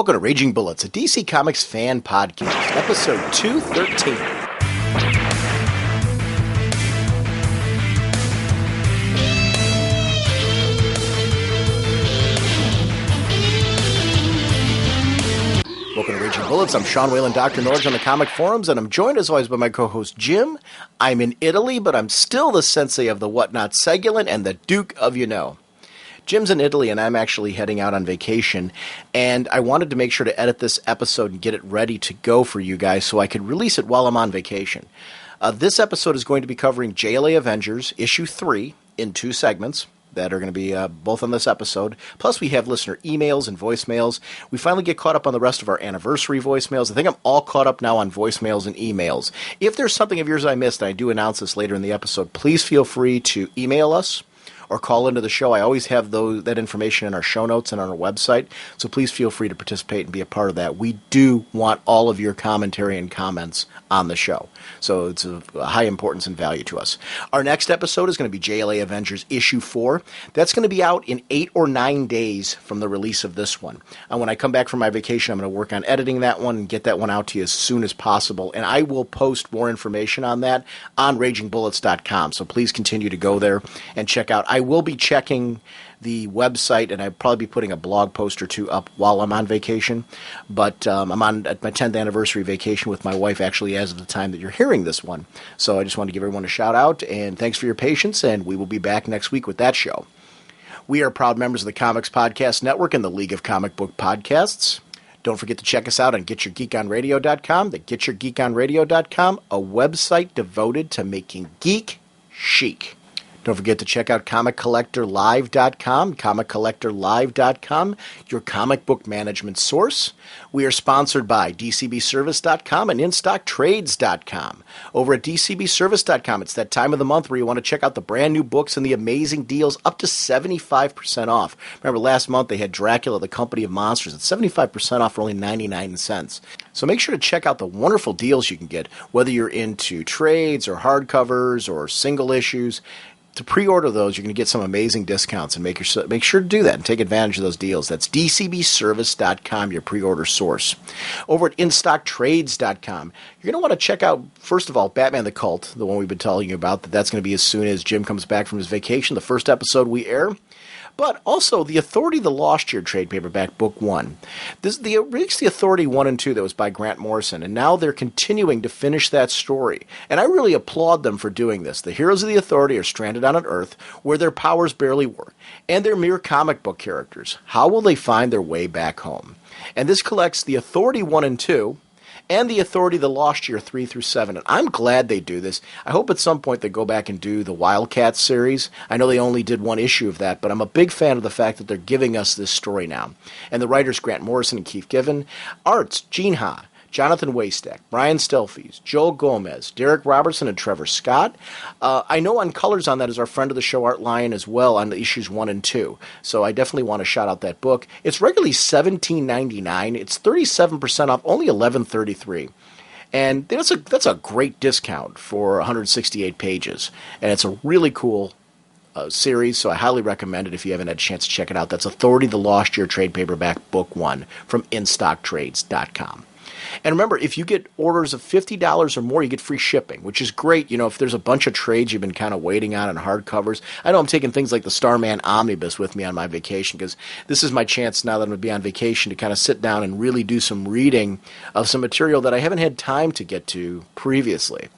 Welcome to Raging Bullets, a DC Comics fan podcast, episode 213. Welcome to Raging Bullets. I'm Sean Whalen, drnorge on the comic forums, and I'm joined as always by my co-host Jim. I'm in Italy, but I'm still the sensei of the whatnot Segulin and the Duke of You Know. Jim's in Italy, and I'm actually heading out on vacation, and I wanted to make sure to edit this episode and get it ready to go for you guys so I could release it while I'm on vacation. This episode is going to be covering JLA Avengers Issue 3 in 2 segments that are going to be both on this episode. Plus, we have listener emails and voicemails. We finally get caught up on the rest of our anniversary voicemails. I think I'm all caught up now on voicemails and emails. If there's something of yours I missed, and I do announce this later in the episode, please feel free to email us or call into the show. I always have that information in our show notes and on our website, so please feel free to participate and be a part of that. We do want all of your commentary and comments on the show, so it's of high importance and value to us. Our next episode is going to be JLA Avengers Issue 4. That's going to be out in 8 or 9 days from the release of this one. And when I come back from my vacation, I'm going to work on editing that one and get that one out to you as soon as possible, and I will post more information on that on ragingbullets.com, so please continue to go there and check out. I will be checking the website, and I'll probably be putting a blog post or 2 up while I'm on vacation. But I'm on at my 10th anniversary vacation with my wife, actually, as of the time that you're hearing this one. So I just want to give everyone a shout out, and thanks for your patience, and we will be back next week with that show. We are proud members of the Comics Podcast Network and the League of Comic Book Podcasts. Don't forget to check us out on GetYourGeekOnRadio.com, the GetYourGeekOnRadio.com, a website devoted to making geek chic. Don't forget to check out ComicCollectorLive.com, ComicCollectorLive.com, your comic book management source. We are sponsored by DCBService.com and InStockTrades.com. Over at DCBService.com, it's that time of the month where you want to check out the brand new books and the amazing deals up to 75% off. Remember, last month they had Dracula, the Company of Monsters, at 75% off for only 99 cents. So make sure to check out the wonderful deals you can get, whether you're into trades or hardcovers or single issues. To pre-order those, you're going to get some amazing discounts, and make sure to do that and take advantage of those deals. That's DCBService.com, your pre-order source. Over at InStockTrades.com, you're going to want to check out, first of all, Batman the Cult, the one we've been telling you about. That's going to be as soon as Jim comes back from his vacation, the first episode we air. But also, The Authority of the Lost Year trade paperback, Book 1. It's The Authority 1 and 2 that was by Grant Morrison, and now they're continuing to finish that story. And I really applaud them for doing this. The heroes of the Authority are stranded on an Earth where their powers barely work, and they're mere comic book characters. How will they find their way back home? And this collects The Authority 1 and 2, and The Authority of the Lost Year 3 through 7. And I'm glad they do this. I hope at some point they go back and do the Wildcats series. I know they only did 1 issue of that, but I'm a big fan of the fact that they're giving us this story now. And the writers, Grant Morrison and Keith Giffen. Arts, Gene Ha, Jonathan Waystack, Brian Stelfies, Joel Gomez, Derek Robertson, and Trevor Scott. I know on colors on that is our friend of the show, Art Lyon, as well, on the issues 1 and 2. So I definitely want to shout out that book. It's regularly $17.99. It's 37% off, only $11.33. And that's a great discount for 168 pages. And it's a really cool series, so I highly recommend it if you haven't had a chance to check it out. That's Authority of the Lost Year trade paperback, Book 1, from InStockTrades.com. And remember, if you get orders of $50 or more, you get free shipping, which is great. You know, if there's a bunch of trades you've been kind of waiting on and hardcovers. I know I'm taking things like the Starman Omnibus with me on my vacation, because this is my chance now that I'm going to be on vacation to kind of sit down and really do some reading of some material that I haven't had time to get to previously.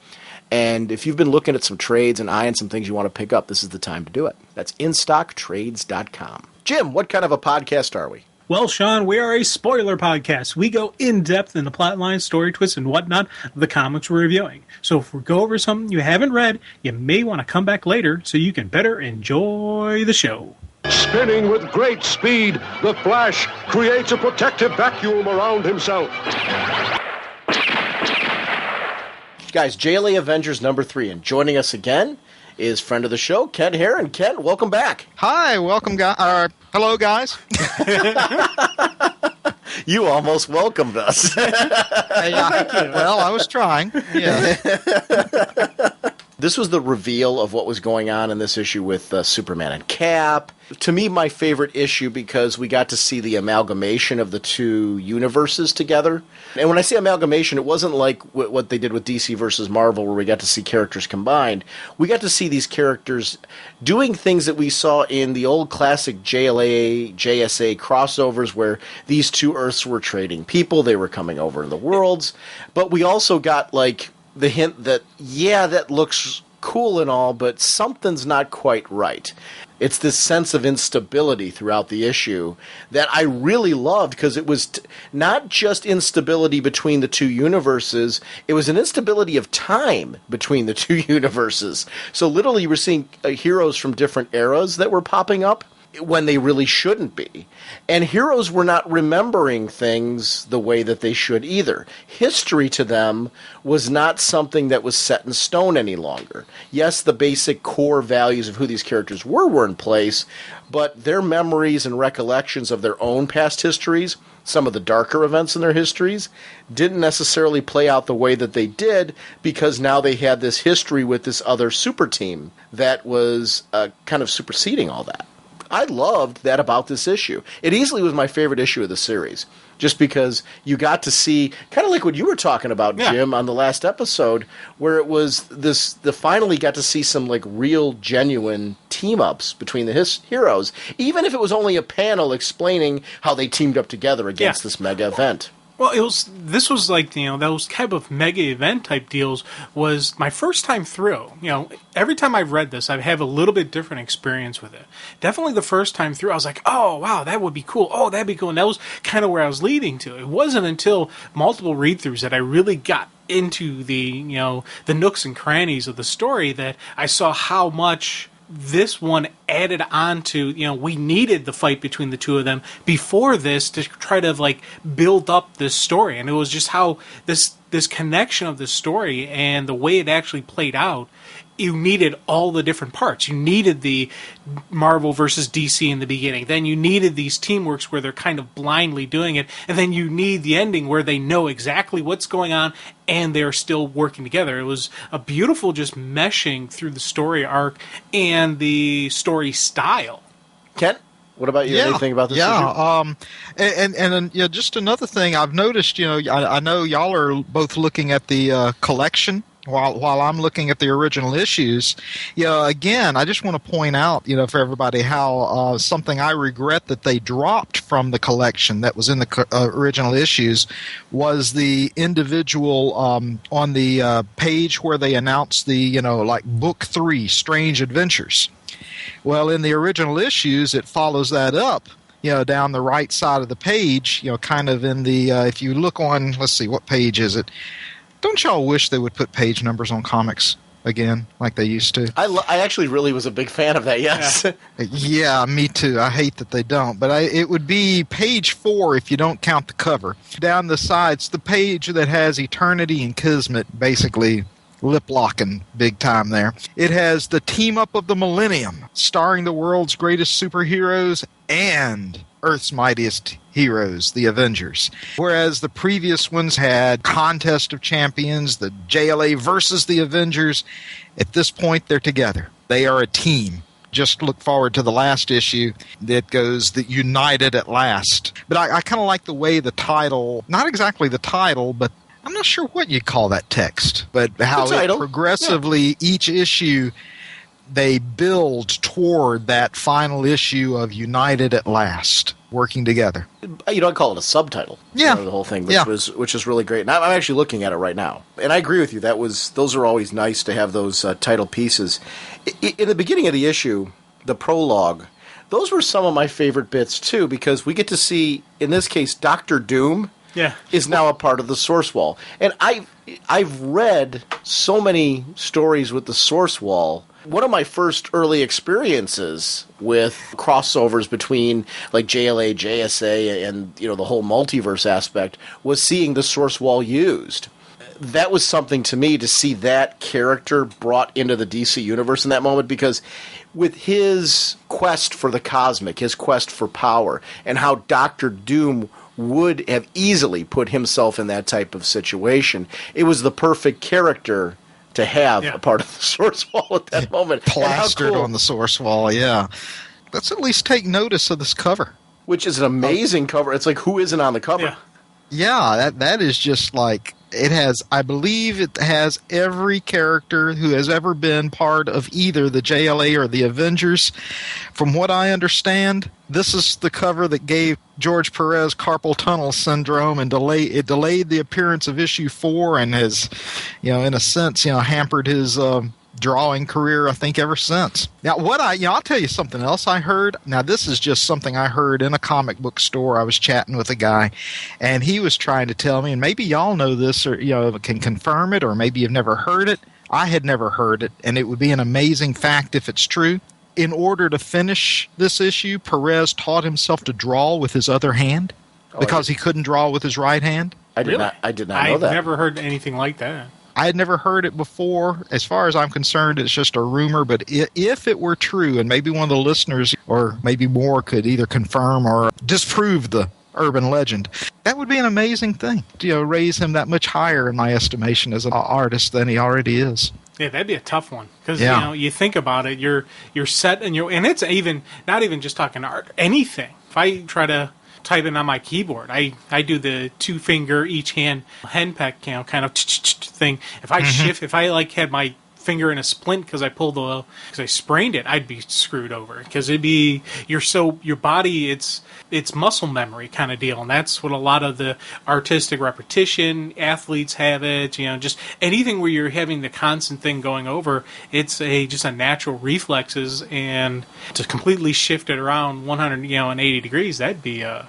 And if you've been looking at some trades and eyeing some things you want to pick up, this is the time to do it. That's InStockTrades.com. Jim, what kind of a podcast are we? Well, Sean, we are a spoiler podcast. We go in-depth in the plotline, story twists, and whatnot of the comics we're reviewing. So if we go over something you haven't read, you may want to come back later so you can better enjoy the show. Spinning with great speed, the Flash creates a protective vacuum around himself. Guys, JLA Avengers number 3, and joining us again is friend of the show, Ken Hare. And Ken, welcome back. Hi, welcome, guys. Hello, guys. You almost welcomed us. Well, I was trying. Yeah. This was the reveal of what was going on in this issue with Superman and Cap. To me, my favorite issue because we got to see the amalgamation of the two universes together. And when I say amalgamation, it wasn't like what they did with DC versus Marvel where we got to see characters combined. We got to see these characters doing things that we saw in the old classic JLA, JSA crossovers where these two Earths were trading people, they were coming over in the worlds. But we also got, like, the hint that, yeah, that looks cool and all, but something's not quite right. It's this sense of instability throughout the issue that I really loved because it was not just instability between the two universes, it was an instability of time between the two universes. So literally you were seeing heroes from different eras that were popping up when they really shouldn't be. And heroes were not remembering things the way that they should either. History to them was not something that was set in stone any longer. Yes, the basic core values of who these characters were in place, but their memories and recollections of their own past histories, some of the darker events in their histories, didn't necessarily play out the way that they did because now they had this history with this other super team that was kind of superseding all that. I loved that about this issue. It easily was my favorite issue of the series, just because you got to see, kind of like what you were talking about, Jim, on the last episode, where it was finally got to see some like real, genuine team-ups between the heroes, even if it was only a panel explaining how they teamed up together against this mega event. Well, this was like, those type of mega event type deals was my first time through. Every time I've read this, I have a little bit different experience with it. Definitely the first time through, I was like, oh, wow, that would be cool. Oh, that'd be cool. And that was kind of where I was leading to. It wasn't until multiple read-throughs that I really got into the nooks and crannies of the story that I saw how much this one added on to, we needed the fight between the two of them before this to try to build up this story. And it was just how this connection of this story and the way it actually played out, you needed all the different parts. You needed the Marvel versus DC in the beginning. Then you needed these teamworks where they're kind of blindly doing it. And then you need the ending where they know exactly what's going on and they're still working together. It was a beautiful just meshing through the story arc and the story style. Kent, what about you? Anything about this issue? And just another thing I've noticed, I know y'all are both looking at the collection while I'm looking at the original issues. Again, I just want to point out, for everybody how something I regret that they dropped from the collection that was in the original issues was the individual on the page where they announced the, Book 3, Strange Adventures. Well, in the original issues, it follows that up, down the right side of the page, kind of in the, if you look on, let's see, what page is it? Don't y'all wish they would put page numbers on comics again, like they used to? I actually really was a big fan of that, yes. Yeah, me too. I hate that they don't. But it would be page 4 if you don't count the cover. Down the sides, the page that has Eternity and Kismet basically lip-locking big time there. It has the team-up of the Millennium, starring the world's greatest superheroes and Earth's mightiest heroes, the Avengers. Whereas the previous ones had Contest of Champions, the JLA versus the Avengers. At this point, they're together. They are a team. Just look forward to the last issue that goes the United at Last. But I kind of like the way the title, not exactly the title, but I'm not sure what you call that text, but how it progressively, each issue, they build toward that final issue of United at Last, working together. I call it a subtitle. Yeah, the whole thing, which is really great. And I'm actually looking at it right now, and I agree with you. Those are always nice to have those title pieces. In the beginning of the issue, the prologue, those were some of my favorite bits too, because we get to see, in this case, Dr. Doom. Is now a part of the Source Wall. And I've read so many stories with the Source Wall. One of my first early experiences with crossovers between like JLA, JSA, and the whole multiverse aspect was seeing the Source Wall used. That was something to me to see that character brought into the DC universe in that moment, because with his quest for the cosmic, his quest for power, and how Dr. Doom would have easily put himself in that type of situation, it was the perfect character to have a part of the source wall at that moment. Plastered on the source wall, yeah. Let's at least take notice of this cover. Which is an amazing cover. It's like, who isn't on the cover? Yeah, that is just like, I believe it has every character who has ever been part of either the JLA or the Avengers. From what I understand, this is the cover that gave George Perez carpal tunnel syndrome and delayed the appearance of issue 4 and has, in a sense, hampered his drawing career, I think, ever since. Now, I'll tell you something else I heard. Now, this is just something I heard in a comic book store. I was chatting with a guy, and he was trying to tell me, and maybe y'all know this or can confirm it, or maybe you've never heard it. I had never heard it, and it would be an amazing fact if it's true. In order to finish this issue, Perez taught himself to draw with his other hand because he couldn't draw with his right hand. I did not know that. I've never heard anything like that. I had never heard it before. As far as I'm concerned, it's just a rumor. But if it were true, and maybe one of the listeners or maybe more could either confirm or disprove the urban legend, that would be an amazing thing to raise him that much higher in my estimation as an artist than he already is. Yeah, that'd be a tough one because you think about it, you're set and it's even not even just talking art, anything. If I try to type it on my keyboard, I do the 2-finger each hand henpeck kind of thing. If I if I had my finger in a splint because I sprained it, I'd be screwed over because it'd be your body, it's muscle memory kind of deal, and that's what a lot of the artistic repetition athletes have it. Just anything where you're having the constant thing going over, it's just a natural reflexes, and to completely shift it around 180 degrees, that'd be a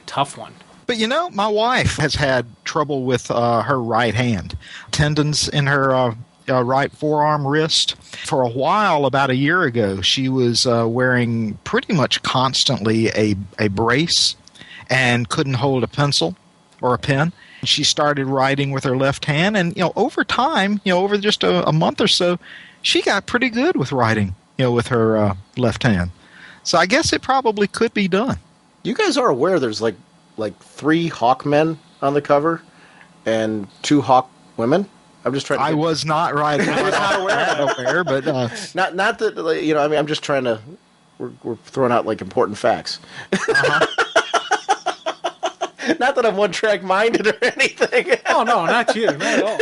tough one. But my wife has had trouble with her right hand, tendons in her right forearm wrist. For a while, about a year ago, she was wearing pretty much constantly a brace and couldn't hold a pencil or a pen. She started writing with her left hand, and over time, over just a month or so, she got pretty good with writing, with her left hand. So I guess it probably could be done. You guys are aware there's like 3 Hawkmen on the cover and 2 Hawk women? I'm just trying to... I was not right. I was not aware, but... Not that, I'm just trying to... We're throwing out, important facts. Uh-huh. Not that I'm one-track minded or anything. Oh, no, not you. Not at all.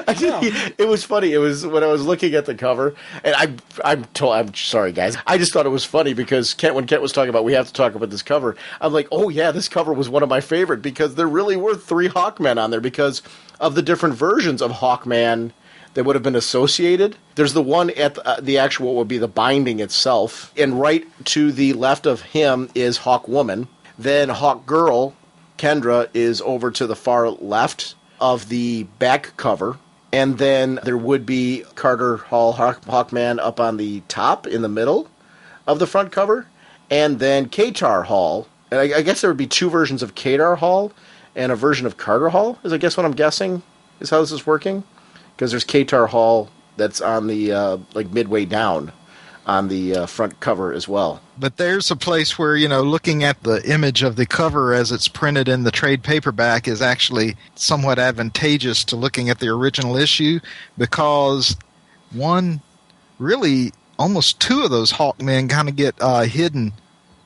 It was funny. It was when I was looking at the cover, and I'm sorry, guys. I just thought it was funny because when Kent was talking about we have to talk about this cover, I'm like, oh yeah, this cover was one of my favorite because there really were 3 Hawkmen on there because of the different versions of Hawkman that would have been associated. There's the one at the actual, what would be the binding itself, and right to the left of him is Hawk Woman. Then Hawk Girl, Kendra, is over to the far left of the back cover. And then there would be Carter Hall, Hawkman, up on the top in the middle of the front cover. And then Katar Hall. And I guess there would be 2 versions of Katar Hall and a version of Carter Hall, is I guess what I'm guessing is how this is working. Because there's Katar Hall that's on the, midway down on the front cover as well. But there's a place where, looking at the image of the cover as it's printed in the trade paperback is actually somewhat advantageous to looking at the original issue because almost 2 of those Hawkmen kind of get hidden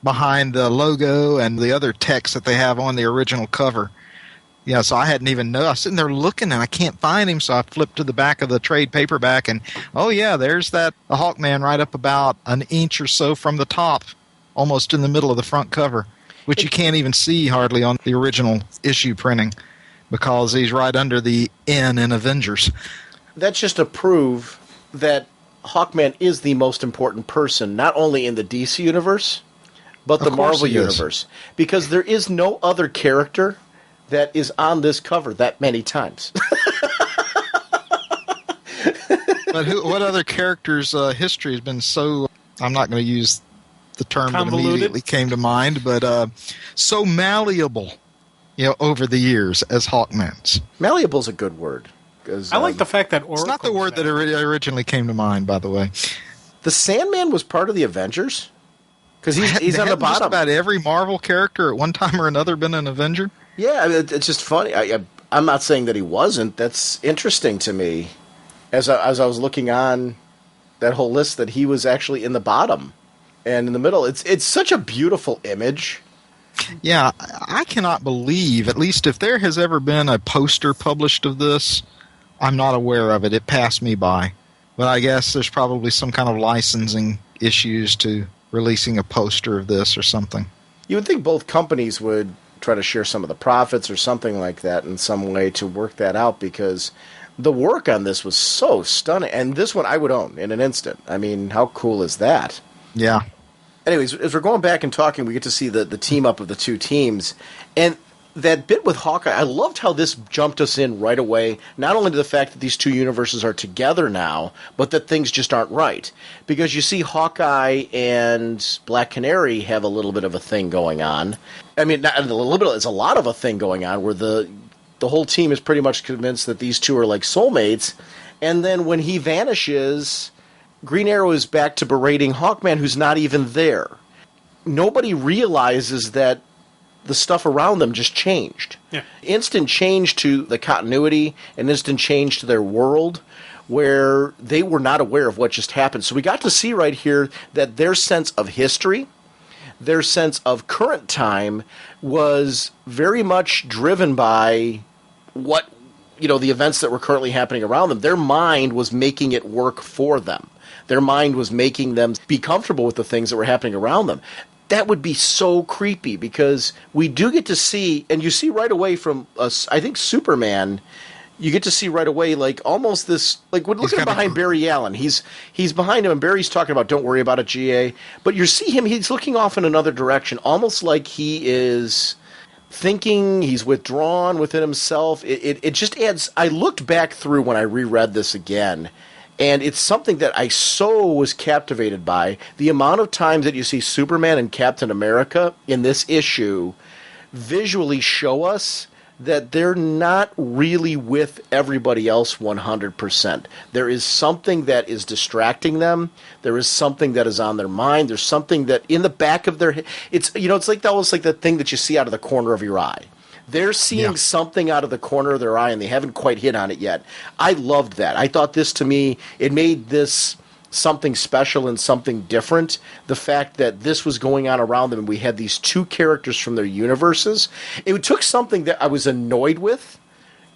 behind the logo and the other text that they have on the original cover. Yeah, so I hadn't even known. I was sitting there looking, and I can't find him, so I flipped to the back of the trade paperback, and, oh, yeah, there's the Hawkman right up about an inch or so from the top, almost in the middle of the front cover, which you can't even see hardly on the original issue printing because he's right under the N in Avengers. That's just to prove that Hawkman is the most important person, not only in the DC universe, but the Marvel universe. Because there is no other character that is on this cover that many times. But what other character's history has been so... I'm not going to use the term that immediately came to mind, but so malleable, over the years as Hawkman's. Malleable's a good word. I like the fact that Oracle... It's not the word that originally came to mind, by the way. The Sandman was part of the Avengers? Because he's on the bottom. Just about every Marvel character at one time or another been an Avenger? Yeah, it's just funny. I'm not saying that he wasn't. That's interesting to me. as I was looking on that whole list, that he was actually in the bottom and in the middle. It's such a beautiful image. Yeah, I cannot believe, at least if there has ever been a poster published of this, I'm not aware of it. It passed me by. But I guess there's probably some kind of licensing issues to releasing a poster of this or something. You would think both companies would try to share some of the profits or something like that in some way to work that out, because the work on this was so stunning. And this one I would own in an instant. I mean, how cool is that? Yeah. Anyways, as we're going back and talking, we get to see the team up of the two teams. And that bit with Hawkeye, I loved how this jumped us in right away, not only to the fact that these two universes are together now, but that things just aren't right. Because you see Hawkeye and Black Canary have a little bit of a thing going on. I mean, not a little bit, it's a lot of a thing going on, where the whole team is pretty much convinced that these two are like soulmates. And then when he vanishes, Green Arrow is back to berating Hawkman, who's not even there. Nobody realizes that the stuff around them just changed. Yeah. Instant change to the continuity, and instant change to their world, where they were not aware of what just happened. So we got to see right here that their sense of history, their sense of current time, was very much driven by what, the events that were currently happening around them. Their mind was making it work for them. Their mind was making them be comfortable with the things that were happening around them. That would be so creepy, because we do get to see, and you see right away from, I think, Superman, you get to see right away, like, almost this, like, when looking behind Barry Allen, he's behind him, and Barry's talking about, don't worry about it, GA, but you see him, he's looking off in another direction, almost like he is thinking, he's withdrawn within himself. It just adds, I looked back through when I reread this again, and it's something that I so was captivated by. The amount of times that you see Superman and Captain America in this issue visually show us that they're not really with everybody else 100%. There is something that is distracting them. There is something that is on their mind. There's something that in the back of their head. It's like that was like the thing that you see out of the corner of your eye. They're seeing something out of the corner of their eye, and they haven't quite hit on it yet. I loved that. I thought this, to me, it made this something special and something different. The fact that this was going on around them, and we had these two characters from their universes. It took something that I was annoyed with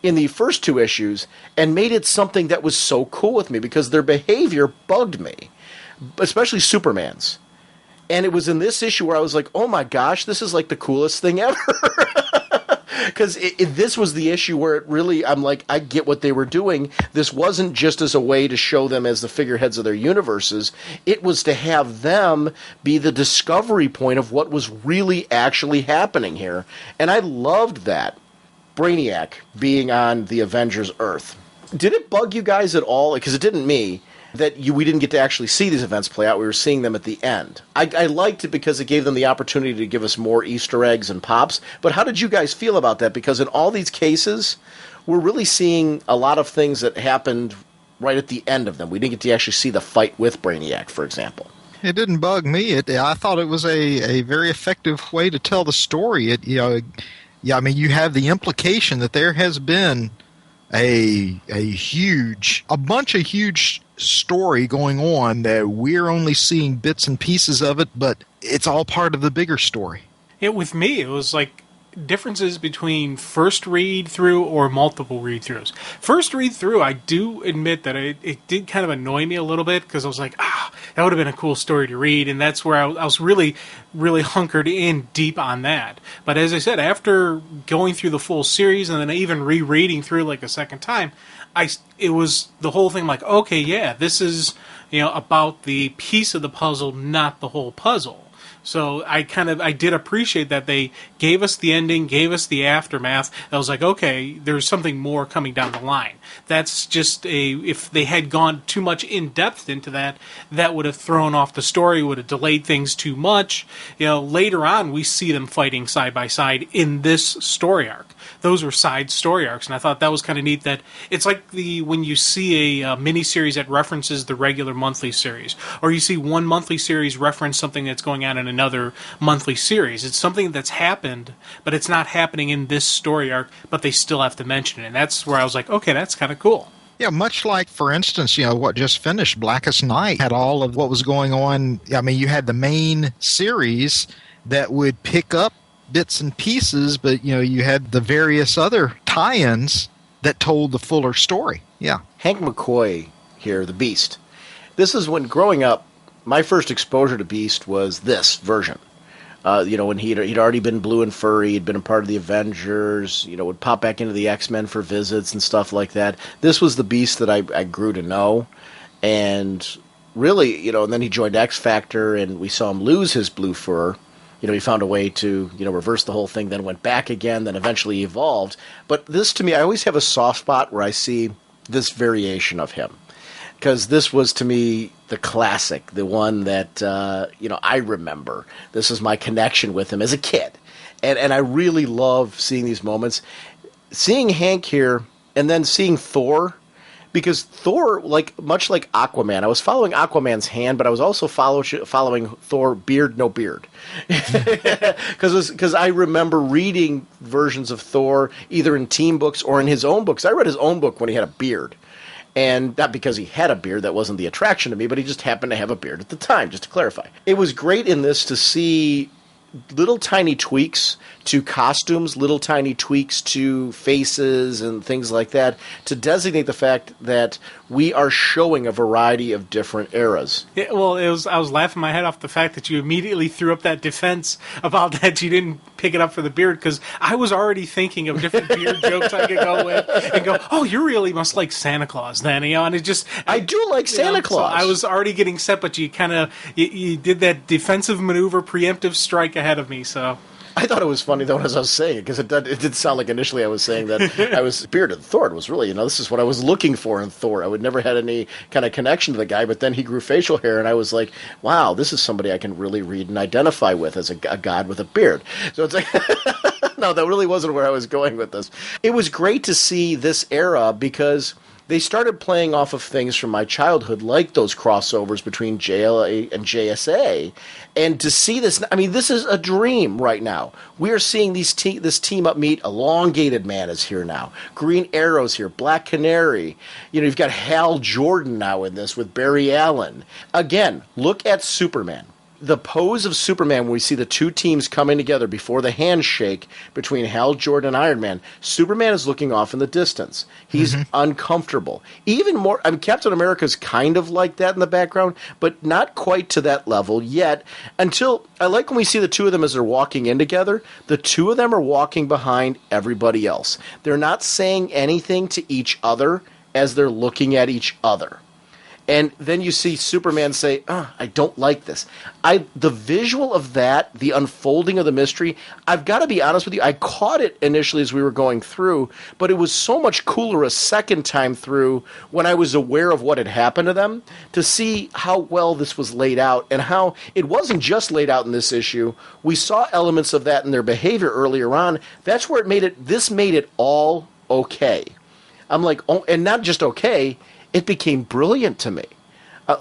in the first two issues and made it something that was so cool with me, because their behavior bugged me, especially Superman's. And it was in this issue where I was like, oh my gosh, this is like the coolest thing ever. Because this was the issue where it really, I'm like, I get what they were doing. This wasn't just as a way to show them as the figureheads of their universes. It was to have them be the discovery point of what was really actually happening here. And I loved that. Brainiac being on the Avengers Earth. Did it bug you guys at all? Because it didn't me. That we didn't get to actually see these events play out. We were seeing them at the end. I liked it because it gave them the opportunity to give us more Easter eggs and pops. But how did you guys feel about that? Because in all these cases, we're really seeing a lot of things that happened right at the end of them. We didn't get to actually see the fight with Brainiac, for example. It didn't bug me. I thought it was a very effective way to tell the story. You have the implication that there has been a bunch of huge story going on that we're only seeing bits and pieces of it, but it's all part of the bigger story. With me, it was like differences between first read through or multiple read throughs. First read through, I do admit that it did kind of annoy me a little bit, because I was like, that would have been a cool story to read, and that's where I was really, really hunkered in deep on that. But as I said, after going through the full series and then even rereading through like a second time, it was the whole thing like, okay, yeah, this is about the piece of the puzzle, not the whole puzzle. So I did appreciate that they gave us the ending, gave us the aftermath. I was like, okay, there's something more coming down the line. That's just if they had gone too much in depth into that, that would have thrown off the story, would have delayed things too much. Later on, we see them fighting side by side in this story arc. Those were side story arcs, and I thought that was kind of neat. That it's like when you see a miniseries that references the regular monthly series, or you see one monthly series reference something that's going on in another monthly series. It's something that's happened, but it's not happening in this story arc, but they still have to mention it, and that's where I was like, okay, that's kind of cool. Yeah, much like, for instance, what just finished, Blackest Night, had all of what was going on. I mean, you had the main series that would pick up bits and pieces, but, you had the various other tie-ins that told the fuller story. Yeah. Hank McCoy here, the Beast. This is when, growing up, my first exposure to Beast was this version. When he'd already been blue and furry, he'd been a part of the Avengers, would pop back into the X-Men for visits and stuff like that. This was the Beast that I grew to know. And really, and then he joined X Factor, and we saw him lose his blue fur. He found a way to, reverse the whole thing, then went back again, then eventually evolved. But this, to me, I always have a soft spot where I see this variation of him. Because this was, to me, the classic, the one that, I remember. This is my connection with him as a kid. And I really love seeing these moments. Seeing Hank here, and then seeing Thor, because Thor, much like Aquaman, I was following Aquaman's hand, but I was also following Thor beard, no beard. Because I remember reading versions of Thor, either in team books or in his own books. I read his own book when he had a beard. And not because he had a beard, that wasn't the attraction to me, but he just happened to have a beard at the time, just to clarify. It was great in this to see little tiny tweaks to costumes, little tiny tweaks to faces and things like that, to designate the fact that we are showing a variety of different eras. Yeah, well, I was laughing my head off the fact that you immediately threw up that defense about that you didn't pick it up for the beard, because I was already thinking of different beard jokes I could go with and go, oh, you really must like Santa Claus then, and it just... I do like Santa Claus. So I was already getting set, but you kind of, you did that defensive maneuver, preemptive strike ahead of me, so... I thought it was funny, though, as I was saying it, because it did sound like initially I was saying that I was bearded. Thor was really, this is what I was looking for in Thor. I would never had any kind of connection to the guy, but then he grew facial hair, and I was like, wow, this is somebody I can really read and identify with as a god with a beard. So it's like, no, that really wasn't where I was going with this. It was great to see this era because... they started playing off of things from my childhood, like those crossovers between JLA and JSA. And to see this, I mean, this is a dream right now. We are seeing this team-up meet. Elongated Man is here now. Green Arrow's here. Black Canary. You've got Hal Jordan now in this with Barry Allen. Again, look at Superman. The pose of Superman when we see the two teams coming together before the handshake between Hal Jordan and Iron Man, Superman is looking off in the distance. He's uncomfortable. Even more, Captain America's kind of like that in the background, but not quite to that level yet. Until, I like when we see the two of them as they're walking in together, the two of them are walking behind everybody else. They're not saying anything to each other as they're looking at each other. And then you see Superman say, I don't like this. The visual of that, the unfolding of the mystery, I've got to be honest with you, I caught it initially as we were going through, but it was so much cooler a second time through when I was aware of what had happened to them, to see how well this was laid out and how it wasn't just laid out in this issue. We saw elements of that in their behavior earlier on. That's where this made it all okay. I'm like, and not just okay, it became brilliant to me.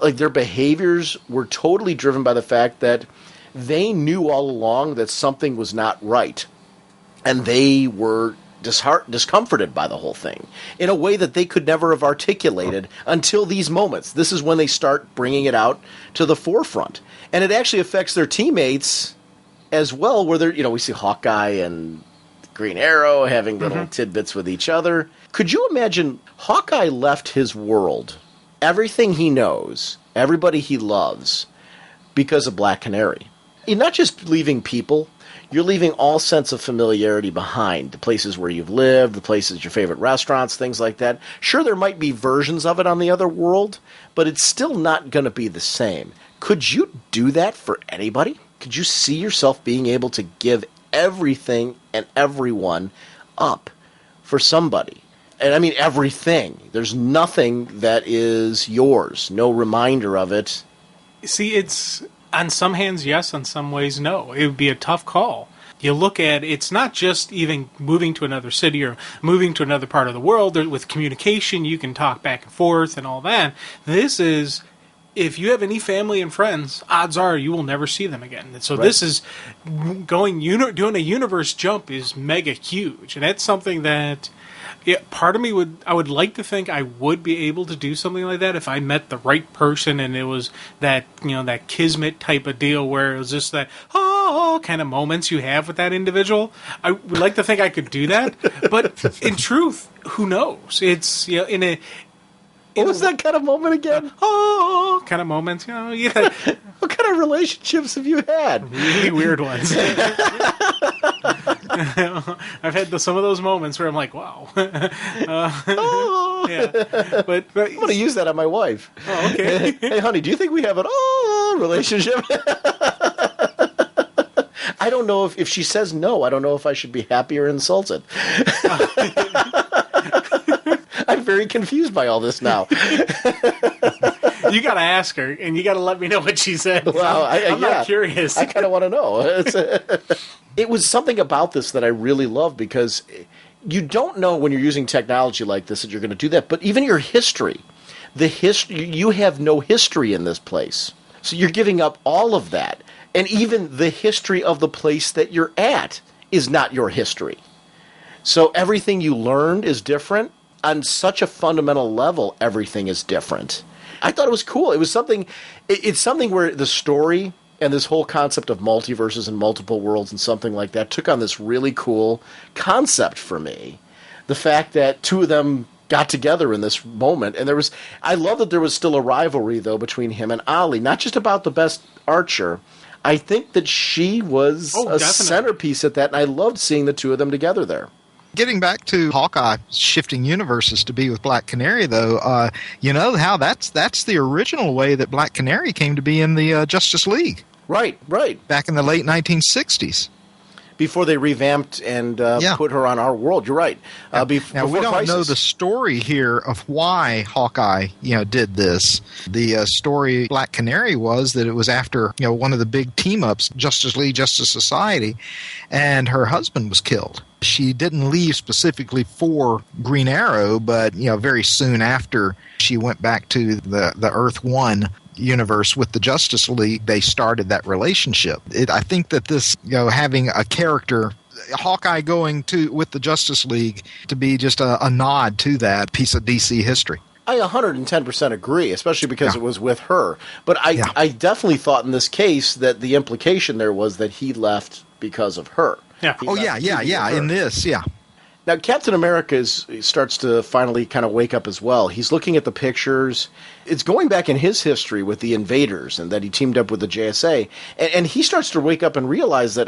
Their behaviors were totally driven by the fact that they knew all along that something was not right. And they were discomforted by the whole thing in a way that they could never have articulated until these moments. This is when they start bringing it out to the forefront. And it actually affects their teammates as well, where they're, we see Hawkeye and Green Arrow having little tidbits with each other. Could you imagine Hawkeye left his world, everything he knows, everybody he loves, because of Black Canary? You're not just leaving people, you're leaving all sense of familiarity behind. The places where you've lived, the places, your favorite restaurants, things like that. Sure, there might be versions of it on the other world, but it's still not going to be the same. Could you do that for anybody? Could you see yourself being able to give everything and everyone up for somebody? And I mean everything. There's nothing that is yours. No reminder of it. See, it's on some hands yes, on some ways no. It would be a tough call. You look at it's not just even moving to another city or moving to another part of the world. With communication, you can talk back and forth and all that. This is if you have any family and friends, odds are you will never see them again. And so this is doing a universe jump is mega huge, and that's something that part of me I would like to think I would be able to do something like that if I met the right person and it was that that kismet type of deal where it was just that kind of moments you have with that individual. I would like to think I could do that, but in truth, who knows? It's What was that kind of moment again? Kind of moments, What kind of relationships have you had? Really weird ones. I've had some of those moments where I'm like, wow. Yeah, but I'm going to use that on my wife. Oh, okay. Hey, honey, do you think we have an relationship? I don't know if she says no. I don't know if I should be happy or insulted. I'm very confused by all this now. You got to ask her, and you got to let me know what she said. Well, I'm not curious. I kind of want to know. It was something about this that I really loved because you don't know when you're using technology like this that you're going to do that. But even your history, you have no history in this place. So you're giving up all of that. And even the history of the place that you're at is not your history. So everything you learned is different. On such a fundamental level, everything is different. I thought it was cool. It was something. It's something where the story and this whole concept of multiverses and multiple worlds and something like that took on this really cool concept for me. The fact that two of them got together in this moment, and I love that there was still a rivalry though between him and Ollie, not just about the best archer. I think that she was a centerpiece at that, and I loved seeing the two of them together there. Getting back to Hawkeye shifting universes to be with Black Canary, though, you know how that's the original way that Black Canary came to be in the Justice League. Right. Back in the late 1960s. Before they revamped and put her on our world. You're right. Now, we don't know the story here of why Hawkeye, did this. The story Black Canary was that it was after, one of the big team-ups, Justice League, Justice Society, and her husband was killed. She didn't leave specifically for Green Arrow, but, very soon after she went back to the Earth 1 universe with the Justice League, they started that relationship. I think that this, having a character, Hawkeye going with the Justice League, to be just a nod to that piece of DC history. I 110% agree, especially because it was with her. But I definitely thought in this case that the implication there was that he left because of her. Yeah. In this. Now, Captain America starts to finally kind of wake up as well. He's looking at the pictures. It's going back in his history with the Invaders and that he teamed up with the JSA. And he starts to wake up and realize that,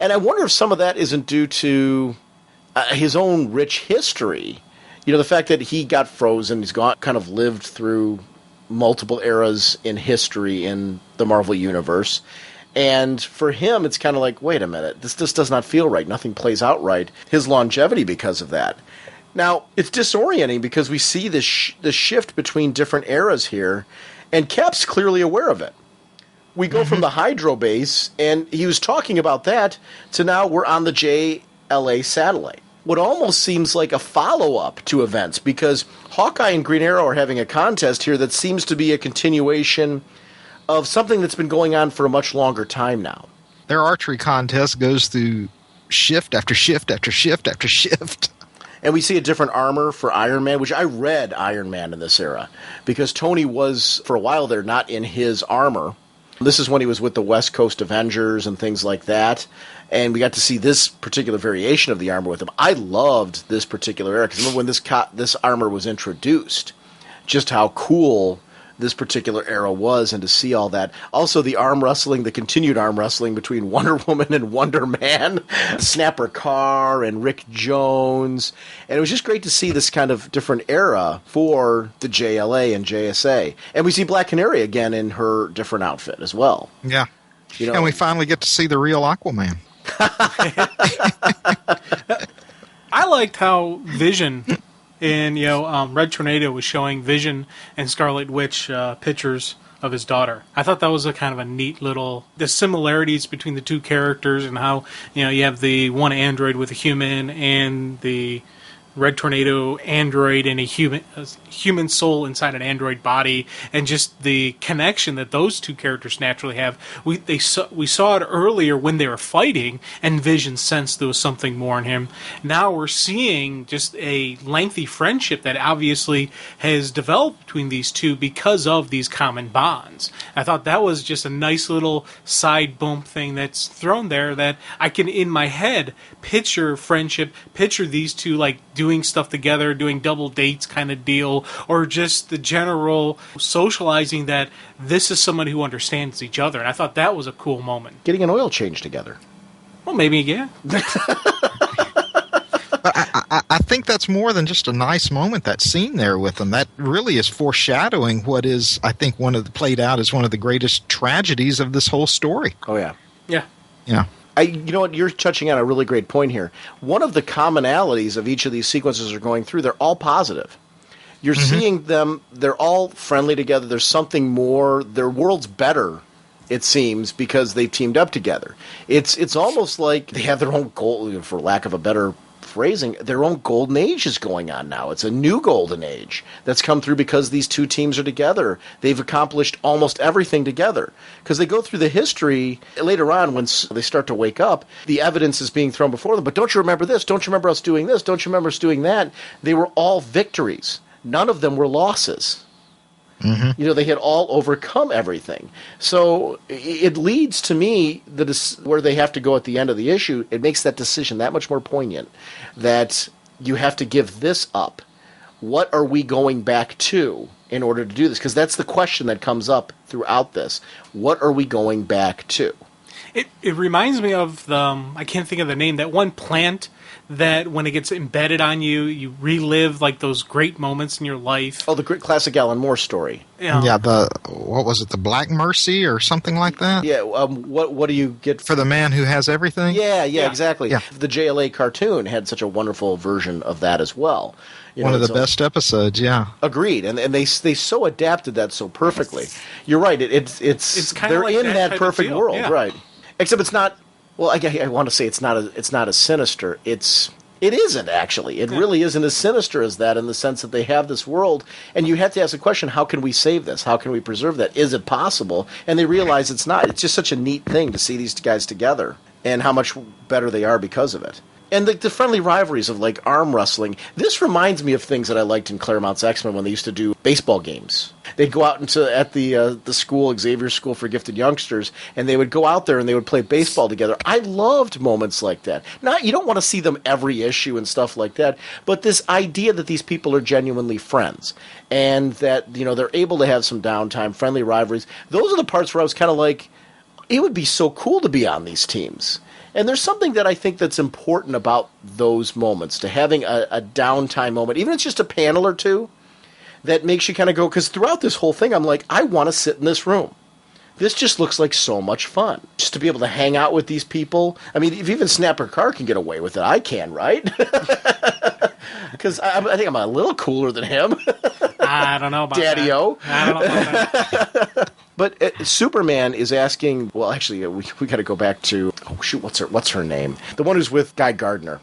And I wonder if some of that isn't due to his own rich history. The fact that he got frozen, he's kind of lived through multiple eras in history in the Marvel Universe. And for him, it's kind of like, wait a minute, this just does not feel right. Nothing plays out right. His longevity because of that. Now, it's disorienting because we see this shift between different eras here, and Cap's clearly aware of it. We go from the Hydro base, and he was talking about that, to now we're on the JLA satellite. What almost seems like a follow-up to events, because Hawkeye and Green Arrow are having a contest here that seems to be a continuation of something that's been going on for a much longer time now. Their archery contest goes through shift after shift after shift after shift. And we see a different armor for Iron Man, which I read Iron Man in this era, because Tony was, for a while there, not in his armor. This is when he was with the West Coast Avengers and things like that. And we got to see this particular variation of the armor with him. I loved this particular era, because remember when this armor was introduced, just how cool this particular era was, and to see all that. Also, the continued arm wrestling between Wonder Woman and Wonder Man, Snapper Carr and Rick Jones. And it was just great to see this kind of different era for the JLA and JSA. And we see Black Canary again in her different outfit as well. Yeah. And we finally get to see the real Aquaman. I liked how Vision and Red Tornado was showing Vision and Scarlet Witch pictures of his daughter. I thought that was a kind of a neat the similarities between the two characters, and how you have the one android with a human and the Red Tornado android and a human soul inside an android body, and just the connection that those two characters naturally have. We saw it earlier when they were fighting, and Vision sensed there was something more in him. Now we're seeing just a lengthy friendship that obviously has developed between these two because of these common bonds. I thought that was just a nice little side bump thing that's thrown there, that I can, in my head, picture friendship, picture these two like doing stuff together, doing double dates kind of deal, or just the general socializing that this is someone who understands each other. And I thought that was a cool moment. Getting an oil change together. Well, maybe, yeah. I think that's more than just a nice moment, that scene there with them. That really is foreshadowing what is, I think, played out as one of the greatest tragedies of this whole story. Oh, yeah. Yeah. Yeah. You know what? You're touching on a really great point here. One of the commonalities of each of these sequences are going through, they're all positive. You're seeing them, they're all friendly together. There's something more. Their world's better, it seems, because they've teamed up together. It's almost like they have their own goal, for lack of a better phrasing, their own golden age is going on now. It's a new golden age that's come through because these two teams are together. They've accomplished almost everything together. Because they go through the history later on when they start to wake up, the evidence is being thrown before them. But don't you remember this? Don't you remember us doing this? Don't you remember us doing that? They were all victories. None of them were losses. You know, they had all overcome everything. So it leads to me where they have to go at the end of the issue. It makes that decision that much more poignant, that you have to give this up. What are we going back to in order to do this? Because that's the question that comes up throughout this. What are we going back to? It reminds me of I can't think of the name, that one plant that when it gets embedded on you, you relive like those great moments in your life. Oh, the great classic Alan Moore story. Yeah, what was it, the Black Mercy or something like that? Yeah, what do you get? For the man who has everything? Yeah, exactly. Yeah. The JLA cartoon had such a wonderful version of that as well. One of the best episodes, yeah. Agreed, and they so adapted that so perfectly. You're right. It's kinda they're like in that that type of perfect feel, world, yeah. right? Except it's not. Well, I want to say it's not as sinister. It isn't actually. It really isn't as sinister as that, in the sense that they have this world, and you have to ask the question: how can we save this? How can we preserve that? Is it possible? And they realize it's not. It's just such a neat thing to see these guys together, and how much better they are because of it. And the friendly rivalries of, like, arm wrestling. This reminds me of things that I liked in Claremont's X-Men when they used to do baseball games. They'd go out at the school, Xavier's School for Gifted Youngsters, and they would go out there and they would play baseball together. I loved moments like that. You don't want to see them every issue and stuff like that, but this idea that these people are genuinely friends, and that, they're able to have some downtime, friendly rivalries. Those are the parts where I was kind of like, it would be so cool to be on these teams. And there's something that I think that's important about those moments, to having a downtime moment, even if it's just a panel or two, that makes you kind of go, because throughout this whole thing, I'm like, I want to sit in this room. This just looks like so much fun. Just to be able to hang out with these people. I mean, if even Snapper Carr can get away with it, I can, right? Because I think I'm a little cooler than him. I don't know about Daddy-o. that. I don't know about that. But Superman is asking. Well, actually, we got to go back to. Oh shoot, what's her name? The one who's with Guy Gardner.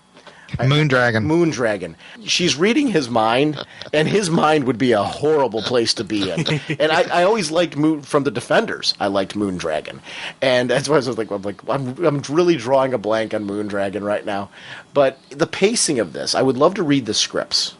Moondragon. She's reading his mind, and his mind would be a horrible place to be in. And I always liked from the Defenders. I liked Moondragon, and that's why I was like, I'm really drawing a blank on Moondragon right now. But the pacing of this, I would love to read the scripts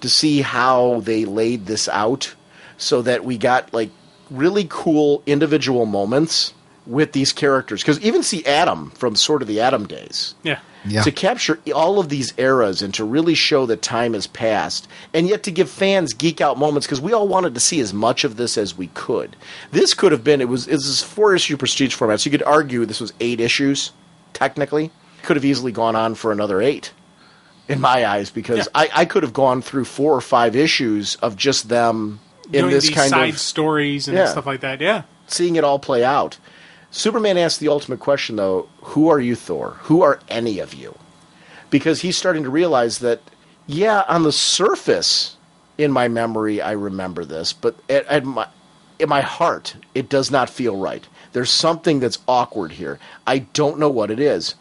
to see how they laid this out, so that we got like really cool individual moments with these characters. Because even see Adam from sort of the Adam days. Yeah. To capture all of these eras and to really show that time has passed, and yet to give fans geek out moments, because we all wanted to see as much of this as we could. This could have been, it was 4-issue prestige format, so you could argue this was 8 issues, technically. Could have easily gone on for another 8, in my eyes, because I could have gone through 4 or 5 issues of just them in doing this these kind side of stories and stuff like that, seeing it all play out. Superman asks the ultimate question, though, who are you, Thor? Who are any of you? Because he's starting to realize that, on the surface, in my memory, I remember this, but in my heart, it does not feel right. There's something that's awkward here. I don't know what it is.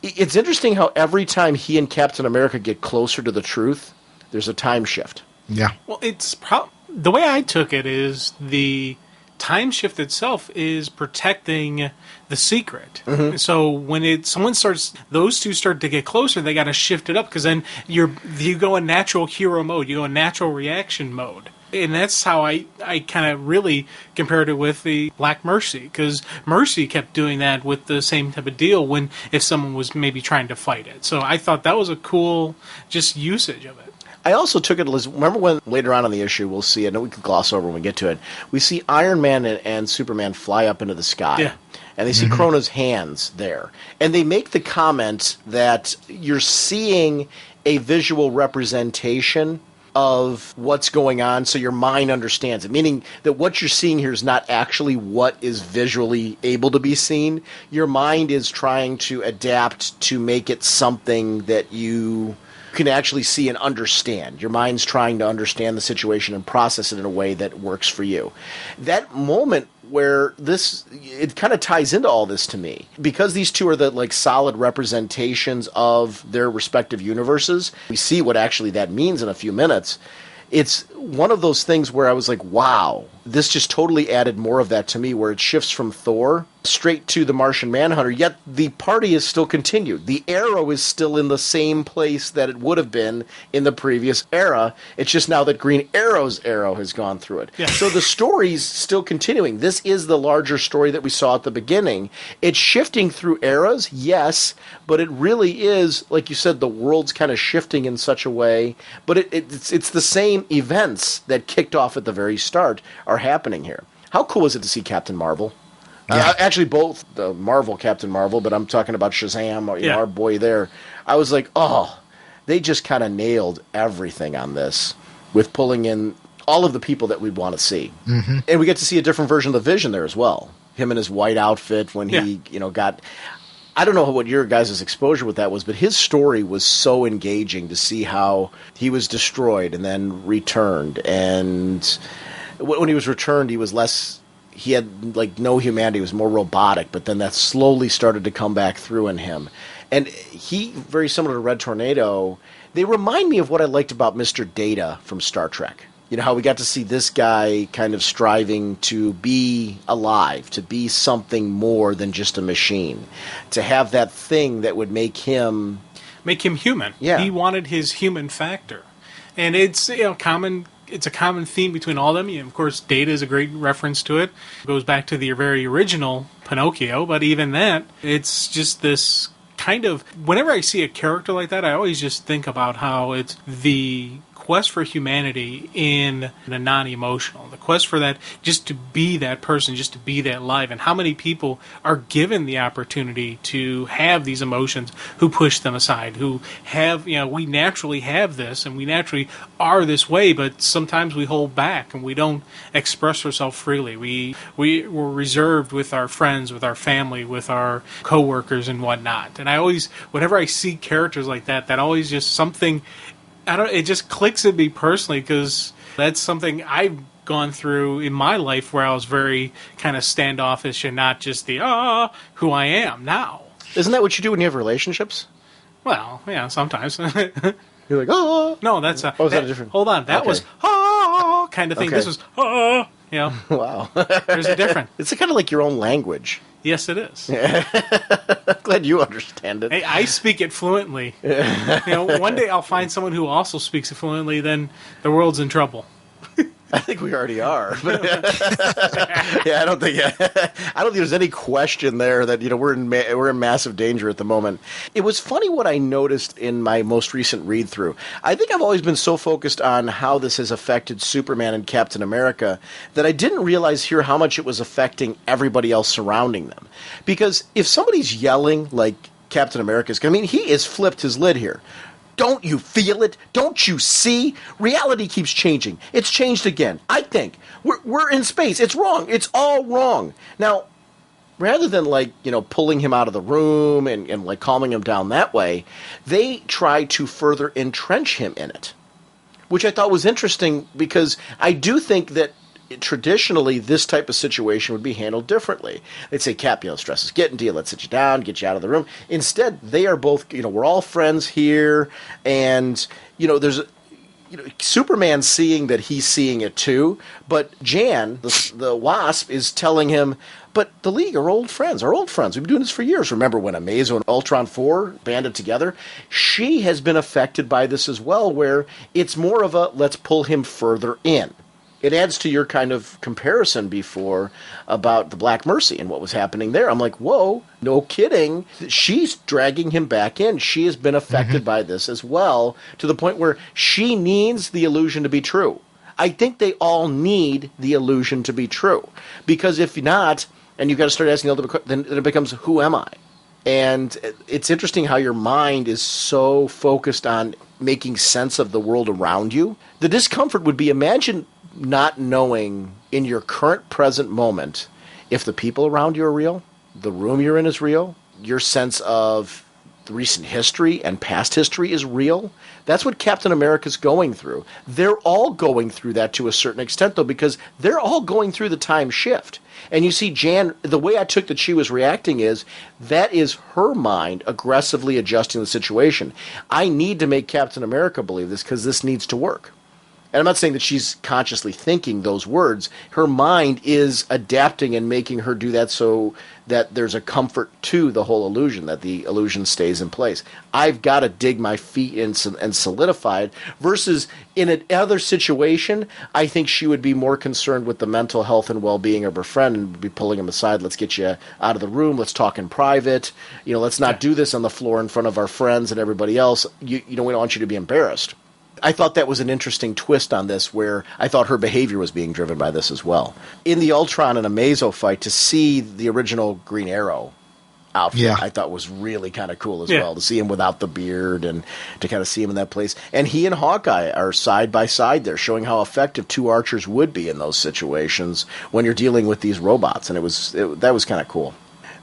It's interesting how every time he and Captain America get closer to the truth, there's a time shift. Yeah. Well, the way I took it is the time shift itself is protecting the secret. Mm-hmm. So when those two start to get closer, they got to shift it up, because then you go in natural hero mode, you go in natural reaction mode. And that's how I kind of really compared it with the Black Mercy, because Mercy kept doing that with the same type of deal if someone was maybe trying to fight it. So I thought that was a cool just usage of it. I also took it as, remember when later on in the issue, we'll see it, and we can gloss over when we get to it, we see Iron Man and Superman fly up into the sky. Yeah. And they see Krona's hands there. And they make the comment that you're seeing a visual representation of what's going on, so your mind understands it. Meaning that what you're seeing here is not actually what is visually able to be seen. Your mind is trying to adapt to make it something that you can actually see and understand. Your mind's trying to understand the situation and process it in a way that works for you. That moment where it kind of ties into all this to me, because these two are the solid representations of their respective universes. We see what actually that means in a few minutes. It's one of those things where I was like, wow, this just totally added more of that to me, where it shifts from Thor straight to the Martian Manhunter, yet the party is still continued. The Arrow is still in the same place that it would have been in the previous era. It's just now that Green Arrow's arrow has gone through it. Yeah. So the story's still continuing. This is the larger story that we saw at the beginning. It's shifting through eras, yes, but it really is, like you said, the world's kind of shifting in such a way, but it's the same events that kicked off at the very start are happening here. How cool is it to see Captain Marvel? Yeah. Actually, both the Marvel, Captain Marvel, but I'm talking about Shazam, our boy there. I was like, oh, they just kind of nailed everything on this with pulling in all of the people that we'd want to see. Mm-hmm. And we get to see a different version of the Vision there as well. Him in his white outfit when he, got... I don't know what your guys' exposure with that was, but his story was so engaging to see how he was destroyed and then returned. And when he was returned, he was less... He had no humanity. He was more robotic, but then that slowly started to come back through in him. And he, very similar to Red Tornado, they remind me of what I liked about Mr. Data from Star Trek. You know, how we got to see this guy kind of striving to be alive, to be something more than just a machine, to have that thing that would make him human. Yeah. He wanted his human factor. And it's common. It's a common theme between all of them. Of course, Data is a great reference to it. It goes back to the very original Pinocchio, but even that, it's just this kind of... Whenever I see a character like that, I always just think about how it's the quest for humanity in the non-emotional, the quest for that, just to be that person, just to be that life, and how many people are given the opportunity to have these emotions who push them aside, who have, we naturally have this, and we naturally are this way, but sometimes we hold back, and we don't express ourselves freely. We're reserved with our friends, with our family, with our coworkers and whatnot, and I always, whenever I see characters like that, that always just something... it just clicks at me personally, because that's something I've gone through in my life where I was very kind of standoffish and not just who I am now. Isn't that what you do when you have relationships? Well, yeah, sometimes. You're like, No, that's is that a different... Hold on, that was kind of thing. Okay. This was Wow. There's a difference. It's kind of like your own language. Yes, it is. I'm glad you understand it. Hey, I speak it fluently. One day I'll find someone who also speaks it fluently, then the world's in trouble. I think we already are. Yeah, I don't think there's any question there that we're in massive danger at the moment. It was funny what I noticed in my most recent read through. I think I've always been so focused on how this has affected Superman and Captain America that I didn't realize here how much it was affecting everybody else surrounding them. Because if somebody's yelling like Captain America's, he has flipped his lid here. Don't you feel it? Don't you see? Reality keeps changing. It's changed again. I think. We're in space. It's wrong. It's all wrong. Now, rather than pulling him out of the room and calming him down that way, they try to further entrench him in it, which I thought was interesting, because I do think that traditionally, this type of situation would be handled differently. They'd say, Cap, stress is getting to you. Let's sit you down, get you out of the room. Instead, they are both, we're all friends here. And, there's Superman seeing that he's seeing it too. But Jan, the Wasp, is telling him, but the League are old friends. We've been doing this for years. Remember when Amazo and Ultron 4 banded together? She has been affected by this as well, where it's more of a let's pull him further in. It adds to your kind of comparison before about the Black Mercy and what was happening there. I'm like, whoa, no kidding. She's dragging him back in. She has been affected by this as well, to the point where she needs the illusion to be true. I think they all need the illusion to be true. Because if not, and you've got to start asking, then it becomes, who am I? And it's interesting how your mind is so focused on making sense of the world around you. The discomfort would be, imagine not knowing in your current present moment if the people around you are real, the room you're in is real, your sense of the recent history and past history is real. That's what Captain America's going through. They're all going through that to a certain extent, though, because they're all going through the time shift. And you see Jan, the way I took that she was reacting is, that is her mind aggressively adjusting the situation. I need to make Captain America believe this because this needs to work. And I'm not saying that she's consciously thinking those words. Her mind is adapting and making her do that so that there's a comfort to the whole illusion, that the illusion stays in place. I've got to dig my feet in and solidify it, versus in another situation, I think she would be more concerned with the mental health and well-being of her friend and be pulling him aside. Let's get you out of the room. Let's talk in private. Let's not do this on the floor in front of our friends and everybody else. We don't want you to be embarrassed. I thought that was an interesting twist on this, where I thought her behavior was being driven by this as well. In the Ultron and Amazo fight, to see the original Green Arrow outfit, I thought was really kind of cool as well, to see him without the beard and to kind of see him in that place. And he and Hawkeye are side by side there, showing how effective two archers would be in those situations when you're dealing with these robots. And that was kind of cool.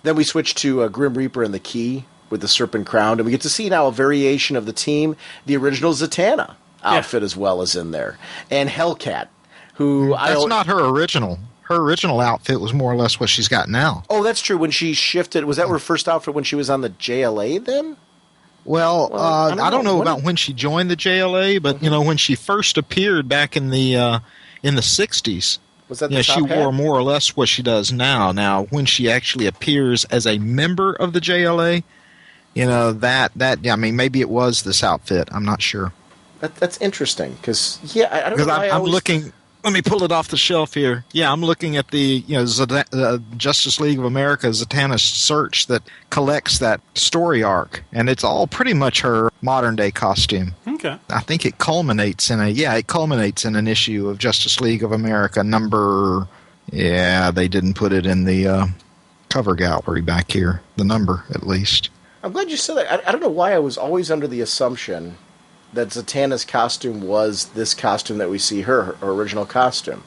Then we switch to Grim Reaper and the Key with the Serpent Crown, and we get to see now a variation of the team. The original Zatanna outfit as well as in there, and Hellcat, who that's not her original. Her original outfit was more or less what she's got now. Oh, that's true. When she shifted, was that her first outfit when she was on the JLA then? Well, I don't know about when she joined the JLA, but when she first appeared back in the 60s, was that the top she hat? wore more or less what she does now. Now, when she actually appears as a member of the JLA, maybe it was this outfit. I'm not sure. That's interesting, because I don't know why I'm looking. Let me pull it off the shelf here. Yeah, I'm looking at the Justice League of America Zatanna Search that collects that story arc, and it's all pretty much her modern day costume. Okay. I think it culminates in an issue of Justice League of America number. Yeah, they didn't put it in the cover gallery back here. The number, at least. I'm glad you said that. I don't know why I was always under the assumption that Zatanna's costume was this costume that we see her original costume.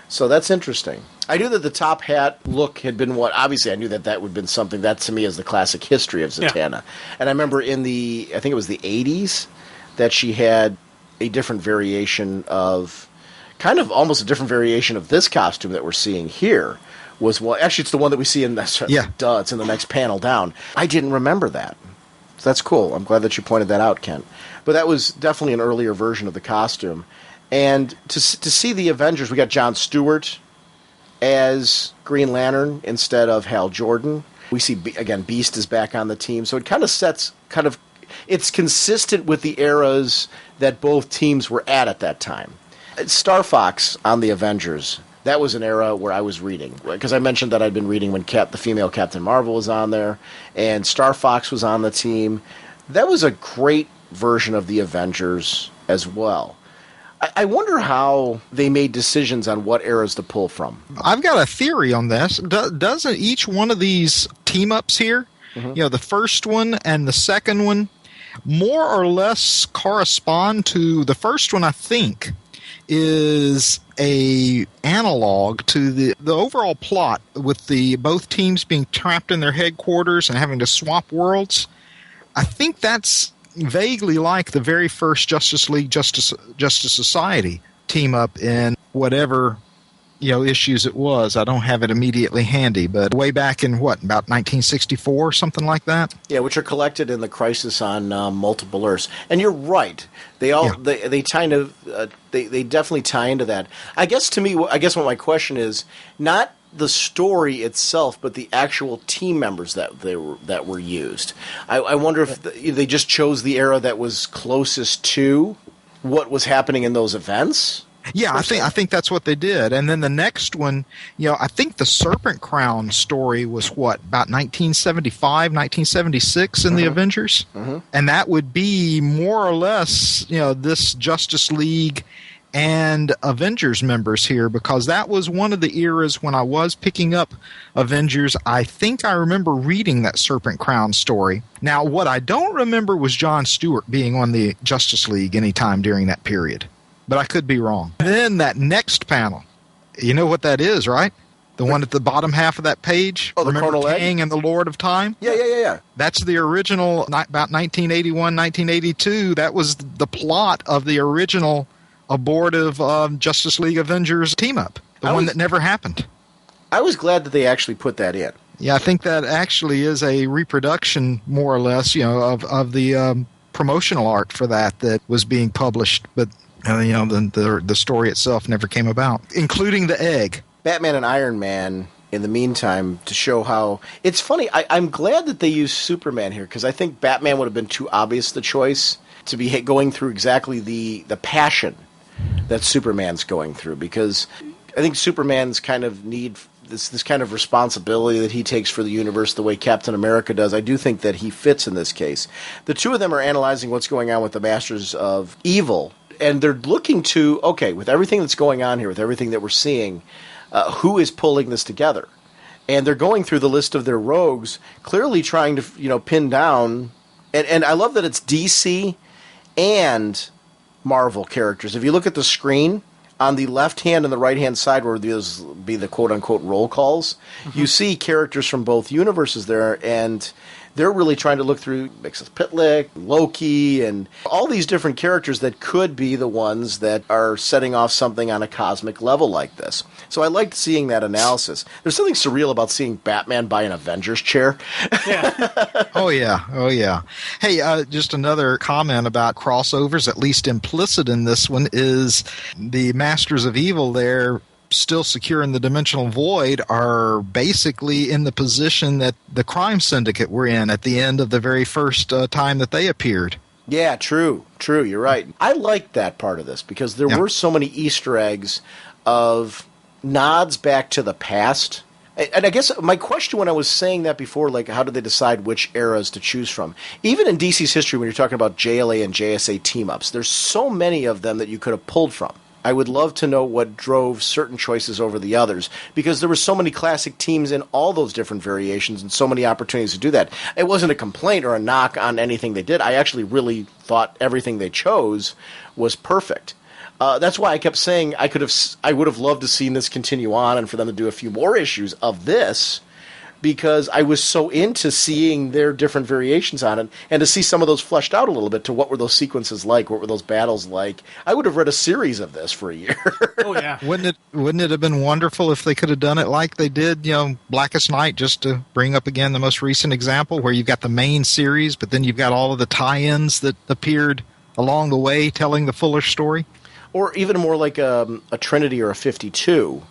So that's interesting. I knew that the top hat look had been what, obviously I knew that would have been something, that to me is the classic history of Zatanna. Yeah. And I remember I think it was the 80s, that she had a different variation of, kind of almost a different variation of this costume that we're seeing here. Actually, it's the one that we see in it's in the next panel down. I didn't remember that. So that's cool. I'm glad that you pointed that out, Kent. But that was definitely an earlier version of the costume. And to see the Avengers, we got Jon Stewart as Green Lantern instead of Hal Jordan. We see, again, Beast is back on the team. So it kind of sets, it's consistent with the eras that both teams were at that time. Star Fox on the Avengers, that was an era where I was reading. Because I mentioned that I'd been reading when the female Captain Marvel was on there. And Star Fox was on the team. That was a great version of the Avengers as well. I wonder how they made decisions on what eras to pull from. I've got a theory on this. Doesn't each one of these team-ups here, the first one and the second one, more or less correspond to the first one, I think, is a analog to the overall plot with both teams being trapped in their headquarters and having to swap worlds. I think that's vaguely like the very first Justice League Justice Society team up in whatever issues it was. I don't have it immediately handy, but way back in about 1964, something like that. Yeah, which are collected in the Crisis on Multiple Earths. And you're right. They all they kind of they definitely tie into that. I guess what my question is, not the story itself, but the actual team members that were used. I wonder if they just chose the era that was closest to what was happening in those events. Yeah, I think that's what they did. And then the next one, I think the Serpent Crown story was about 1975, 1976 in the Avengers. Mm-hmm. And that would be more or less, this Justice League and Avengers members here, because that was one of the eras when I was picking up Avengers. I think I remember reading that Serpent Crown story. Now, what I don't remember was John Stewart being on the Justice League anytime during that period. But I could be wrong. Then that next panel, you know what that is, right? The one at the bottom half of that page? Oh, the Remember Colonel Kang and the Lord of Time? Yeah. That's the original, about 1981, 1982. That was the plot of the original abortive Justice League Avengers team-up. The one that never happened. I was glad that they actually put that in. Yeah, I think that actually is a reproduction, more or less, of the promotional art for that was being published, but the story itself never came about, including the egg. Batman and Iron Man, in the meantime, to show how... It's funny, I'm glad that they used Superman here, because I think Batman would have been too obvious the choice to be going through exactly the passion that Superman's going through, because I think Superman's kind of need... This kind of responsibility that he takes for the universe the way Captain America does, I do think that he fits in this case. The two of them are analyzing what's going on with the Masters of Evil, and they're looking to, okay, with everything that's going on here, with everything that we're seeing, who is pulling this together? And they're going through the list of their rogues, clearly trying to, pin down, and I love that it's DC and Marvel characters. If you look at the screen, on the left-hand and the right-hand side where these be the quote-unquote roll calls, you see characters from both universes there, and they're really trying to look through Mixus Pitlick, Loki, and all these different characters that could be the ones that are setting off something on a cosmic level like this. So I liked seeing that analysis. There's something surreal about seeing Batman buy an Avengers chair. Yeah. Oh, yeah. Hey, just another comment about crossovers, at least implicit in this one, is the Masters of Evil there, still secure in the dimensional void, are basically in the position that the crime syndicate were in at the end of the very first time that they appeared. Yeah, true, you're right. I liked that part of this because there were so many Easter eggs of nods back to the past. And I guess my question when I was saying that before, like how did they decide which eras to choose from? Even in DC's history, when you're talking about JLA and JSA team-ups, there's so many of them that you could have pulled from. I would love to know what drove certain choices over the others, because there were so many classic teams in all those different variations and so many opportunities to do that. It wasn't a complaint or a knock on anything they did. I actually really thought everything they chose was perfect. That's why I kept saying I would have loved to seen this continue on and for them to do a few more issues of this, because I was so into seeing their different variations on it, and to see some of those fleshed out a little bit to what were those sequences like, what were those battles like. I would have read a series of this for a year. Oh, yeah. Wouldn't it have been wonderful if they could have done it like they did, Blackest Night, just to bring up again the most recent example, where you've got the main series, but then you've got all of the tie-ins that appeared along the way telling the fuller story? Or even more like a Trinity or a 52,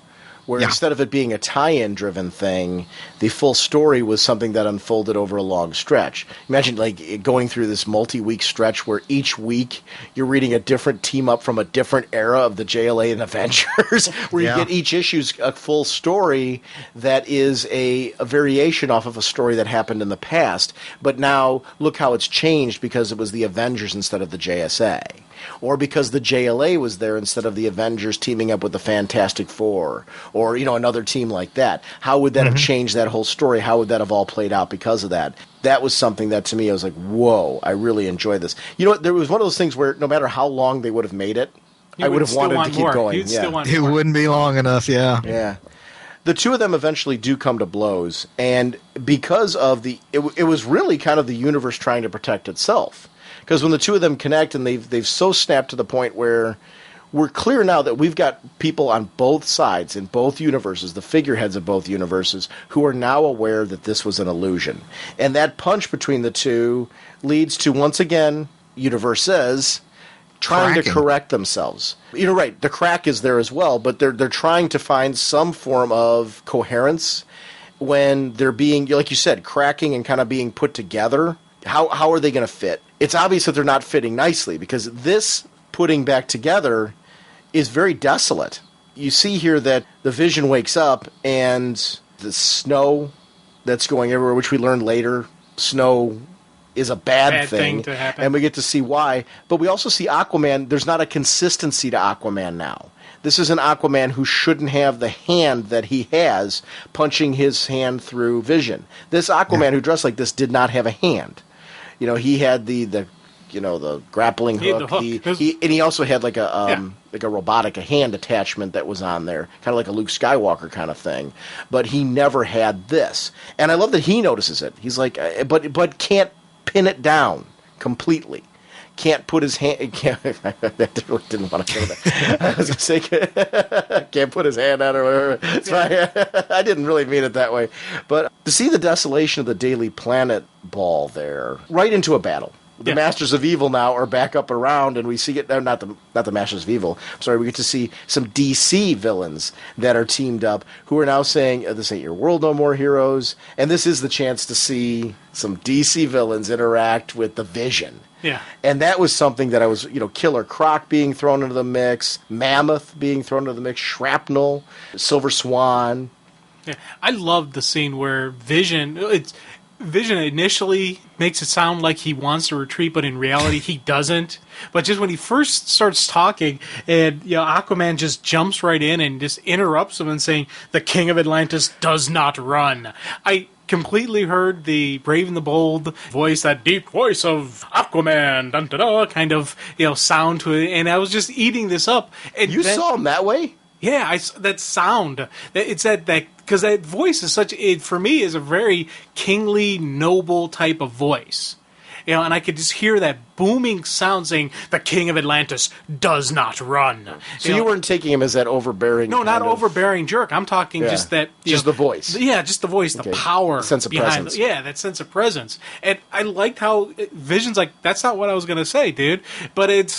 where instead of it being a tie-in driven thing, the full story was something that unfolded over a long stretch. Imagine like going through this multi-week stretch where each week you're reading a different team up from a different era of the JLA and Avengers, where you get each issue's a full story that is a variation off of a story that happened in the past. But now look how it's changed because it was the Avengers instead of the JSA. Or because the JLA was there instead of the Avengers teaming up with the Fantastic Four, or another team like that. How would that have changed that whole story? How would that have all played out because of that? That was something that to me I was like, whoa, I really enjoyed this. There was one of those things where no matter how long they would have made it, I would have wanted to keep going. It wouldn't be long enough, Yeah. The two of them eventually do come to blows, and because of it was really kind of the universe trying to protect itself. Because when the two of them connect and they've so snapped to the point where we're clear now that we've got people on both sides in both universes, the figureheads of both universes, who are now aware that this was an illusion. And that punch between the two leads to, once again, universes trying to correct themselves. You're right, the crack is there as well, but they're trying to find some form of coherence when they're being, like you said, cracking and kind of being put together. How are they going to fit? It's obvious that they're not fitting nicely, because this putting back together is very desolate. You see here that the Vision wakes up and the snow that's going everywhere, which we learn later, snow is a bad thing to happen. And we get to see why. But we also see Aquaman, there's not a consistency to Aquaman now. This is an Aquaman who shouldn't have the hand that he has punching his hand through Vision. This Aquaman who dressed like this did not have a hand. You know, he had the grappling hook. He also had like a robotic hand attachment that was on there, kind of like a Luke Skywalker kind of thing. But he never had this, and I love that he notices it. He's like, but can't pin it down completely. Can't put his hand. I really didn't want to say that. I was going to say can't put his hand on or whatever. It's fine. I didn't really mean it that way. But to see the desolation of the Daily Planet ball there, right into a battle. The Masters of Evil now are back up around, and we see it. Not the Masters of Evil. I'm sorry, we get to see some DC villains that are teamed up, who are now saying, "This ain't your world no more, heroes." And this is the chance to see some DC villains interact with the Vision. Yeah. And that was something that I was, Killer Croc being thrown into the mix, Mammoth being thrown into the mix, Shrapnel, Silver Swan. Yeah. I loved the scene where Vision initially makes it sound like he wants to retreat, but in reality he doesn't. But just when he first starts talking, and Aquaman just jumps right in and just interrupts him and saying, "The King of Atlantis does not run." I completely heard the Brave and the Bold voice, that deep voice of Aquaman, dun, dun, dun, kind of sound to it, and I was just eating this up. And you saw him that way? Yeah, that sound. It's that because that voice is for me is a very kingly, noble type of voice. And I could just hear that booming sound saying, "The King of Atlantis does not run." So you weren't taking him as that overbearing... No, not overbearing jerk. I'm talking just that... Just the voice. Yeah, just the voice, the power. The sense of behind presence. Yeah, that sense of presence. And I liked how Vision's like, "That's not what I was going to say, dude." But it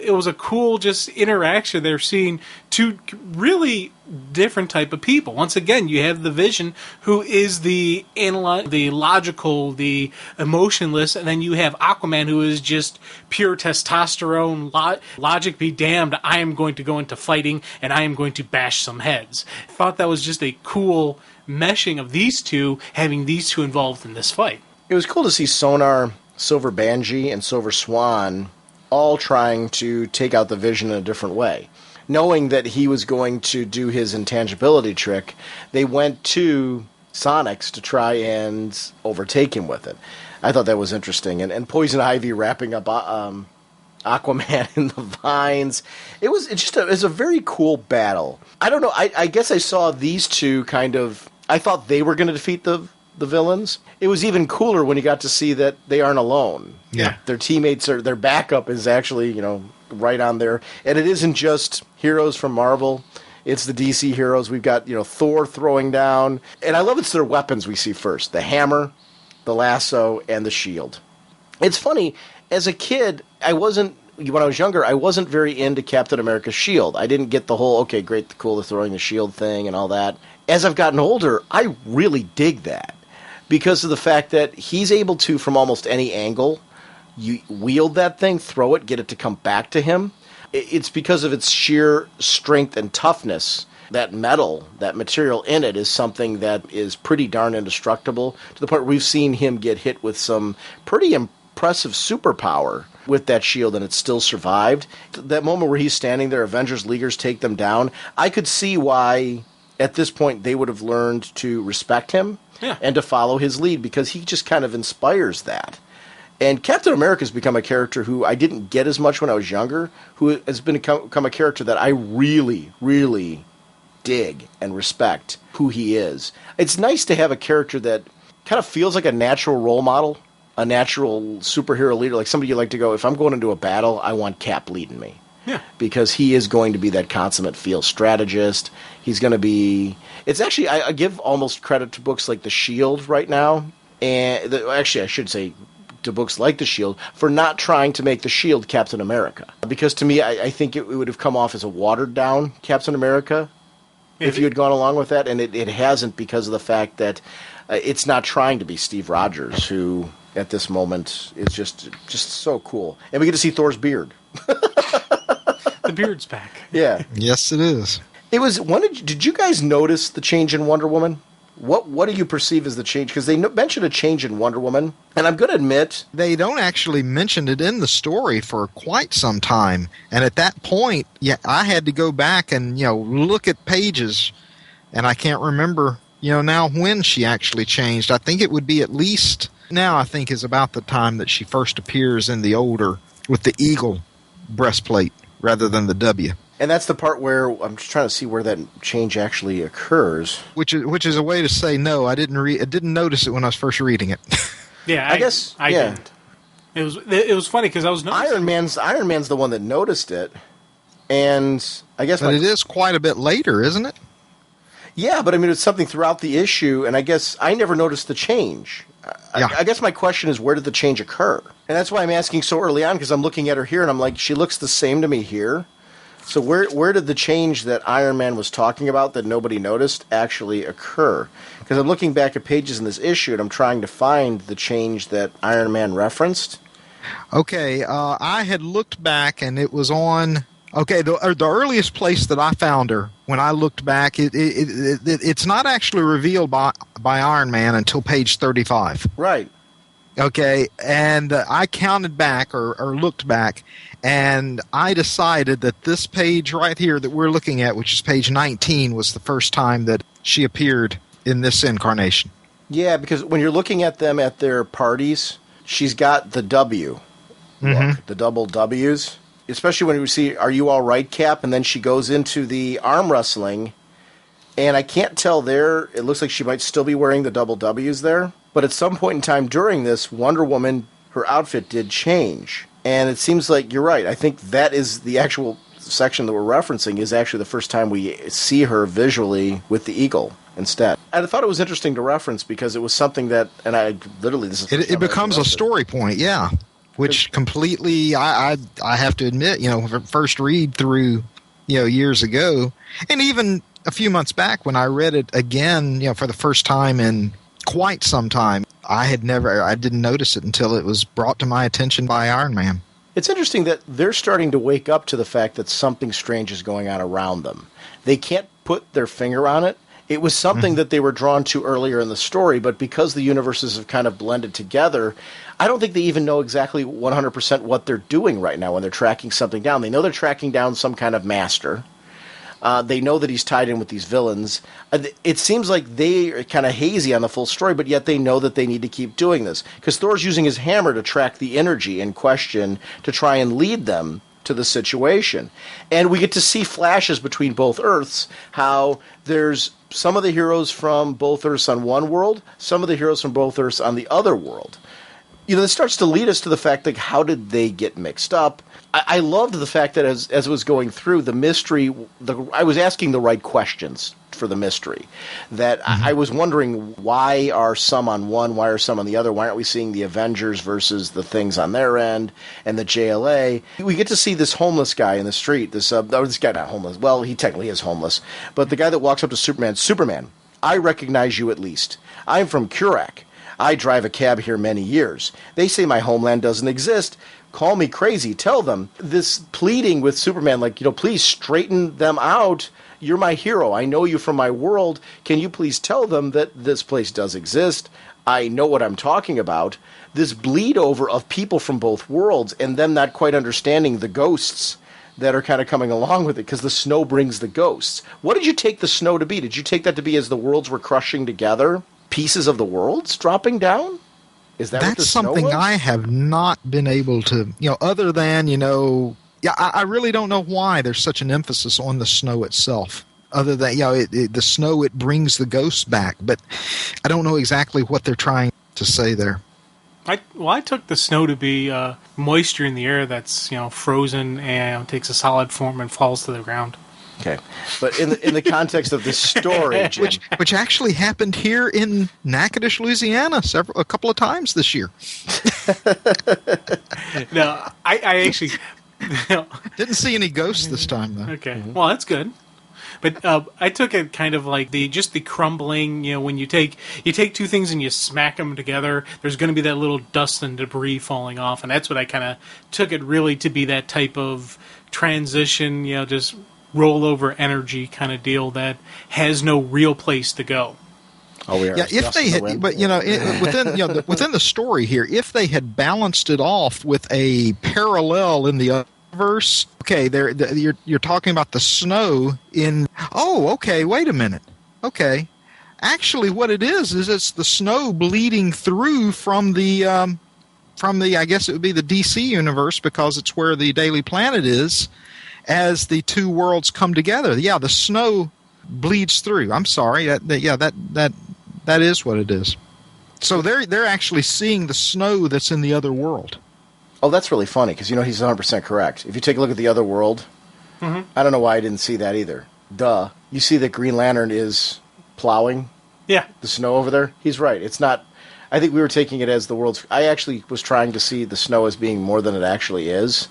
was a cool just interaction there, seeing two really different type of people. Once again, you have the Vision, who is the logical, the emotionless, and then you have Aquaman, who is just pure testosterone, logic be damned, I am going to go into fighting, and I am going to bash some heads. I thought that was just a cool meshing of these two, having these two involved in this fight. It was cool to see Sonar, Silver Banshee, and Silver Swan all trying to take out the Vision in a different way. Knowing that he was going to do his intangibility trick, they went to Sonics to try and overtake him with it. I thought that was interesting. And Poison Ivy wrapping up Aquaman in the vines. It was a very cool battle. I don't know. I guess I saw these two kind of... I thought they were going to defeat the villains. It was even cooler when you got to see that they aren't alone. Yeah. Their teammates, their backup is actually, right on there. And it isn't just heroes from Marvel. It's the DC heroes. We've got, Thor throwing down. And I love it's their weapons we see first. The hammer, the lasso, and the shield. It's funny, as a kid, when I was younger, I wasn't very into Captain America's shield. I didn't get the whole, okay, great, cool, they're throwing the shield thing and all that. As I've gotten older, I really dig that. Because of the fact that he's able to, from almost any angle, you wield that thing, throw it, get it to come back to him. It's because of its sheer strength and toughness. That metal, that material in it, is something that is pretty darn indestructible, to the point where we've seen him get hit with some pretty impressive superpower with that shield, and it still survived. That moment where he's standing there, Avengers Leaguers take them down, I could see why, at this point, they would have learned to respect him and to follow his lead, because he just kind of inspires that. And Captain America's become a character who I didn't get as much when I was younger, who has become a character that I really, really dig and respect who he is. It's nice to have a character that kind of feels like a natural role model, a natural superhero leader, like somebody you like to go, if I'm going into a battle, I want Cap leading me. Yeah. Because he is going to be that consummate field strategist. He's going to be... It's actually... I give almost credit to books like The Shield right now. And actually, I should say to books like The Shield for not trying to make The Shield Captain America. Because to me, I think it would have come off as a watered-down Captain America if you had gone along with that. And it hasn't because of the fact that it's not trying to be Steve Rogers, who at this moment is just so cool. And we get to see Thor's beard. The beard's back. Yeah. Yes, it is. It was. Did you guys notice the change in Wonder Woman? What do you perceive as the change? Because they mentioned a change in Wonder Woman, and I'm going to admit they don't actually mention it in the story for quite some time. And at that point, I had to go back and look at pages, and I can't remember now when she actually changed. I think it would be at least now. I think is about the time that she first appears in the older with the eagle breastplate rather than the W. And that's the part where I'm just trying to see where that change actually occurs. Which is a way to say no. I didn't notice it when I was first reading it. Yeah, I guess I didn't. It was funny because I was noticing. Iron Man's the one that noticed it, and I guess. But it is quite a bit later, isn't it? Yeah, but I mean it's something throughout the issue, and I guess I never noticed the change. I guess my question is, where did the change occur? And that's why I'm asking so early on, because I'm looking at her here, and I'm like, she looks the same to me here. So where did the change that Iron Man was talking about that nobody noticed actually occur? Because I'm looking back at pages in this issue, and I'm trying to find the change that Iron Man referenced. Okay, I had looked back, and it was on... Okay, the earliest place that I found her, when I looked back, it's not actually revealed by Iron Man until page 35. Right. Okay, and I counted back, or looked back, and I decided that this page right here that we're looking at, which is page 19, was the first time that she appeared in this incarnation. Yeah, because when you're looking at them at their parties, she's got the W look, the double W's. Especially when we see, "Are you all right, Cap?" And then she goes into the arm wrestling, and I can't tell there. It looks like she might still be wearing the double W's there. But at some point in time during this, Wonder Woman, her outfit did change. And it seems like you're right. I think that is the actual section that we're referencing is actually the first time we see her visually with the eagle instead. I thought it was interesting to reference because it was something that, and I literally, this is... It becomes a story point, yeah. Which completely, I have to admit, first read through, years ago, and even a few months back when I read it again, for the first time in quite some time, I didn't notice it until it was brought to my attention by Iron Man. It's interesting that they're starting to wake up to the fact that something strange is going on around them. They can't put their finger on it. It was something that they were drawn to earlier in the story, but because the universes have kind of blended together, I don't think they even know exactly 100% what they're doing right now when they're tracking something down. They know they're tracking down some kind of master. They know that he's tied in with these villains. It seems like they are kind of hazy on the full story, but yet they know that they need to keep doing this. Because Thor's using his hammer to track the energy in question to try and lead them to the situation. And we get to see flashes between both Earths, how there's some of the heroes from both Earths on one world, some of the heroes from both Earths on the other world. This starts to lead us to the fact, like, how did they get mixed up? I loved the fact that as it was going through, the mystery, I was asking the right questions for the mystery. That I was wondering, why are some on one, why are some on the other? Why aren't we seeing the Avengers versus the things on their end and the JLA? We get to see this homeless guy in the street. This guy, not homeless. Well, he technically is homeless. But the guy that walks up to Superman, I recognize you at least. I'm from Curak. I drive a cab here many years. They say my homeland doesn't exist. Call me crazy. Tell them. This pleading with Superman, like, please straighten them out. You're my hero. I know you from my world. Can you please tell them that this place does exist? I know what I'm talking about. This bleed over of people from both worlds and them not quite understanding the ghosts that are kind of coming along with it, because the snow brings the ghosts. What did you take the snow to be? Did you take that to be as the worlds were crushing together? Pieces of the worlds dropping down? Is that what the snow something was? I have not been able to, other than, I really don't know why there's such an emphasis on the snow itself. Other than, the snow, it brings the ghosts back. But I don't know exactly what they're trying to say there. I took the snow to be moisture in the air that's frozen and takes a solid form and falls to the ground. Okay, but in the context of the story, Jim, which actually happened here in Natchitoches, Louisiana, a couple of times this year. No, I actually didn't see any ghosts this time though. Okay, well that's good. But I took it kind of like the crumbling. When you take two things and you smack them together, there's going to be that little dust and debris falling off, and that's what I kind of took it really to be, that type of transition. Just rollover energy kind of deal that has no real place to go. Oh, we are. Yeah, if they had, but within the story here, if they had balanced it off with a parallel in the verse, okay, you're talking about the snow in. Oh, okay, wait a minute. Okay, actually, what it is it's the snow bleeding through from the I guess it would be the DC universe, because it's where the Daily Planet is. As the two worlds come together, the snow bleeds through. I'm sorry, that is what it is. So they're actually seeing the snow that's in the other world. Oh, that's really funny, because he's 100% correct. If you take a look at the other world, I don't know why I didn't see that either. Duh. You see that Green Lantern is plowing the snow over there? He's right. It's not. I think we were taking it as the world's. I actually was trying to see the snow as being more than it actually is,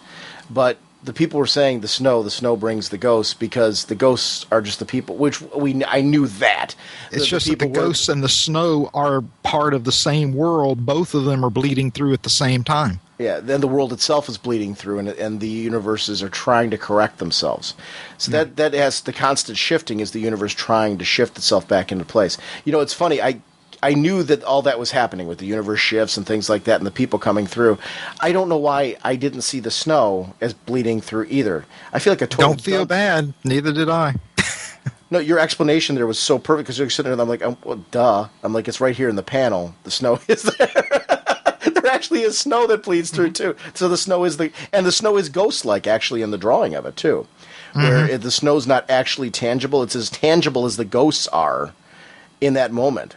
but the people were saying the snow brings the ghosts, because the ghosts are just the people, which I knew that. It's just that the ghosts and the snow are part of the same world. Both of them are bleeding through at the same time. Yeah, then the world itself is bleeding through, and the universes are trying to correct themselves. So that has the constant shifting, is the universe trying to shift itself back into place. It's funny, I knew that all that was happening with the universe shifts and things like that and the people coming through. I don't know why I didn't see the snow as bleeding through either. I feel like a total... Don't feel bad. Neither did I. No, your explanation there was so perfect, because you're sitting there and I'm like, well, duh. I'm like, it's right here in the panel. The snow is there. There actually is snow that bleeds through, too. So the snow is and the snow is ghost-like, actually, in the drawing of it, too. Where the snow's not actually tangible. It's as tangible as the ghosts are in that moment.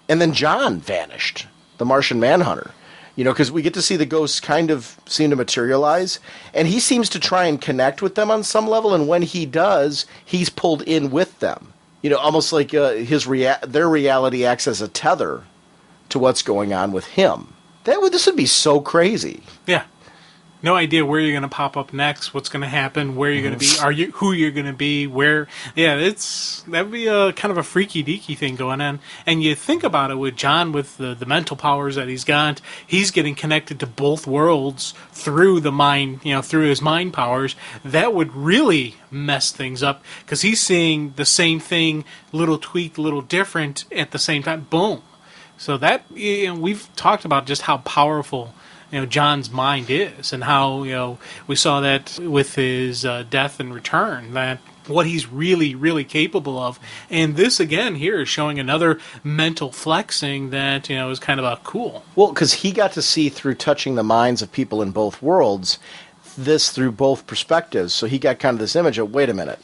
And then John vanished, the Martian Manhunter, because we get to see the ghosts kind of seem to materialize, and he seems to try and connect with them on some level, and when he does, he's pulled in with them. Almost like their reality acts as a tether to what's going on with him. This would be so crazy. Yeah. No idea where you're going to pop up next, what's going to happen, where you're going to be, who you're going to be, where. Yeah, that would be a kind of a freaky deaky thing going on. And you think about it with John, with the mental powers that he's got, he's getting connected to both worlds through the mind, through his mind powers. That would really mess things up, because he's seeing the same thing, little tweaked, little different at the same time. Boom. So that, we've talked about just how powerful John's mind is, and how we saw that with his death and return, that what he's really, really capable of. And this again here is showing another mental flexing that is kind of a cool. Well, because he got to see, through touching the minds of people in both worlds, this through both perspectives. So he got kind of this image of, wait a minute,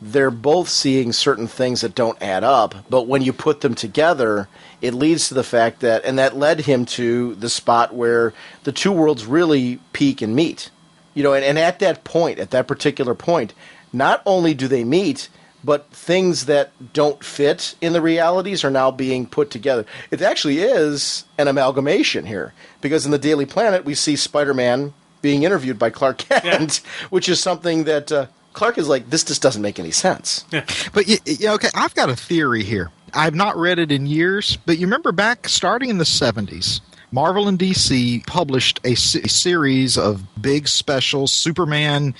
they're both seeing certain things that don't add up, but when you put them together, it leads to the fact that, and that led him to the spot where the two worlds really peak and meet. And at that point, at that particular point, not only do they meet, but things that don't fit in the realities are now being put together. It actually is an amalgamation here, because in the Daily Planet, we see Spider-Man being interviewed by Clark Kent, which is something that... Clark is like, this just doesn't make any sense. Yeah. But, okay, I've got a theory here. I've not read it in years, but you remember back, starting in the 70s, Marvel and DC published a series of big specials, Superman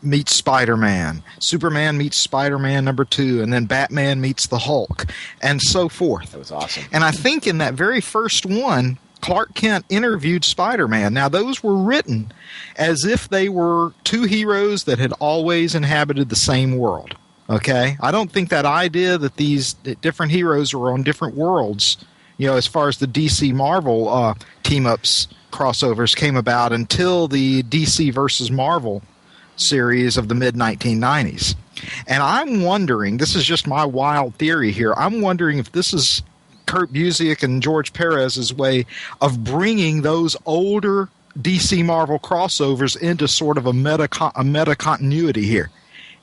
meets Spider-Man, Superman meets Spider-Man #2, and then Batman meets the Hulk, and so forth. That was awesome. And I think in that very first one, Clark Kent interviewed Spider-Man. Now, those were written as if they were two heroes that had always inhabited the same world. Okay? I don't think that idea that these different heroes were on different worlds, as far as the DC Marvel team-ups, crossovers came about until the DC versus Marvel series of the mid-1990s. And I'm wondering, this is just my wild theory here, I'm wondering if this is Kurt Busiek and George Perez's way of bringing those older DC Marvel crossovers into sort of a meta continuity here,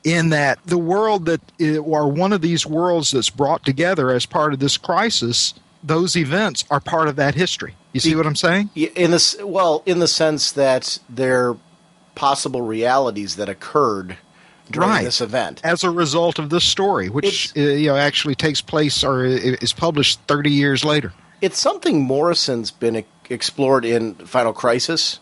in that the world that or one of these worlds that's brought together as part of this crisis, those events are part of that history. You see what I'm saying? In the sense that they're possible realities that occurred during this event as a result of this story, which actually takes place or is published 30 years later. It's something Morrison's been explored in Final Crisis,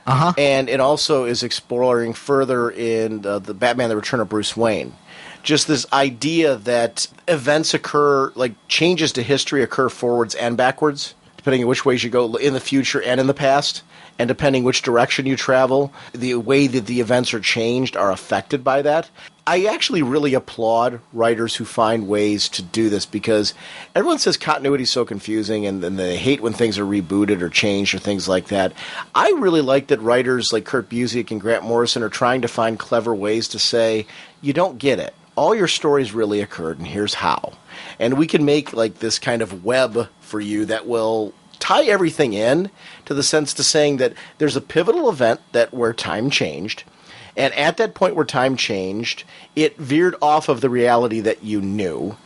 and it also is exploring further in the Batman: The Return of Bruce Wayne. Just this idea that events occur, like changes to history occur forwards and backwards, depending on which ways you go in the future and in the past. And depending which direction you travel, the way that the events are changed are affected by that. I actually really applaud writers who find ways to do this, because everyone says continuity is so confusing and they hate when things are rebooted or changed or things like that. I really like that writers like Kurt Busiek and Grant Morrison are trying to find clever ways to say, you don't get it. All your stories really occurred, and here's how. And we can make like this kind of web for you that will tie everything in to the sense to saying that there's a pivotal event where time changed, and at that point where time changed, it veered off of the reality that you knew,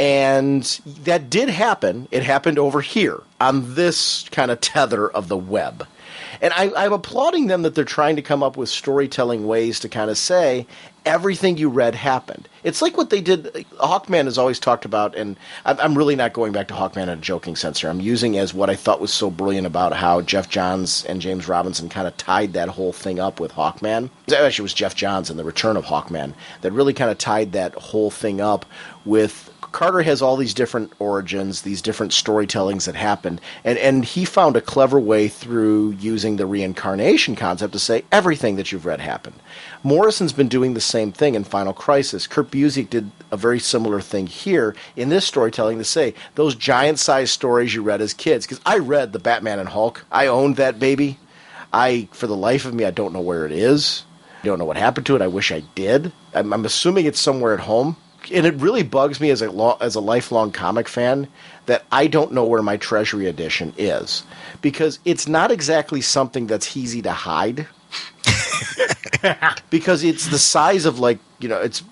and that did happen. It happened over here on this kind of tether of the web. And I'm applauding them that they're trying to come up with storytelling ways to kind of say everything you read happened. It's like what they did. Hawkman has always talked about, and I'm really not going back to Hawkman in a joking sense here. I'm using as what I thought was so brilliant about how Jeff Johns and James Robinson kind of tied that whole thing up with Hawkman. Actually, it was Jeff Johns and the Return of Hawkman that really kind of tied that whole thing up with Carter has all these different origins, these different storytellings that happened, and he found a clever way through using the reincarnation concept to say everything that you've read happened. Morrison's been doing the same thing in Final Crisis. Kurt Busiek did a very similar thing here in this storytelling to say those giant-sized stories you read as kids, because I read the Batman and Hulk. I owned that baby. For the life of me, I don't know where it is. I don't know what happened to it. I wish I did. I'm assuming it's somewhere at home. And it really bugs me as a lifelong comic fan that I don't know where my Treasury edition is, because it's not exactly something that's easy to hide. Because it's the size of it's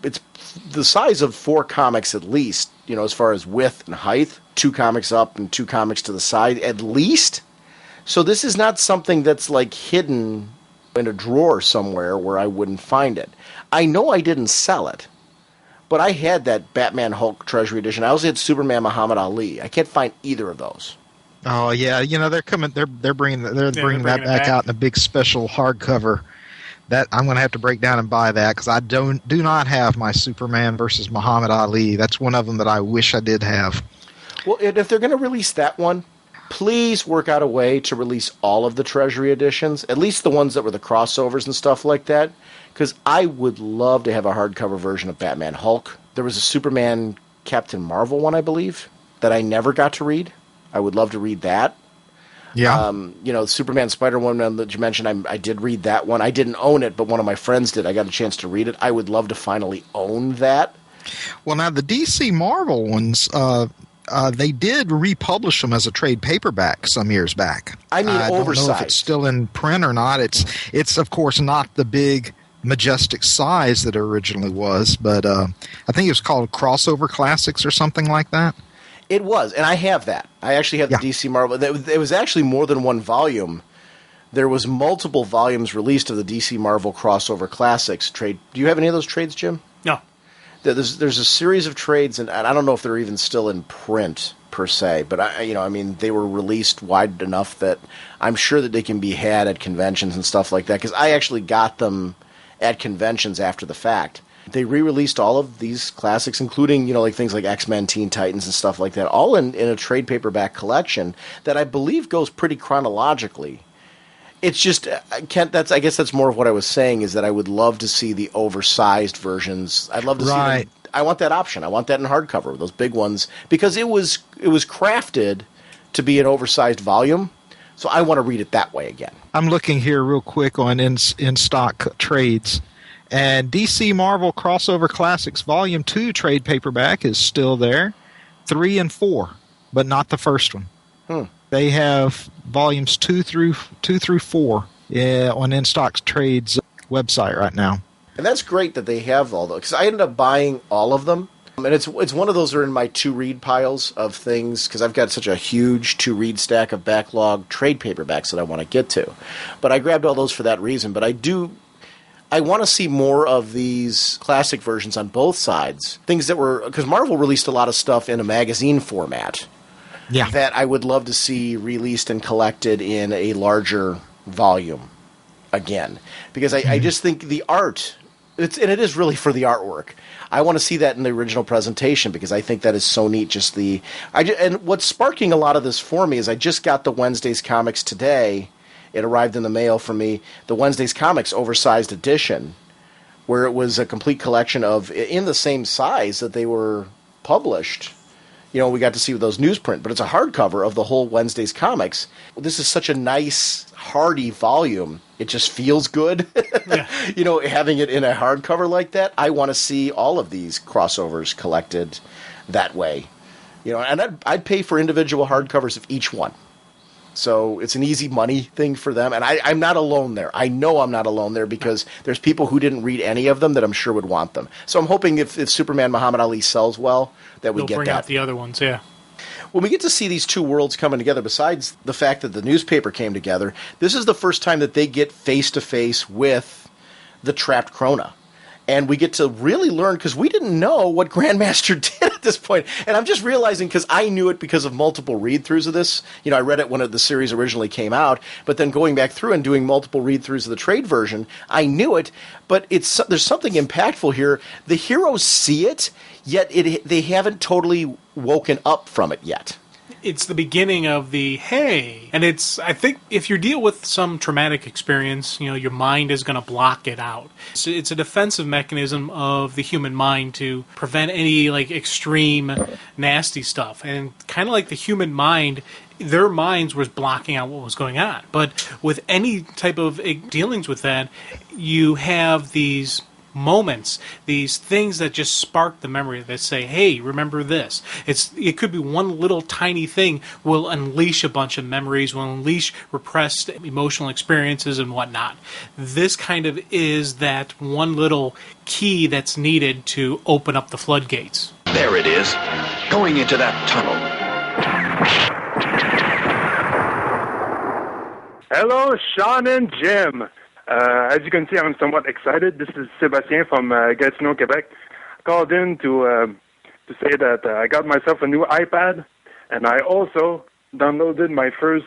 the size of 4 comics at least, as far as width and height, 2 comics up and 2 comics to the side at least. So this is not something that's like hidden in a drawer somewhere where I wouldn't find it. I know I didn't sell it. But I had that Batman Hulk Treasury edition. I also had Superman Muhammad Ali. I can't find either of those. Oh yeah, they're coming. They're bringing that back out in a big special hardcover. That I'm going to have to break down and buy that, because I do not have my Superman versus Muhammad Ali. That's one of them that I wish I did have. Well, if they're going to release that one, please work out a way to release all of the Treasury editions, at least the ones that were the crossovers and stuff like that. Because I would love to have a hardcover version of Batman Hulk. There was a Superman Captain Marvel one, I believe, that I never got to read. I would love to read that. Yeah. The Superman Spider one that you mentioned, I did read that one. I didn't own it, but one of my friends did. I got a chance to read it. I would love to finally own that. Well, now the DC Marvel ones, they did republish them as a trade paperback some years back. I mean, I oversized. don't know if it's still in print or not. It's of course not the big majestic size that it originally was, but I think it was called Crossover Classics or something like that. It was, and I have that. I actually have the DC Marvel. It was actually more than one volume. There was multiple volumes released of the DC Marvel Crossover Classics trade. Do you have any of those trades, Jim? No. There's a series of trades, and I don't know if they're even still in print per se, but they were released wide enough that I'm sure that they can be had at conventions and stuff like that, because I actually got them at conventions after the fact. They re-released all of these classics, including, things like X-Men, Teen Titans, and stuff like that, all in a trade paperback collection that I believe goes pretty chronologically. It's just, Kent, I guess that's more of what I was saying, is that I would love to see the oversized versions. I'd love to see them. I want that option. I want that in hardcover, those big ones, because it was crafted to be an oversized volume. So I want to read it that way again. I'm looking here real quick on in-stock trades. And DC Marvel Crossover Classics Volume 2 trade paperback is still there. 3 and 4. but not the first one. Hmm. They have volumes 2 through 4 on In Stock Trade's website right now. And that's great that they have all those, because I ended up buying all of them. And it's one of those that are in my to-read piles of things, because I've got such a huge to-read stack of backlog trade paperbacks that I want to get to. But I grabbed all those for that reason. But I want to see more of these classic versions on both sides. Things that were, because Marvel released a lot of stuff in a magazine format. Yeah. That I would love to see released and collected in a larger volume again. Because I just think the art, and it is really for the artwork. I want to see that in the original presentation because I think that is so neat. And what's sparking a lot of this for me is I just got the Wednesday's Comics today. It arrived in the mail for me. The Wednesday's Comics oversized edition, where it was a complete collection of, in the same size that they were published. You know, we got to see those newsprint, but it's a hardcover of the whole Wednesday's Comics. This is such a nice, hardy volume. It just feels good. Yeah. You know, having it in a hardcover like that, I want to see all of these crossovers collected that way. You know, and I'd pay for individual hardcovers of each one. So it's an easy money thing for them. And I'm not alone there. I know I'm not alone there because there's people who didn't read any of them that I'm sure would want them. So I'm hoping if Superman Muhammad Ali sells well, that we They'll get bring that. out the other ones, yeah. When we get to see these two worlds coming together, besides the fact that the newspaper came together, this is the first time that they get face-to-face with the trapped Krona. And we get to really learn, because we didn't know what Grandmaster did at this point. And I'm just realizing, because I knew it because of multiple read-throughs of this. You know, I read it when the series originally came out, but then going back through and doing multiple read-throughs of the trade version, I knew it. But there's something impactful here. The heroes see it, yet they haven't totally woken up from it yet. It's the beginning of the hey, and I think if you deal with some traumatic experience, you know, your mind is going to block it out. So it's a defensive mechanism of the human mind to prevent any like extreme nasty stuff. And kind of like the human mind, their minds was blocking out what was going on. But with any type of dealings with that, you have these moments, these things that just spark the memory that say, hey, remember this. It could be one little tiny thing will unleash a bunch of memories, will unleash repressed emotional experiences and whatnot. This kind of is that one little key that's needed to open up the floodgates. There it is, going into that tunnel. Hello, Sean and Jim. As you can see, I'm somewhat excited. This is Sébastien from Gatineau, Quebec. Called in to say that I got myself a new iPad, and I also downloaded my first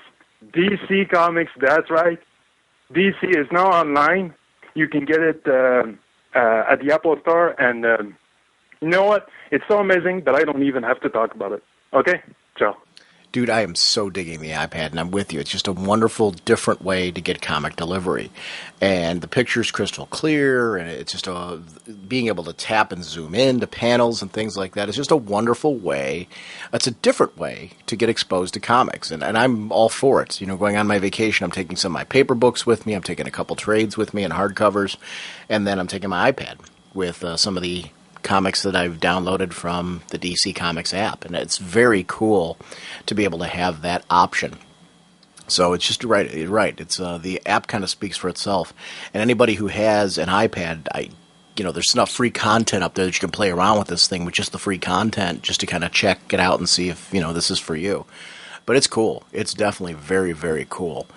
DC Comics. That's right. DC is now online. You can get it at the Apple Store, and you know what? It's so amazing that I don't even have to talk about it. Okay? Ciao. Dude, I am so digging the iPad, and I'm with you. It's just a wonderful, different way to get comic delivery. And the picture's crystal clear, and it's just being able to tap and zoom in to panels and things like that. It's just a wonderful way. It's a different way to get exposed to comics, and I'm all for it. You know, going on my vacation, I'm taking some of my paper books with me. I'm taking a couple trades with me and hardcovers, and then I'm taking my iPad with some of the comics that I've downloaded from the DC Comics app, and it's very cool to be able to have that option. So it's just right. It's the app kind of speaks for itself, and anybody who has an iPad, there's enough free content up there that you can play around with this thing with just the free content, just to kind of check it out and see if this is for you. But it's cool. It's definitely very, very cool.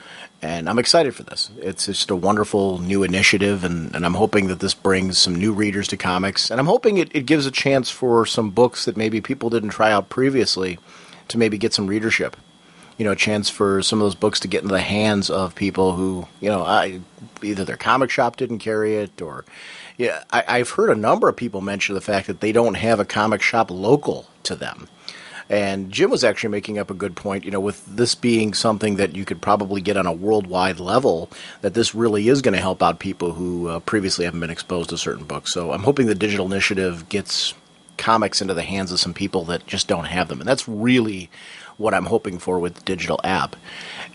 And I'm excited for this. It's just a wonderful new initiative, and I'm hoping that this brings some new readers to comics. And I'm hoping it gives a chance for some books that maybe people didn't try out previously to maybe get some readership. A chance for some of those books to get into the hands of people who, either their comic shop didn't carry it, or I've heard a number of people mention the fact that they don't have a comic shop local to them. And Jim was actually making up a good point, with this being something that you could probably get on a worldwide level, that this really is going to help out people who previously haven't been exposed to certain books. So I'm hoping the digital initiative gets comics into the hands of some people that just don't have them. And that's really what I'm hoping for with the digital app.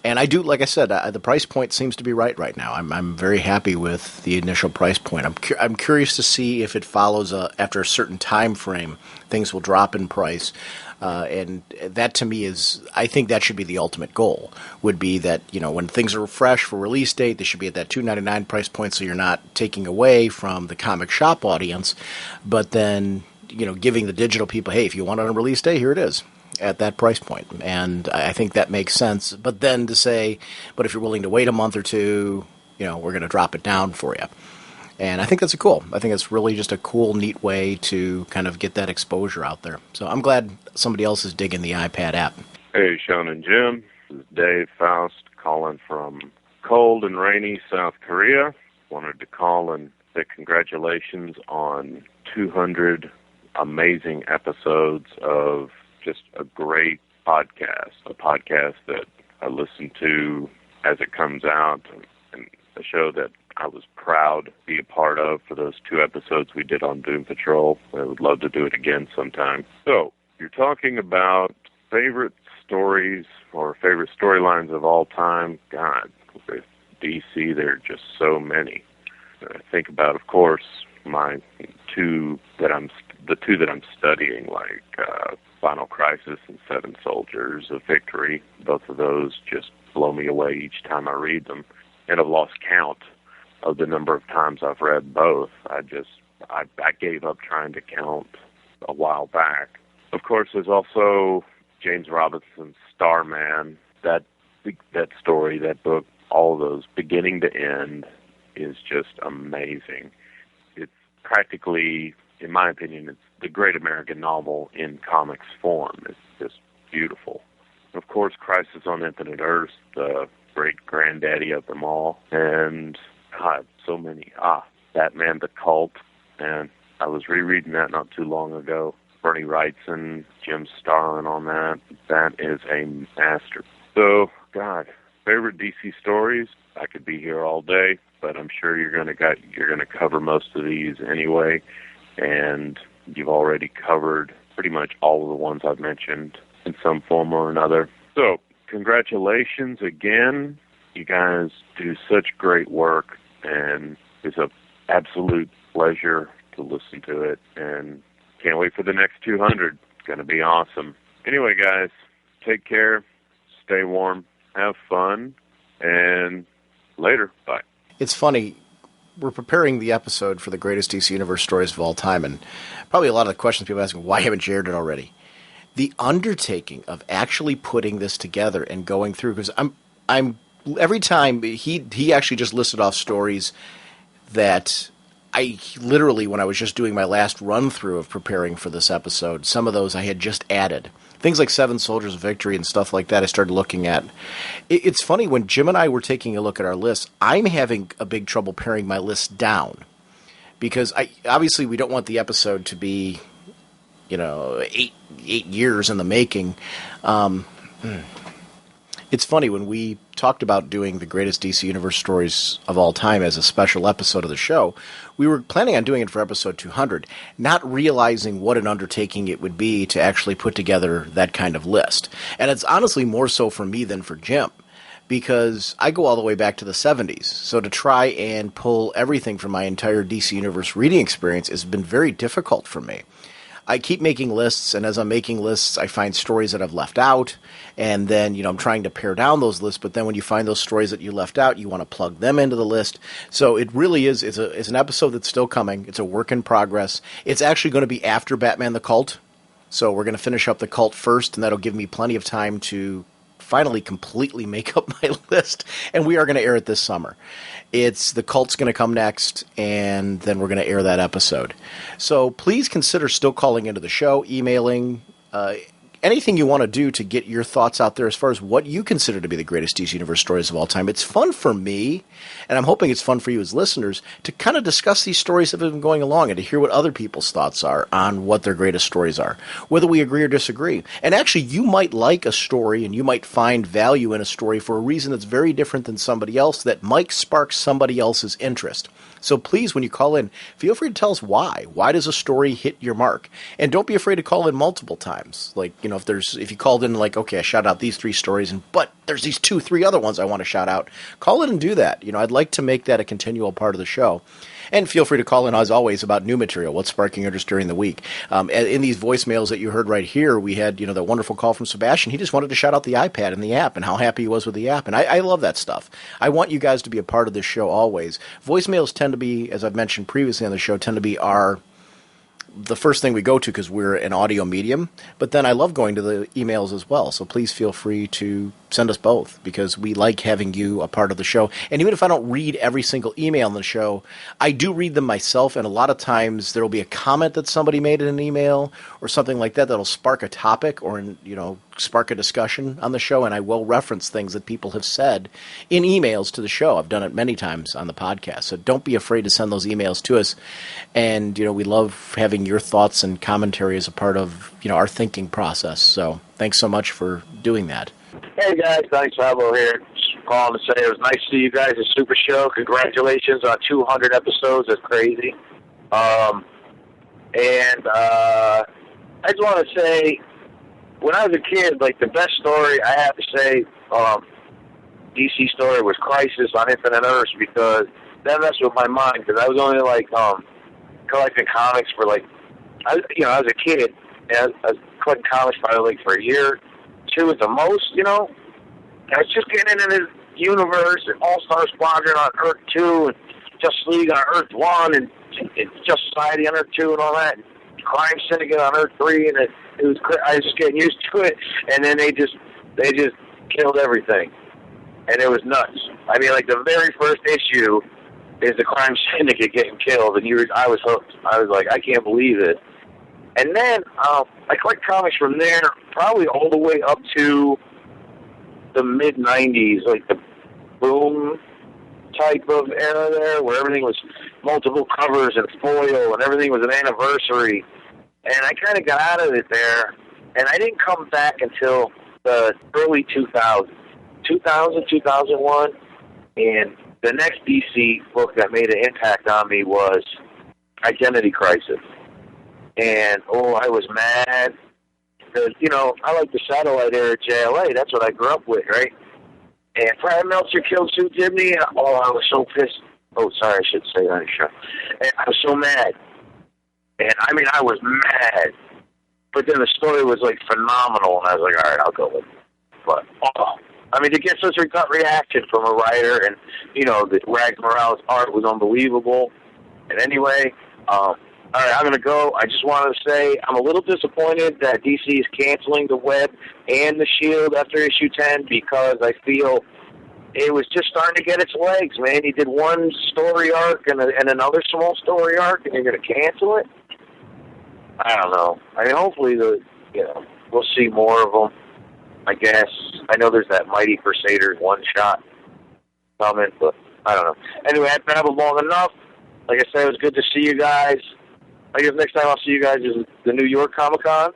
And I do, like I said, the price point seems to be right now. I'm very happy with the initial price point. I'm curious to see if it follows after a certain time frame, things will drop in price. And that to me I think that should be the ultimate goal, would be that, when things are fresh for release date, they should be at that $2.99 price point, so you're not taking away from the comic shop audience, but then, giving the digital people, hey, if you want it on release day, here it is at that price point. And I think that makes sense. But then to say, but if you're willing to wait a month or two, we're going to drop it down for you. And I think that's cool. I think it's really just a cool, neat way to kind of get that exposure out there. So I'm glad somebody else is digging the iPad app. Hey, Sean and Jim. This is Dave Faust calling from cold and rainy South Korea. Wanted to call and say congratulations on 200 amazing episodes of just a great podcast, a podcast that I listen to as it comes out, and a show that I was proud to be a part of for those 2 episodes we did on Doom Patrol. I would love to do it again sometime. So, you're talking about favorite stories or favorite storylines of all time. God, with DC, there are just so many. I think about, of course, the two that I'm studying, like Final Crisis and Seven Soldiers of Victory. Both of those just blow me away each time I read them, and I've lost count of the number of times I've read both. I gave up trying to count a while back. Of course, there's also James Robinson's Starman. That story, that book, all of those, beginning to end, is just amazing. It's practically, in my opinion, it's the great American novel in comics form. It's just beautiful. Of course, Crisis on Infinite Earths, the great granddaddy of them all. And God, so many. Batman the Cult. And I was rereading that not too long ago. Bernie Wrightson, Jim Starlin on that. That is a master. So, God, favorite DC stories? I could be here all day, but I'm sure you're going to cover most of these anyway. And you've already covered pretty much all of the ones I've mentioned in some form or another. So, congratulations again. You guys do such great work, and it's an absolute pleasure to listen to it, and can't wait for the next 200. It's going to be awesome. Anyway, guys, take care, stay warm, have fun, and later. Bye. It's funny. We're preparing the episode for the greatest DC Universe stories of all time, and probably a lot of the questions people are asking, why haven't you aired it already? The undertaking of actually putting this together and going through, because I'm every time he actually just listed off stories that I literally, when I was just doing my last run through of preparing for this episode, some of those I had just added. Things like Seven Soldiers of Victory and stuff like that I started looking at. It's funny, when Jim and I were taking a look at our list, I'm having a big trouble paring my list down. Because obviously we don't want the episode to be, 8 years in the making. It's funny, when we talked about doing the greatest DC Universe stories of all time as a special episode of the show, we were planning on doing it for episode 200, not realizing what an undertaking it would be to actually put together that kind of list. And it's honestly more so for me than for Jim, because I go all the way back to the 70s. So to try and pull everything from my entire DC Universe reading experience has been very difficult for me. I keep making lists, and as I'm making lists, I find stories that I've left out, and then, I'm trying to pare down those lists, but then when you find those stories that you left out, you want to plug them into the list. So it really is, it's an episode that's still coming. It's a work in progress. It's actually going to be after Batman the Cult, so we're going to finish up the Cult first, and that'll give me plenty of time to finally completely make up my list, and we are going to air it this summer. The Cult's going to come next, and then we're going to air that episode. So please consider still calling into the show, emailing, anything you want to do to get your thoughts out there as far as what you consider to be the greatest DC Universe stories of all time. It's fun for me, and I'm hoping it's fun for you as listeners, to kind of discuss these stories that have been going along and to hear what other people's thoughts are on what their greatest stories are, whether we agree or disagree. And actually, you might like a story and you might find value in a story for a reason that's very different than somebody else that might spark somebody else's interest. So please, when you call in, feel free to tell us why. Why does a story hit your mark? And don't be afraid to call in multiple times. Like, if you called in like, okay, I shout out these 3 stories, but there's these 2, 3 other ones I want to shout out. Call in and do that. I'd like to make that a continual part of the show. And feel free to call in, as always, about new material, what's sparking interest during the week. In these voicemails that you heard right here, we had, that wonderful call from Sebastian. He just wanted to shout out the iPad and the app and how happy he was with the app. And I love that stuff. I want you guys to be a part of this show always. Voicemails tend to be, as I've mentioned previously on the show, the first thing we go to because we're an audio medium. But then I love going to the emails as well. So please feel free to send us both because we like having you a part of the show. And even if I don't read every single email in the show, I do read them myself. And a lot of times there will be a comment that somebody made in an email or something like that that'll spark a topic or, spark a discussion on the show. And I will reference things that people have said in emails to the show. I've done it many times on the podcast. So don't be afraid to send those emails to us. And, we love having your thoughts and commentary as a part of, our thinking process. So thanks so much for doing that. Hey guys, thanks, Pablo here. Just calling to say it was nice to see you guys at Super Show. Congratulations on 200 episodes. That's crazy. I just want to say, when I was a kid, like the best story I have to say, DC story was Crisis on Infinite Earths because that messed with my mind because I was only collecting comics for I was a kid and I was collecting comics probably for a year, 2 at the most, I was just getting into this universe and All-Star Squadron on Earth 2 and Justice League on Earth 1 and Just Society on Earth 2 and all that, and Crime Syndicate on Earth 3, and I was just getting used to it, and then they just killed everything, and it was nuts. I mean, the very first issue is the Crime Syndicate getting killed, and I was hooked. I was like, I can't believe it. And then I collect comics from there, probably all the way up to the mid-'90s, like the Boom type of era there, where everything was multiple covers and foil, and everything was an anniversary. And I kind of got out of it there, and I didn't come back until the early 2000s, 2001, and the next DC book that made an impact on me was Identity Crisis. And, I was mad. Because, I like the satellite era JLA. That's what I grew up with, right? And Brad Meltzer killed Sue Dibney. I was so pissed. Oh, sorry, I should say that on the show. And I was so mad. And, I was mad. But then the story was, phenomenal. And I was like, all right, I'll go with it. But, to get such a gut reaction from a writer and, the Rag Morales art was unbelievable. And anyway, all right, I'm going to go. I just wanted to say I'm a little disappointed that DC is canceling the Web and the Shield after issue 10 because I feel it was just starting to get its legs, man. He did one story arc and another small story arc, and you're going to cancel it? I don't know. Hopefully we'll see more of them, I guess. I know there's that Mighty Crusaders one-shot coming, but I don't know. Anyway, I've babbled long enough. Like I said, it was good to see you guys. I guess next time I'll see you guys is the New York Comic-Con.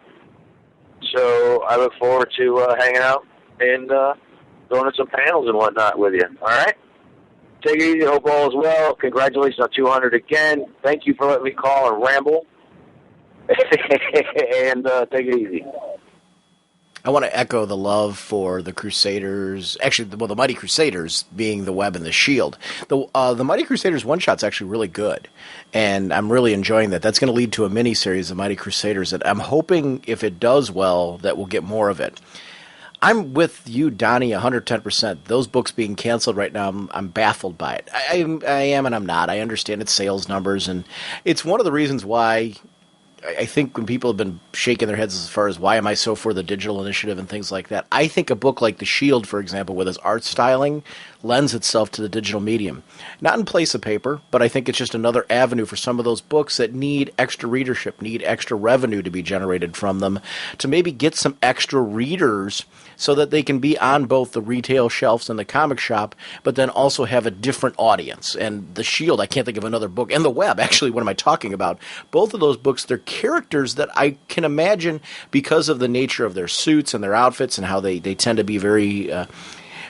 So I look forward to hanging out and going to some panels and whatnot with you. All right? Take it easy. Hope all is well. Congratulations on 200 again. Thank you for letting me call and ramble. And take it easy. I want to echo the love for the Crusaders. Actually, the Mighty Crusaders being the Web and the Shield. The Mighty Crusaders one-shot's actually really good, and I'm really enjoying that. That's going to lead to a mini-series of Mighty Crusaders that I'm hoping, if it does well, that we'll get more of it. I'm with you, Donnie, 110%. Those books being canceled right now, I'm baffled by it. I am and I'm not. I understand its sales numbers, and it's one of the reasons why I think when people have been shaking their heads as far as why am I so for the digital initiative and things like that, I think a book like The Shield, for example, with its art styling, lends itself to the digital medium. Not in place of paper, but I think it's just another avenue for some of those books that need extra readership, need extra revenue to be generated from them, to maybe get some extra readers so that they can be on both the retail shelves and the comic shop, but then also have a different audience. And The Shield, I can't think of another book, and The Web, actually, what am I talking about? Both of those books, they're characters that I can imagine, because of the nature of their suits and their outfits and how they tend to be very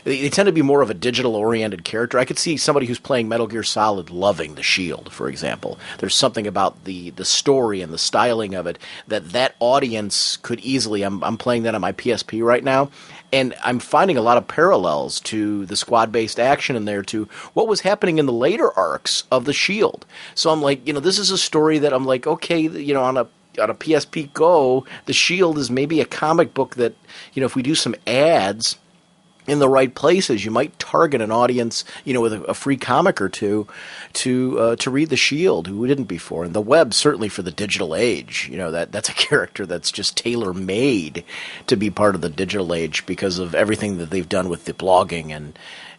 they tend to be more of a digital-oriented character. I could see somebody who's playing Metal Gear Solid loving the Shield, for example. There's something about the story and the styling of it that audience could easily. I'm playing that on my PSP right now, and I'm finding a lot of parallels to the squad-based action in there, to what was happening in the later arcs of the Shield. So I'm like, this is a story that I'm like, okay, on a PSP Go, the Shield is maybe a comic book that, if we do some ads in the right places, you might target an audience, with a free comic or two to read the Shield who didn't before. And the web, certainly for the digital age, that's a character that's just tailor-made to be part of the digital age because of everything that they've done with the blogging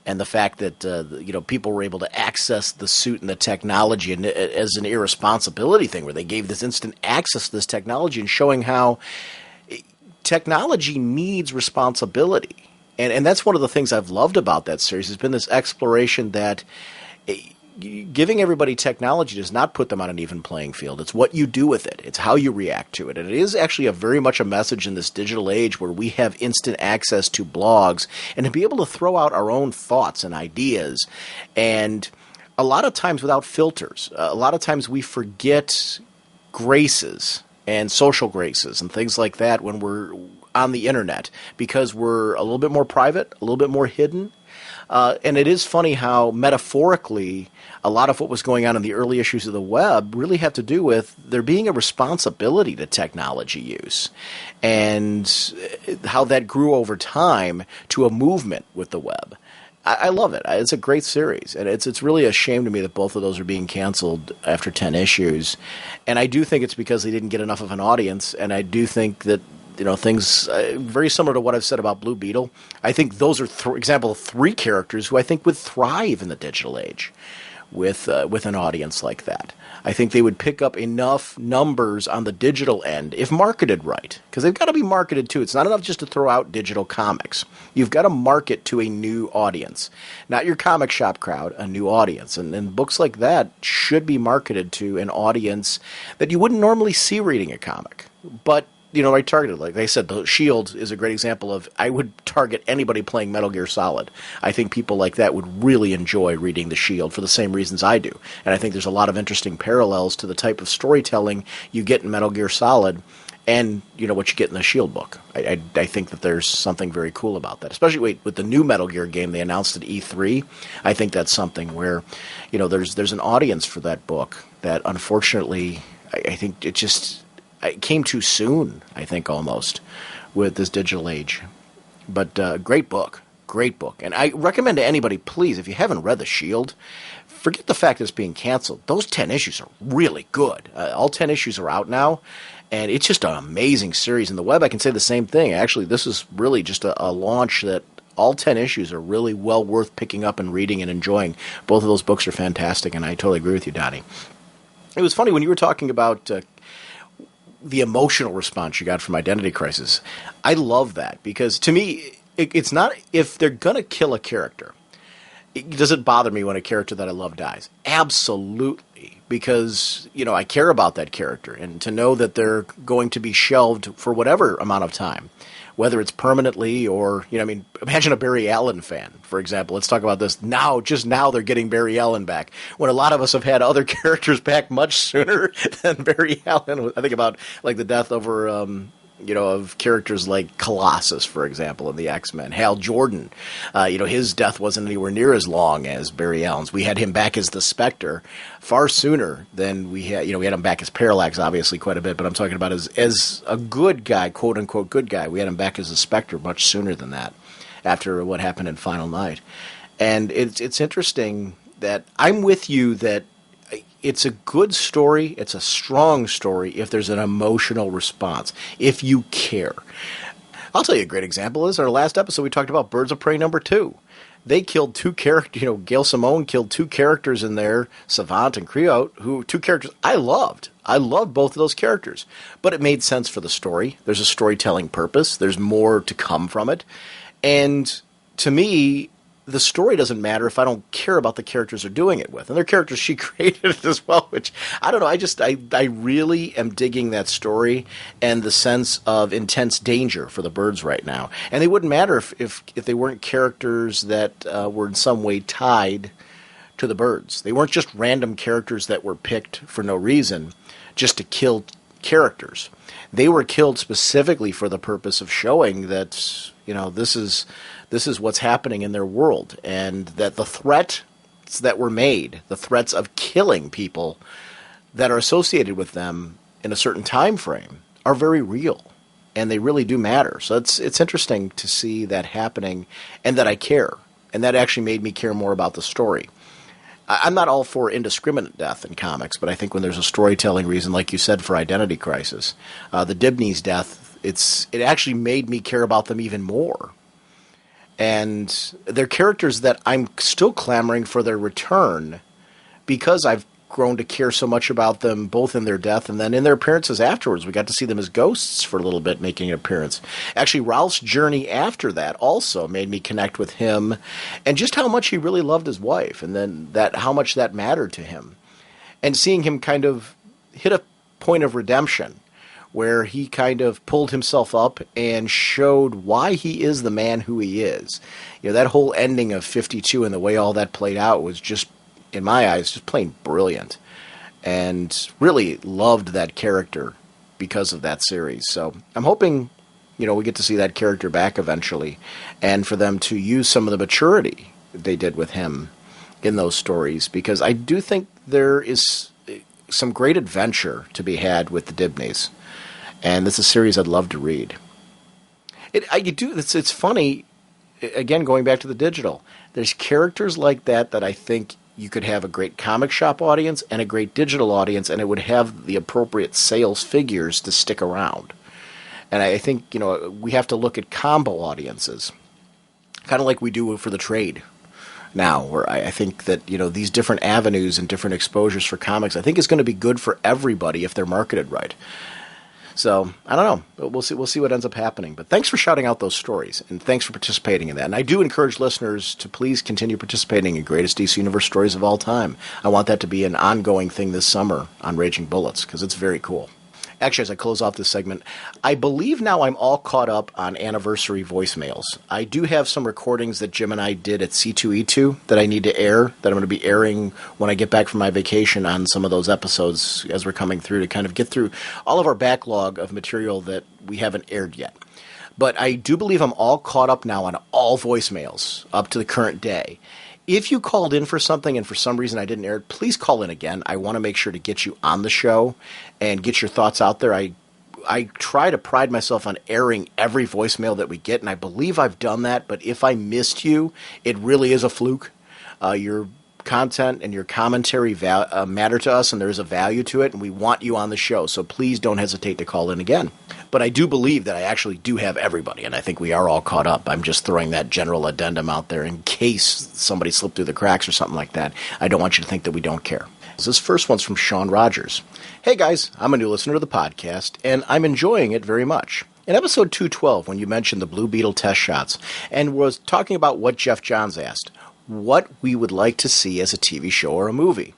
and the fact that people were able to access the suit and the technology and as an irresponsibility thing, where they gave this instant access to this technology, and showing how technology needs responsibility. And that's one of the things I've loved about that series, has been this exploration that giving everybody technology does not put them on an even playing field. It's what you do with it. It's how you react to it. And it is actually very much a message in this digital age where we have instant access to blogs and to be able to throw out our own thoughts and ideas. And a lot of times without filters. A lot of times we forget graces and social graces and things like that when we're on the internet, because we're a little bit more private, a little bit more hidden. And it is funny how metaphorically a lot of what was going on in the early issues of the web really have to do with there being a responsibility to technology use, and how that grew over time to a movement with the web. I love it. It's a great series, and it's really a shame to me that both of those are being canceled after 10 issues. And I do think it's because they didn't get enough of an audience, and I do think that things very similar to what I've said about Blue Beetle. I think those are example of three characters who I think would thrive in the digital age with an audience like that. I think they would pick up enough numbers on the digital end if marketed right, because they've got to be marketed too. It's not enough just to throw out digital comics. You've got to market to a new audience, not your comic shop crowd, a new audience. And books like that should be marketed to an audience that you wouldn't normally see reading a comic, but right targeted. Like I said, the Shield is a great example of, I would target anybody playing Metal Gear Solid. I think people like that would really enjoy reading the Shield for the same reasons I do. And I think there's a lot of interesting parallels to the type of storytelling you get in Metal Gear Solid and, what you get in the Shield book. I think that there's something very cool about that, especially with the new Metal Gear game they announced at E3. I think that's something where, there's an audience for that book that, unfortunately, I think it came too soon, I think, almost, with this digital age. But great book. And I recommend to anybody, please, if you haven't read The Shield, forget the fact that it's being canceled. Those 10 issues are really good. All 10 issues are out now, and it's just an amazing series. In the web, I can say the same thing. Actually, this is really just a launch that all 10 issues are really well worth picking up and reading and enjoying. Both of those books are fantastic, and I totally agree with you, Donnie. It was funny when you were talking about the emotional response you got from Identity Crisis. I love that, because to me, it's not if they're going to kill a character. Does it bother me when a character that I love dies? Absolutely, because, I care about that character, and to know that they're going to be shelved for whatever amount of time, whether it's permanently or, imagine a Barry Allen fan, for example. Let's talk about this now. Just now they're getting Barry Allen back, when a lot of us have had other characters back much sooner than Barry Allen. I think about like the death over, of characters like Colossus, for example, in the X-Men. Hal Jordan, his death wasn't anywhere near as long as Barry Allen's. We had him back as the Spectre far sooner than we had him back as Parallax, obviously, quite a bit, but I'm talking about as a good guy, quote-unquote good guy. We had him back as the Spectre much sooner than that, after what happened in Final Night. And it's interesting that I'm with you that it's a good story, it's a strong story if there's an emotional response, if you care. I'll tell you a great example is our last episode we talked about Birds of Prey #2. They killed two characters, Gail Simone killed two characters in there, Savant and Creote, two characters I loved. I loved both of those characters, but it made sense for the story. There's a storytelling purpose. There's more to come from it. And to me, the story doesn't matter if I don't care about the characters they're doing it with. And they're characters she created as well, which, I don't know, I really am digging that story and the sense of intense danger for the birds right now. And they wouldn't matter if they weren't characters that were in some way tied to the birds. They weren't just random characters that were picked for no reason, just to kill characters. They were killed specifically for the purpose of showing that, this is what's happening in their world, and that the threats that were made, the threats of killing people that are associated with them in a certain time frame, are very real, and they really do matter. So it's interesting to see that happening, and that I care, and that actually made me care more about the story. I'm not all for indiscriminate death in comics, but I think when there's a storytelling reason, like you said, for Identity Crisis, the Dibney's death, it actually made me care about them even more. And they're characters that I'm still clamoring for their return, because I've grown to care so much about them, both in their death and then in their appearances afterwards. We got to see them as ghosts for a little bit, making an appearance. Actually, Ralph's journey after that also made me connect with him, and just how much he really loved his wife, and then how much that mattered to him. And seeing him kind of hit a point of redemption, where he kind of pulled himself up and showed why he is the man who he is. That whole ending of 52 and the way all that played out was just, in my eyes, just plain brilliant. And really loved that character because of that series. So I'm hoping, we get to see that character back eventually, and for them to use some of the maturity they did with him in those stories, because I do think there is some great adventure to be had with the Dibneys. And this is a series I'd love to read. It's funny, again, going back to the digital. There's characters like that I think you could have a great comic shop audience and a great digital audience, and it would have the appropriate sales figures to stick around. And I think, we have to look at combo audiences, kind of like we do for the trade now, where I think that, these different avenues and different exposures for comics, I think is going to be good for everybody if they're marketed right. So, I don't know. We'll see what ends up happening. But thanks for shouting out those stories, and thanks for participating in that. And I do encourage listeners to please continue participating in Greatest DC Universe Stories of All Time. I want that to be an ongoing thing this summer on Raging Bullets, because it's very cool. Actually, as I close off this segment, I believe now I'm all caught up on anniversary voicemails. I do have some recordings that Jim and I did at C2E2 that I need to air, that I'm going to be airing when I get back from my vacation on some of those episodes as we're coming through, to kind of get through all of our backlog of material that we haven't aired yet. But I do believe I'm all caught up now on all voicemails up to the current day. If you called in for something and for some reason I didn't air it, please call in again. I want to make sure to get you on the show and get your thoughts out there. I try to pride myself on airing every voicemail that we get, and I believe I've done that. But if I missed you, it really is a fluke. Your content and your commentary matter to us, and there is a value to it, and we want you on the show. So please don't hesitate to call in again. But I do believe that I actually do have everybody, and I think we are all caught up. I'm just throwing that general addendum out there in case somebody slipped through the cracks or something like that. I don't want you to think that we don't care. This first one's from Sean Rogers. Hey guys, I'm a new listener to the podcast, and I'm enjoying it very much. In episode 212, when you mentioned the Blue Beetle test shots, and was talking about what Jeff Johns asked, what we would like to see as a TV show or a movie,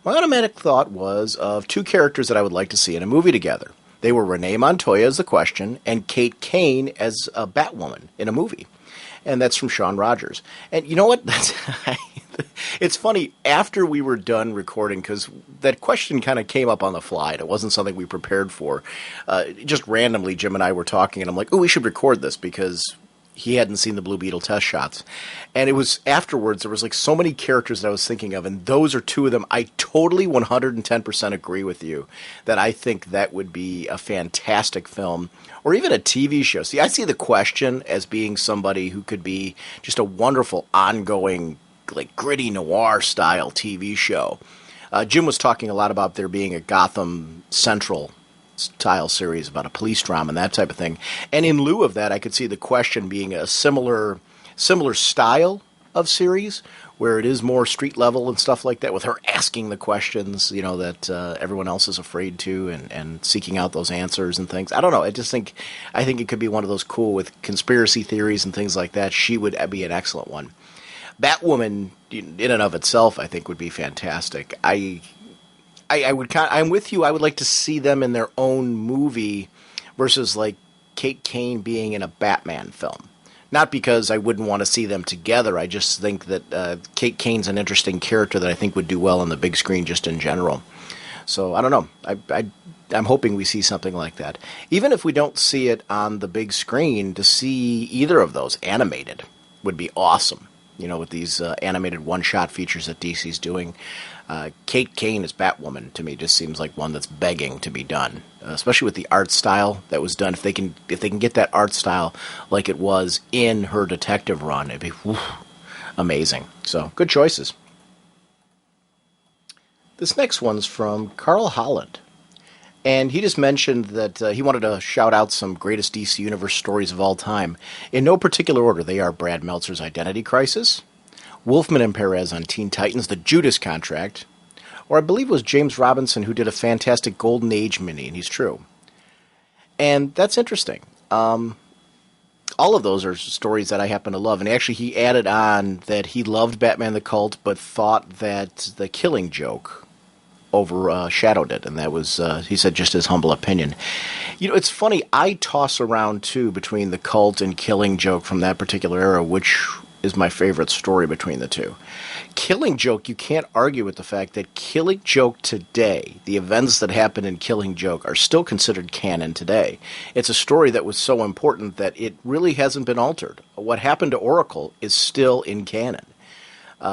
my automatic thought was of two characters that I would like to see in a movie together. They were Renee Montoya as the Question and Kate Kane as a Batwoman in a movie. And that's from Sean Rogers. And you know what? It's funny, after we were done recording, because that question kind of came up on the fly. It wasn't something we prepared for. Just randomly, Jim and I were talking, and I'm like, oh, we should record this, because he hadn't seen the Blue Beetle test shots. And it was afterwards, there was like so many characters that I was thinking of, and those are two of them. I totally 110% agree with you that I think that would be a fantastic film, or even a TV show. See, I see the Question as being somebody who could be just a wonderful ongoing, like gritty noir style TV show. Jim was talking a lot about there being a Gotham Central style series about a police drama and that type of thing. And in lieu of that, I could see the Question being a similar style of series, where it is more street level and stuff like that, with her asking the questions, that everyone else is afraid to, and seeking out those answers and things. I don't know. I think it could be one of those cool with conspiracy theories and things like that. She would be an excellent one. Batwoman, in and of itself, I think would be fantastic. I'm with you. I would like to see them in their own movie versus like Kate Kane being in a Batman film. Not because I wouldn't want to see them together. I just think that Kate Kane's an interesting character that I think would do well on the big screen just in general. So I don't know. I'm hoping we see something like that. Even if we don't see it on the big screen, to see either of those animated would be awesome. You know, with these animated one-shot features that DC's doing. Kate Kane as Batwoman, to me, just seems like one that's begging to be done. Especially with the art style that was done. If they can get that art style like it was in her detective run, it'd be amazing. So, good choices. This next one's from Carl Holland. And he just mentioned that he wanted to shout out some greatest DC Universe stories of all time. In no particular order, they are Brad Meltzer's Identity Crisis, Wolfman and Perez on Teen Titans, The Judas Contract, or I believe it was James Robinson who did a fantastic Golden Age mini, and he's true. And that's interesting. All of those are stories that I happen to love. And actually, he added on that he loved Batman the Cult, but thought that the Killing Joke overshadowed it. And that was, he said, just his humble opinion. You know, it's funny. I toss around, too, between the Cult and Killing Joke from that particular era, which is my favorite story between the two. Killing Joke, you can't argue with the fact that Killing Joke today, the events that happened in Killing Joke, are still considered canon today. It's a story that was so important that it really hasn't been altered. What happened to Oracle is still in canon.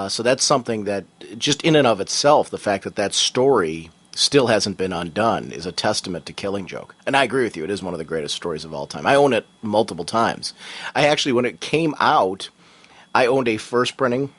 So that's something that, just in and of itself, the fact that that story still hasn't been undone is a testament to Killing Joke. And I agree with you, it is one of the greatest stories of all time. I own it multiple times. I actually, when it came out, I owned a first printing,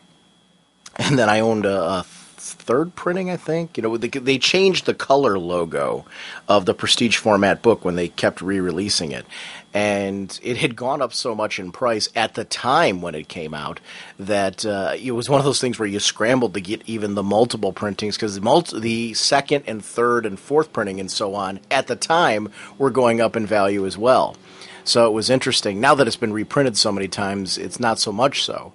and then I owned a third printing, I think. You know, they changed the color logo of the Prestige format book when they kept re-releasing it. And it had gone up so much in price at the time when it came out that it was one of those things where you scrambled to get even the multiple printings, because the second and third and fourth printing and so on at the time were going up in value as well. So it was interesting. Now that it's been reprinted so many times, it's not so much so.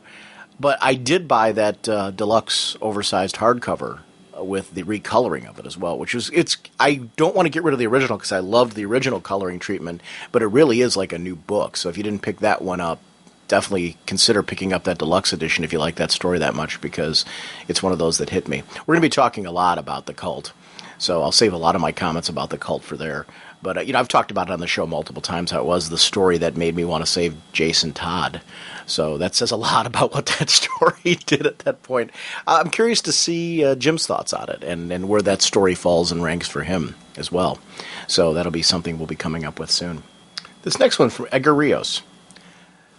But I did buy that deluxe oversized hardcover with the recoloring of it as well, which is, I don't want to get rid of the original because I loved the original coloring treatment, but it really is like a new book. So if you didn't pick that one up, definitely consider picking up that deluxe edition if you like that story that much, because it's one of those that hit me. We're going to be talking a lot about the Cult, so I'll save a lot of my comments about the Cult for there. But, you know, I've talked about it on the show multiple times, how it was the story that made me want to save Jason Todd. So that says a lot about what that story did at that point. I'm curious to see Jim's thoughts on it and where that story falls and ranks for him as well. So that'll be something we'll be coming up with soon. This next one from Edgar Rios.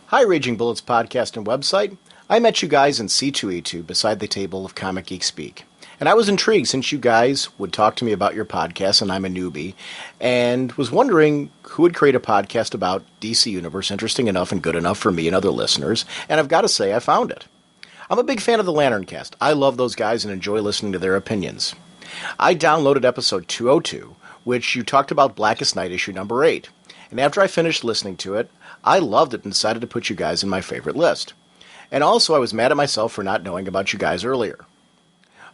Hi, Raging Bullets podcast and website. I met you guys in C2E2 beside the table of Comic Geek Speak. And I was intrigued since you guys would talk to me about your podcast, and I'm a newbie, and was wondering who would create a podcast about DC Universe interesting enough and good enough for me and other listeners, and I've got to say I found it. I'm a big fan of the Lantern Cast. I love those guys and enjoy listening to their opinions. I downloaded episode 202, which you talked about Blackest Night issue number 8, and after I finished listening to it, I loved it and decided to put you guys in my favorite list. And also I was mad at myself for not knowing about you guys earlier.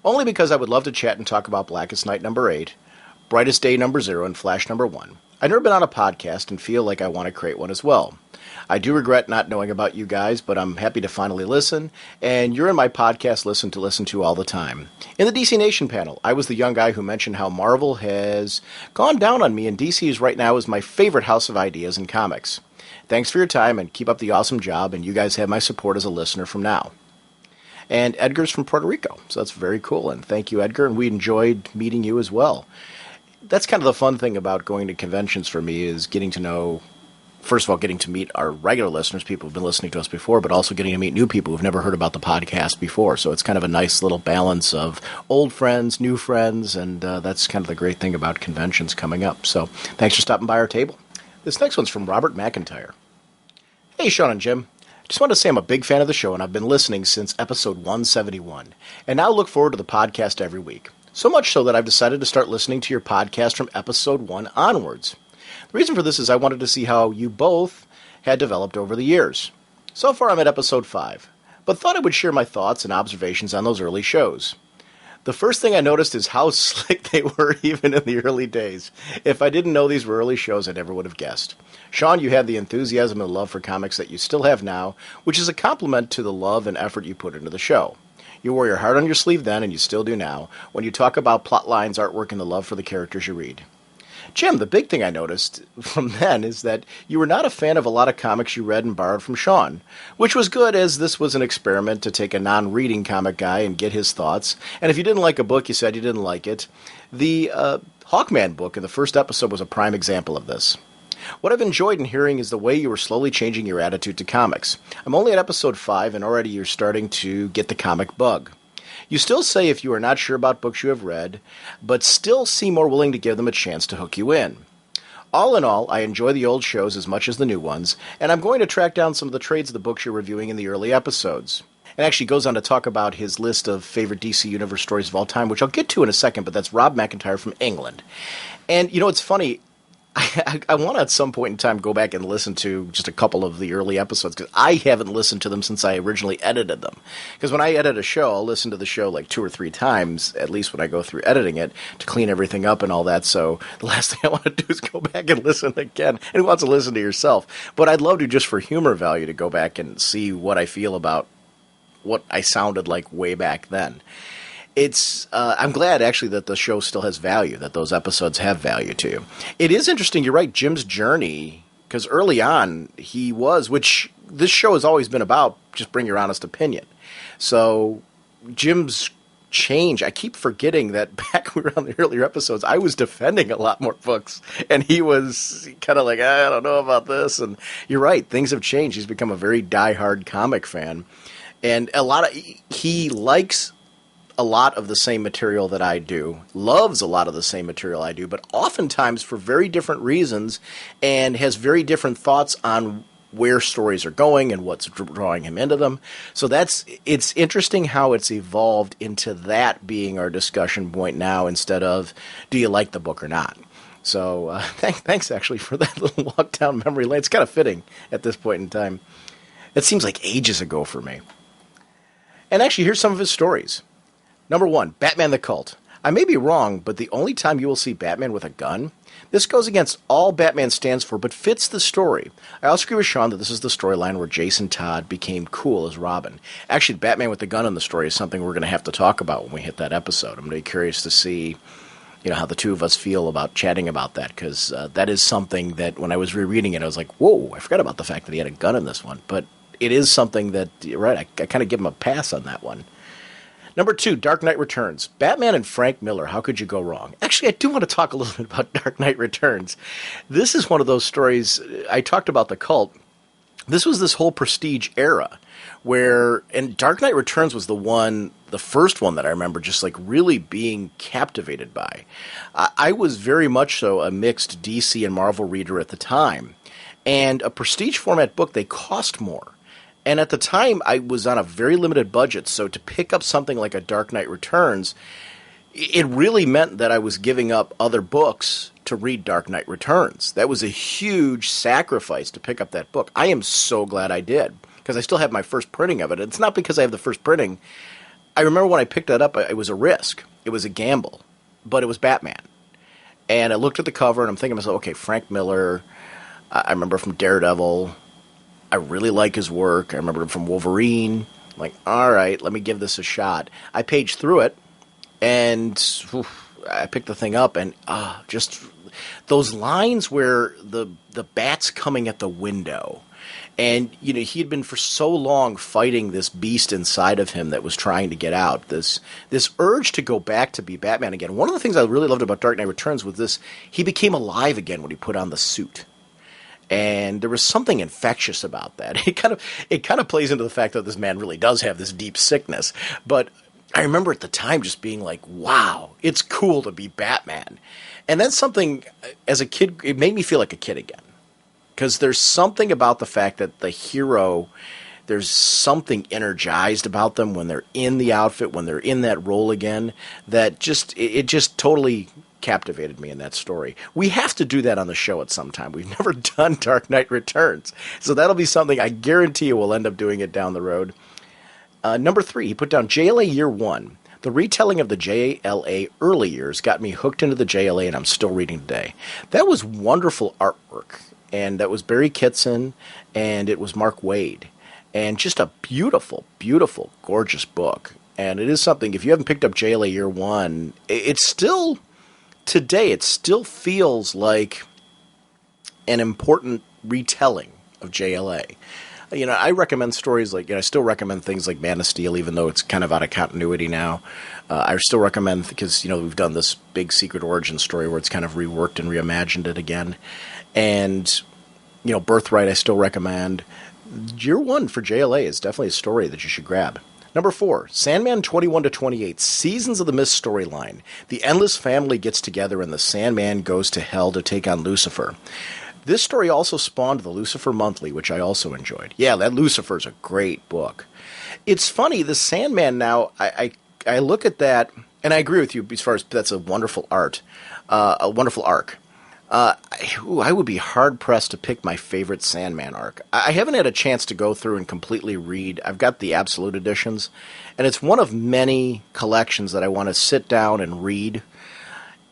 Only because I would love to chat and talk about Blackest Night number 8, Brightest Day number 0, and Flash number 1. I've never been on a podcast and feel like I want to create one as well. I do regret not knowing about you guys, but I'm happy to finally listen, and you're in my podcast listen to all the time. In the DC Nation panel, I was the young guy who mentioned how Marvel has gone down on me, and DC's right now is my favorite house of ideas in comics. Thanks for your time, and keep up the awesome job, and you guys have my support as a listener from now. And Edgar's from Puerto Rico, so that's very cool. And thank you, Edgar, and we enjoyed meeting you as well. That's kind of the fun thing about going to conventions for me, is getting to know, first of all, getting to meet our regular listeners, people who've been listening to us before, but also getting to meet new people who've never heard about the podcast before. So it's kind of a nice little balance of old friends, new friends, and that's kind of the great thing about conventions coming up. So thanks for stopping by our table. This next one's from Robert McIntyre. Hey, Sean and Jim. Just want to say I'm a big fan of the show, and I've been listening since episode 171, and now look forward to the podcast every week. So much so that I've decided to start listening to your podcast from episode 1 onwards. The reason for this is I wanted to see how you both had developed over the years. So far I'm at episode 5, but thought I would share my thoughts and observations on those early shows. The first thing I noticed is how slick they were even in the early days. If I didn't know these were early shows, I never would have guessed. Sean, you had the enthusiasm and love for comics that you still have now, which is a compliment to the love and effort you put into the show. You wore your heart on your sleeve then, and you still do now, when you talk about plot lines, artwork, and the love for the characters you read. Jim, the big thing I noticed from then is that you were not a fan of a lot of comics you read and borrowed from Sean, which was good as this was an experiment to take a non-reading comic guy and get his thoughts. And if you didn't like a book, you said you didn't like it. The Hawkman book in the first episode was a prime example of this. What I've enjoyed in hearing is the way you were slowly changing your attitude to comics. I'm only at episode 5 and already you're starting to get the comic bug. You still say if you are not sure about books you have read, but still seem more willing to give them a chance to hook you in. All in all, I enjoy the old shows as much as the new ones, and I'm going to track down some of the trades of the books you're reviewing in the early episodes. And actually goes on to talk about his list of favorite DC Universe stories of all time, which I'll get to in a second, but that's Rob McIntyre from England. And, you know, it's funny, I want to at some point in time go back and listen to just a couple of the early episodes because I haven't listened to them since I originally edited them. Because when I edit a show, I'll listen to the show like 2 or 3 times, at least when I go through editing it, to clean everything up and all that. So the last thing I want to do is go back and listen again. And who wants to listen to yourself? But I'd love to, just for humor value, to go back and see what I feel about what I sounded like way back then. I'm glad, actually, that the show still has value, that those episodes have value to you. It is interesting, you're right, Jim's journey, because early on, he was, which this show has always been about, just bring your honest opinion. So, Jim's change, I keep forgetting that back when we were on the earlier episodes, I was defending a lot more books, and he was kind of like, I don't know about this, and you're right, things have changed. He's become a very diehard comic fan, and he likes a lot of the same material that I do, loves a lot of the same material I do, but oftentimes for very different reasons and has very different thoughts on where stories are going and what's drawing him into them. So it's interesting how it's evolved into that being our discussion point now instead of do you like the book or not. So thanks actually for that little walk down memory lane. It's kind of fitting at this point in time. It seems like ages ago for me. And actually, here's some of his stories. Number 1, Batman the Cult. I may be wrong, but the only time you will see Batman with a gun? This goes against all Batman stands for, but fits the story. I also agree with Sean that this is the storyline where Jason Todd became cool as Robin. Actually, Batman with the gun in the story is something we're going to have to talk about when we hit that episode. I'm going to be curious to see, how the two of us feel about chatting about that, because that is something that when I was rereading it, I was like, whoa, I forgot about the fact that he had a gun in this one. But it is something that, you're right, I kind of give him a pass on that one. Number 2, Dark Knight Returns. Batman and Frank Miller, how could you go wrong? Actually, I do want to talk a little bit about Dark Knight Returns. This is one of those stories, I talked about the cult. This was this whole Prestige era where, and Dark Knight Returns was the first one that I remember just like really being captivated by. I was very much so a mixed DC and Marvel reader at the time. And a Prestige format book, they cost more. And at the time, I was on a very limited budget, so to pick up something like a Dark Knight Returns, it really meant that I was giving up other books to read Dark Knight Returns. That was a huge sacrifice to pick up that book. I am so glad I did, because I still have my first printing of it. It's not because I have the first printing. I remember when I picked that up, it was a risk. It was a gamble, but it was Batman. And I looked at the cover, and I'm thinking to myself, okay, Frank Miller, I remember from Daredevil. I really like his work. I remember him from Wolverine. I'm like, all right, let me give this a shot. I paged through it, and I picked the thing up, and just those lines where the bat's coming at the window, and he had been for so long fighting this beast inside of him that was trying to get out. This urge to go back to be Batman again. One of the things I really loved about Dark Knight Returns was this: he became alive again when he put on the suit. And there was something infectious about that. It kind of plays into the fact that this man really does have this deep sickness. But I remember at the time just being like, wow, it's cool to be Batman. And that's something, as a kid, it made me feel like a kid again. Because there's something about the fact that the hero, there's something energized about them when they're in the outfit, when they're in that role again, that it just totally captivated me in that story. We have to do that on the show at some time. We've never done Dark Knight Returns. So that'll be something I guarantee you we'll end up doing it down the road. Number 3, he put down JLA Year 1. The retelling of the JLA early years got me hooked into the JLA, and I'm still reading today. That was wonderful artwork, and that was Barry Kitson, and it was Mark Waid. And just a beautiful, beautiful, gorgeous book. And it is something, if you haven't picked up JLA Year 1, it's still, today, it still feels like an important retelling of JLA. You know, I recommend stories like, I still recommend things like Man of Steel, even though it's kind of out of continuity now. I still recommend, because, we've done this big Secret Origin story where it's kind of reworked and reimagined it again. And, Birthright I still recommend. Year 1 for JLA is definitely a story that you should grab. Number 4, Sandman 21-28, Seasons of the Mist storyline. The Endless family gets together and the Sandman goes to hell to take on Lucifer. This story also spawned the Lucifer Monthly, which I also enjoyed. Yeah, that Lucifer's a great book. It's funny, the Sandman now, I look at that, and I agree with you as far as that's a wonderful arc. I would be hard-pressed to pick my favorite Sandman arc. I haven't had a chance to go through and completely read. I've got the Absolute editions, and it's one of many collections that I want to sit down and read.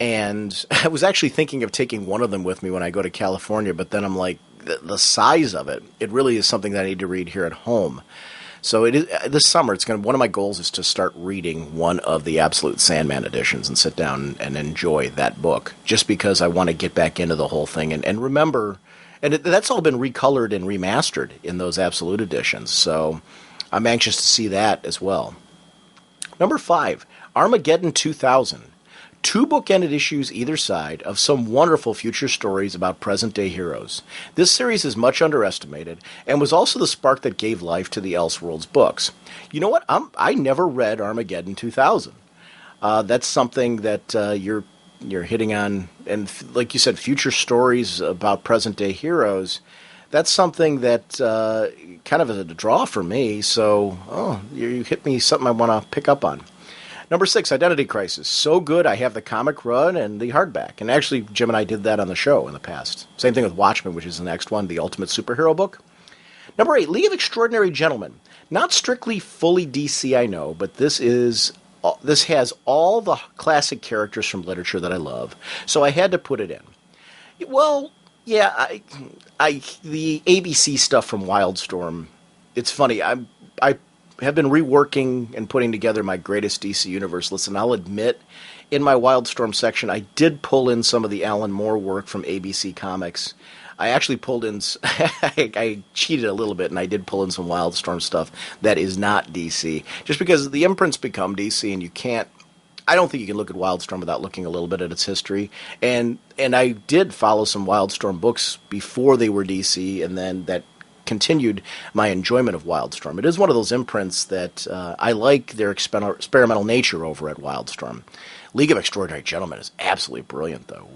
And I was actually thinking of taking one of them with me when I go to California, but then I'm like, the size of it, it really is something that I need to read here at home. So it is this summer. One of my goals is to start reading one of the Absolute Sandman editions and sit down and enjoy that book, just because I want to get back into the whole thing and remember. And that's all been recolored and remastered in those Absolute editions. So I'm anxious to see that as well. Number 5, Armageddon 2000. 2 bookended issues either side of some wonderful future stories about present-day heroes. This series is much underestimated and was also the spark that gave life to the Elseworlds books. You know what? I never read Armageddon 2000. That's something that you're hitting on, and like you said, future stories about present-day heroes. That's something that kind of is a draw for me. So, you hit me something I want to pick up on. Number 6, Identity Crisis. So good, I have the comic run and the hardback. And actually, Jim and I did that on the show in the past. Same thing with Watchmen, which is the next one, the Ultimate Superhero book. Number 8, League of Extraordinary Gentlemen. Not strictly fully DC, I know, but this has all the classic characters from literature that I love. So I had to put it in. Well, yeah, the ABC stuff from Wildstorm, it's funny. I have been reworking and putting together my greatest DC Universe list, and I'll admit, in my Wildstorm section, I did pull in some of the Alan Moore work from ABC Comics. I actually pulled in, I cheated a little bit, and I did pull in some Wildstorm stuff that is not DC, just because the imprints become DC, and you can't, I don't think you can look at Wildstorm without looking a little bit at its history, and I did follow some Wildstorm books before they were DC, and then that continued my enjoyment of Wildstorm. It is one of those imprints that I like their experimental nature over at Wildstorm. League of Extraordinary Gentlemen is absolutely brilliant, though.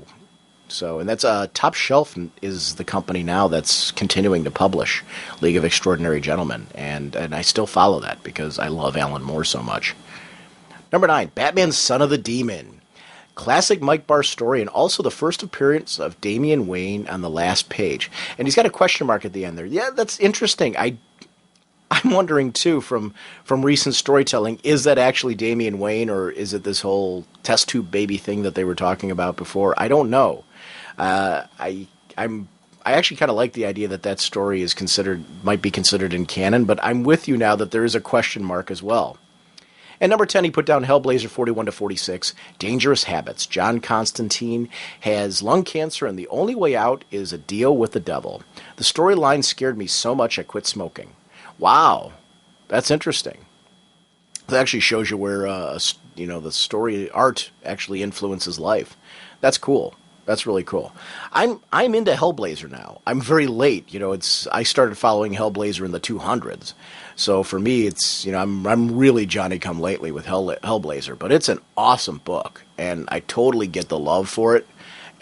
So, and that's Top Shelf is the company now that's continuing to publish League of Extraordinary Gentlemen, and I still follow that because I love Alan Moore so much. Number 9, Batman Son of the Demon. Classic Mike Barr story, and also the first appearance of Damian Wayne on the last page. And he's got a question mark at the end there. Yeah, that's interesting. I'm wondering, too, from recent storytelling, is that actually Damian Wayne, or is it this whole test tube baby thing that they were talking about before? I don't know. I actually kind of like the idea that story might be considered in canon, but I'm with you now that there is a question mark as well. And number 10, he put down Hellblazer 41-46, Dangerous Habits. John Constantine has lung cancer, and the only way out is a deal with the devil. The storyline scared me so much I quit smoking. Wow, that's interesting. That actually shows you where the story art actually influences life. That's cool. That's really cool. I'm into Hellblazer now. I'm very late. I started following Hellblazer in the 200s. So for me, it's I'm really Johnny come lately with Hellblazer, but it's an awesome book, and I totally get the love for it,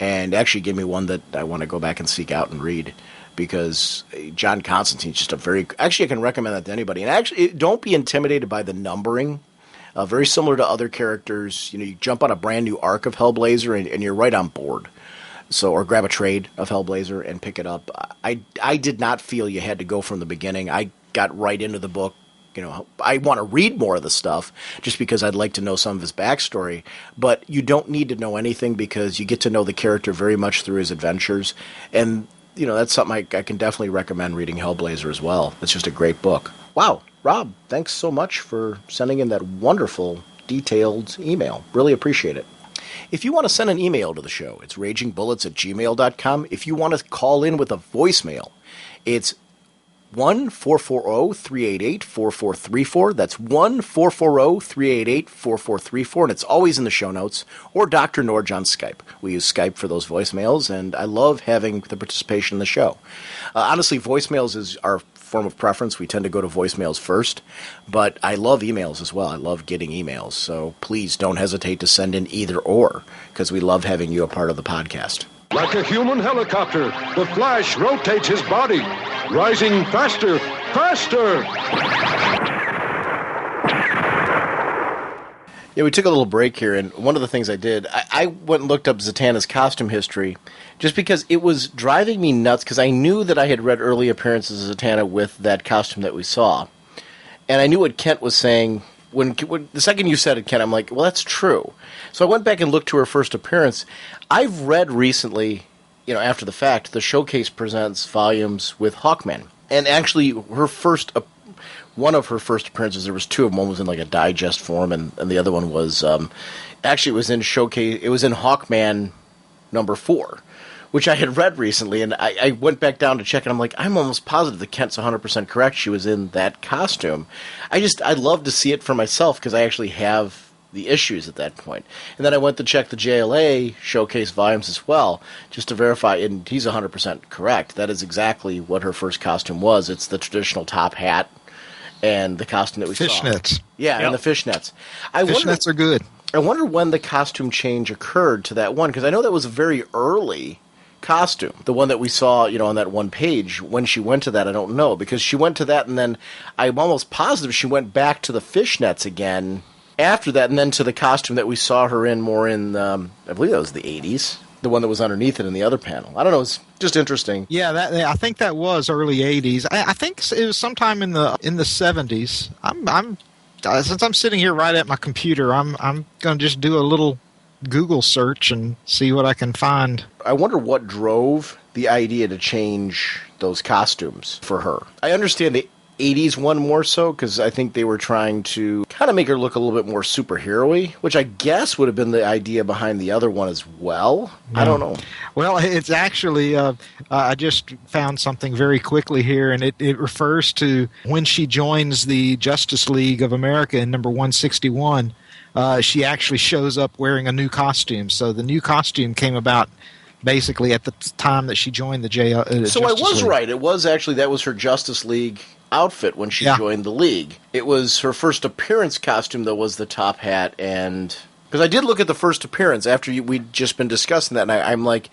and actually give me one that I want to go back and seek out and read, because John Constantine's just I can recommend that to anybody. And actually, don't be intimidated by the numbering. Very similar to other characters, you jump on a brand new arc of Hellblazer and you're right on board. So, or grab a trade of Hellblazer and pick it up. I did not feel you had to go from the beginning. I got right into the book I want to read more of the stuff just because I'd like to know some of his backstory. But you don't need to know anything because you get to know the character very much through his adventures. And, that's something I can definitely recommend reading Hellblazer as well. It's just a great book. Wow. Rob, thanks so much for sending in that wonderful, detailed email. Really appreciate it. If you want to send an email to the show, it's ragingbullets@gmail.com. If you want to call in with a voicemail, it's 1-440-388-4434. That's 1-440-388-4434, and it's always in the show notes, or Dr. Norge on Skype. We use Skype for those voicemails, and I love having the participation in the show. Honestly, voicemails is our form of preference. We tend to go to voicemails first, but I love emails as well. I love getting emails, so please don't hesitate to send in either or, because we love having you a part of the podcast. Like a human helicopter, the Flash rotates his body, rising faster, faster! Yeah, we took a little break here, and one of the things I did, I went and looked up Zatanna's costume history, just because it was driving me nuts, because I knew that I had read early appearances of Zatanna with that costume that we saw. And I knew what Kent was saying. When the second you said it, Kent, I'm like, well, that's true. So I went back and looked to her first appearance. I've read recently, after the fact, the Showcase Presents volumes with Hawkman. And actually, one of her first appearances, there was two of them. One was in like a digest form, and the other one was, actually it was in Showcase, it was in Hawkman number 4, which I had read recently, and I went back down to check, and I'm like, I'm almost positive that Kent's 100% correct. She was in that costume. I'd love to see it for myself, because I actually have the issues at that point. And then I went to check the JLA Showcase volumes as well, just to verify, and he's 100% correct. That is exactly what her first costume was. It's the traditional top hat and the costume that we saw. Fishnets. Yeah, and the fishnets. Fishnets are good. I wonder when the costume change occurred to that one, because I know that was a very early costume. The one that we saw, on that one page. When she went to that, I don't know, because she went to that, and then I'm almost positive she went back to the fishnets again after that, and then to the costume that we saw her in more in, I believe that was the 80s. The one that was underneath it in the other panel. I don't know. It's just interesting. Yeah, I think that was early 80s. I think it was sometime in the 70s. Since I'm sitting here right at my computer, I'm going to just do a little Google search and see what I can find. I wonder what drove the idea to change those costumes for her. I understand the 80s one more so, because I think they were trying to kind of make her look a little bit more superhero-y, which I guess would have been the idea behind the other one as well. I don't know. Well, it's actually, I just found something very quickly here, and it refers to when she joins the Justice League of America in number 161. She actually shows up wearing a new costume. So the new costume came about basically at the time that she joined the Justice So I was League. right. It was actually, that was her Justice League outfit when she joined the League. It was her first appearance costume, though, was the top hat. And because I did look at the first appearance after we'd just been discussing that, and I'm like,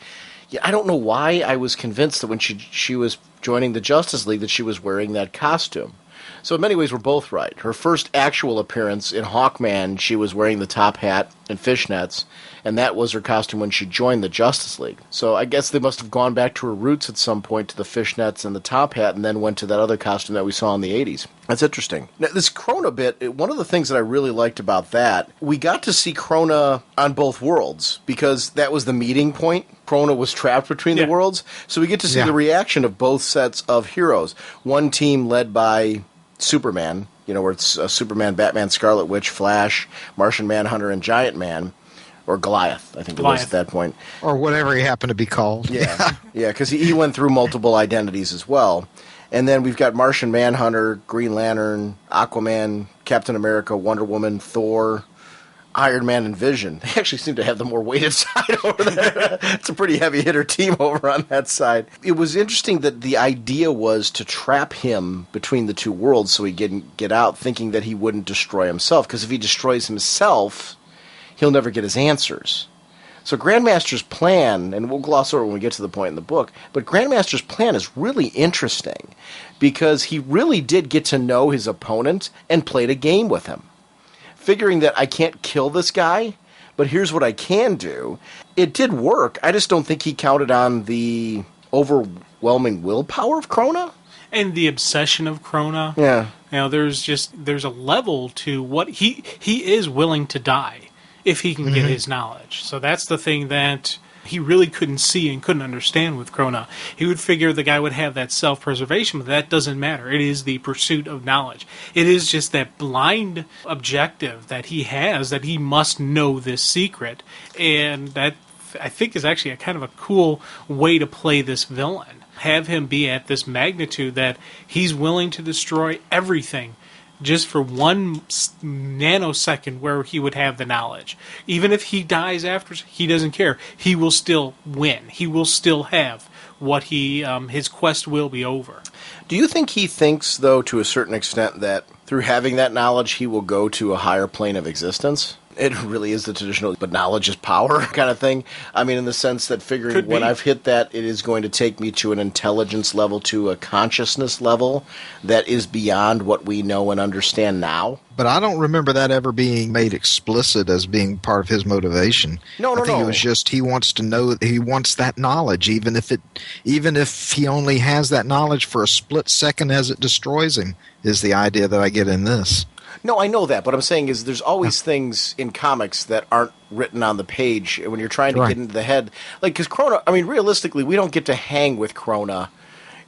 yeah, I don't know why I was convinced that when she was joining the Justice League that she was wearing that costume. So in many ways, we're both right. Her first actual appearance in Hawkman, she was wearing the top hat and fishnets, and that was her costume when she joined the Justice League. So I guess they must have gone back to her roots at some point to the fishnets and the top hat, and then went to that other costume that we saw in the 80s. That's interesting. Now, this Krona bit, one of the things that I really liked about that, we got to see Krona on both worlds, because that was the meeting point. Krona was trapped between the worlds, so we get to see the reaction of both sets of heroes. One team led by Superman, where it's Superman, Batman, Scarlet Witch, Flash, Martian Manhunter, and Giant Man, or Goliath, I think it was at that point. Or whatever he happened to be called. Yeah, because he went through multiple identities as well. And then we've got Martian Manhunter, Green Lantern, Aquaman, Captain America, Wonder Woman, Thor, Iron Man, and Vision. They actually seem to have the more weighted side over there. It's a pretty heavy hitter team over on that side. It was interesting that the idea was to trap him between the two worlds so he didn't get out, thinking that he wouldn't destroy himself. Because if he destroys himself, he'll never get his answers. So Grandmaster's plan, and we'll gloss over when we get to the point in the book, but Grandmaster's plan is really interesting because he really did get to know his opponent and played a game with him. Figuring that I can't kill this guy, but here's what I can do. It did work. I just don't think he counted on the overwhelming willpower of Krona. And the obsession of Krona. Yeah. There's a level to what he is willing to die if he can get his knowledge. So that's the thing that he really couldn't see and couldn't understand with Krona. He would figure the guy would have that self-preservation, but that doesn't matter. It is the pursuit of knowledge. It is just that blind objective that he has, that he must know this secret. And that, I think, is actually a kind of a cool way to play this villain. Have him be at this magnitude that he's willing to destroy everything just for 1 nanosecond where he would have the knowledge. Even if he dies after, he doesn't care. He will still win. He will still have what his quest will be over. Do you think he thinks, though, to a certain extent, that through having that knowledge, he will go to a higher plane of existence? It really is the traditional, but knowledge is power kind of thing. I mean, in the sense that figuring when I've hit that, it is going to take me to an intelligence level, to a consciousness level that is beyond what we know and understand now. But I don't remember that ever being made explicit as being part of his motivation. No. I think it was just he wants to know, he wants that knowledge, even if he only has that knowledge for a split second as it destroys him, is the idea that I get in this. No, I know that. What I'm saying is there's always things in comics that aren't written on the page when you're trying to get into the head. Like, because Krona, I mean, realistically, we don't get to hang with Krona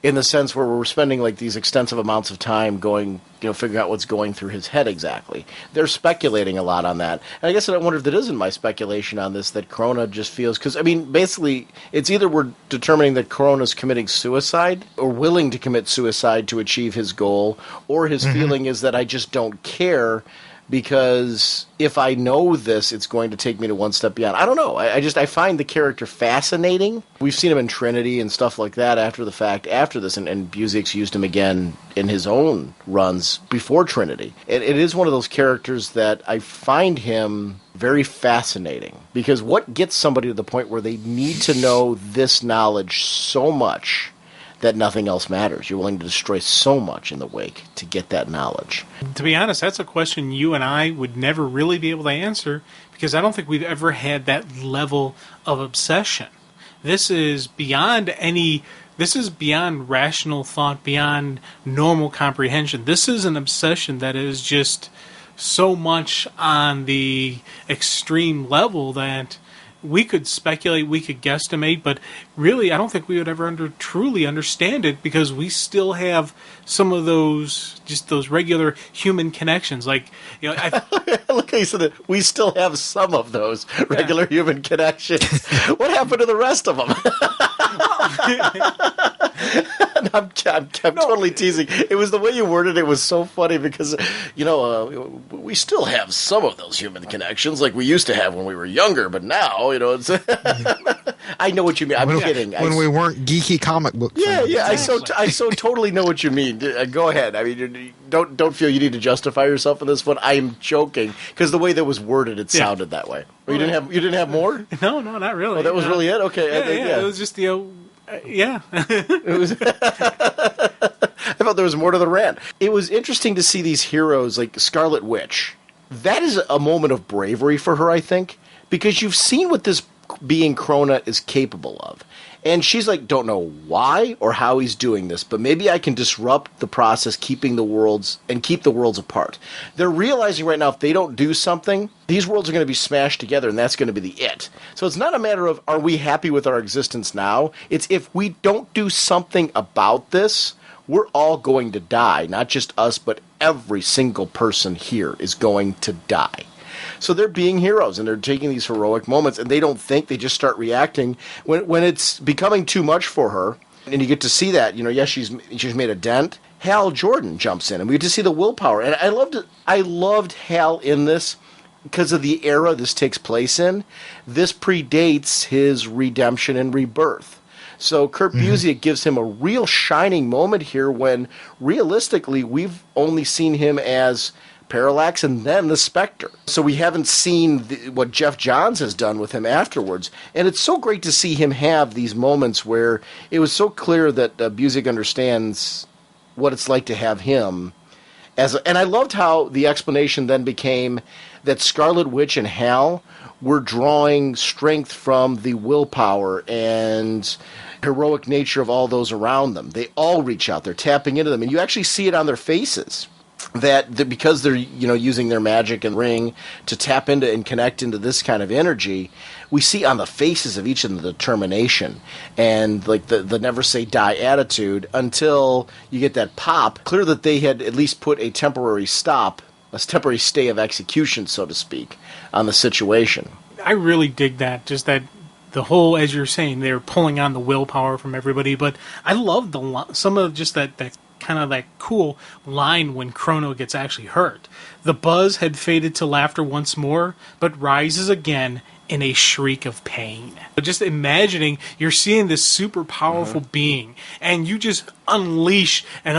in the sense where we're spending, like, these extensive amounts of time going, figuring out what's going through his head exactly. They're speculating a lot on that. And I guess I wonder if that isn't my speculation on this, that Krona just feels... Because, I mean, basically, it's either we're determining that Krona's committing suicide or willing to commit suicide to achieve his goal, or his feeling is that I just don't care because if I know this, it's going to take me to one step beyond. I don't know. I find the character fascinating. We've seen him in Trinity and stuff like that after the fact, after this, and Busiek's used him again in his own runs before Trinity. It is one of those characters that I find him very fascinating, because what gets somebody to the point where they need to know this knowledge so much that nothing else matters? You're willing to destroy so much in the wake to get that knowledge. To be honest, that's a question you and I would never really be able to answer, because I don't think we've ever had that level of obsession. This is beyond rational thought, beyond normal comprehension. This is an obsession that is just so much on the extreme level that we could speculate, we could guesstimate, but really I don't think we would ever truly understand it, because we still have some of those regular human connections. Like, Look how you said it. We still have some of those regular human connections. What happened to the rest of them? I'm totally teasing. It was the way you worded it was so funny, because, we still have some of those human connections like we used to have when we were younger, but now, it's... I know what you mean. I'm kidding. When we weren't geeky comic book fans. Yeah. Exactly. I so totally know what you mean. Go ahead. I mean, don't feel you need to justify yourself in this one. I'm joking, because the way that was worded, it sounded that way. Well, you didn't have more? No, not really. Oh, that was really it? Okay. Yeah. It was just it was. I thought there was more to the rant. It was interesting to see these heroes like Scarlet Witch. That is a moment of bravery for her, I think, because you've seen what this being Krona is capable of. And she's like, don't know why or how he's doing this, but maybe I can disrupt the process, keeping the worlds apart. They're realizing right now, if they don't do something, these worlds are going to be smashed together, and that's going to be the it. So it's not a matter of, are we happy with our existence now? It's, if we don't do something about this, we're all going to die. Not just us, but every single person here is going to die. So they're being heroes, and they're taking these heroic moments, and they don't think, they just start reacting. When it's becoming too much for her, and you get to see that, she's made a dent. Hal Jordan jumps in, and we get to see the willpower. And I loved Hal in this because of the era this takes place in. This predates his redemption and rebirth. So Kurt Busiek gives him a real shining moment here, when realistically we've only seen him as Parallax and then the Spectre. So we haven't seen what Jeff Johns has done with him afterwards. And it's so great to see him have these moments where it was so clear that Busiek understands what it's like to have him. And I loved how the explanation then became that Scarlet Witch and Hal we're drawing strength from the willpower and heroic nature of all those around them. They all reach out. They're tapping into them. And you actually see it on their faces. That because they're using their magic and ring to tap into and connect into this kind of energy, we see on the faces of each of them the determination and like the never say die attitude until you get that pop. Clear that they had at least put a temporary stay of execution, so to speak, on the situation. I really dig that. Just that the whole, as you're saying, they're pulling on the willpower from everybody. But I love some of just that kind of that cool line when Chrono gets actually hurt. The buzz had faded to laughter once more, but rises again in a shriek of pain. But just imagining you're seeing this super powerful being, and you just unleash an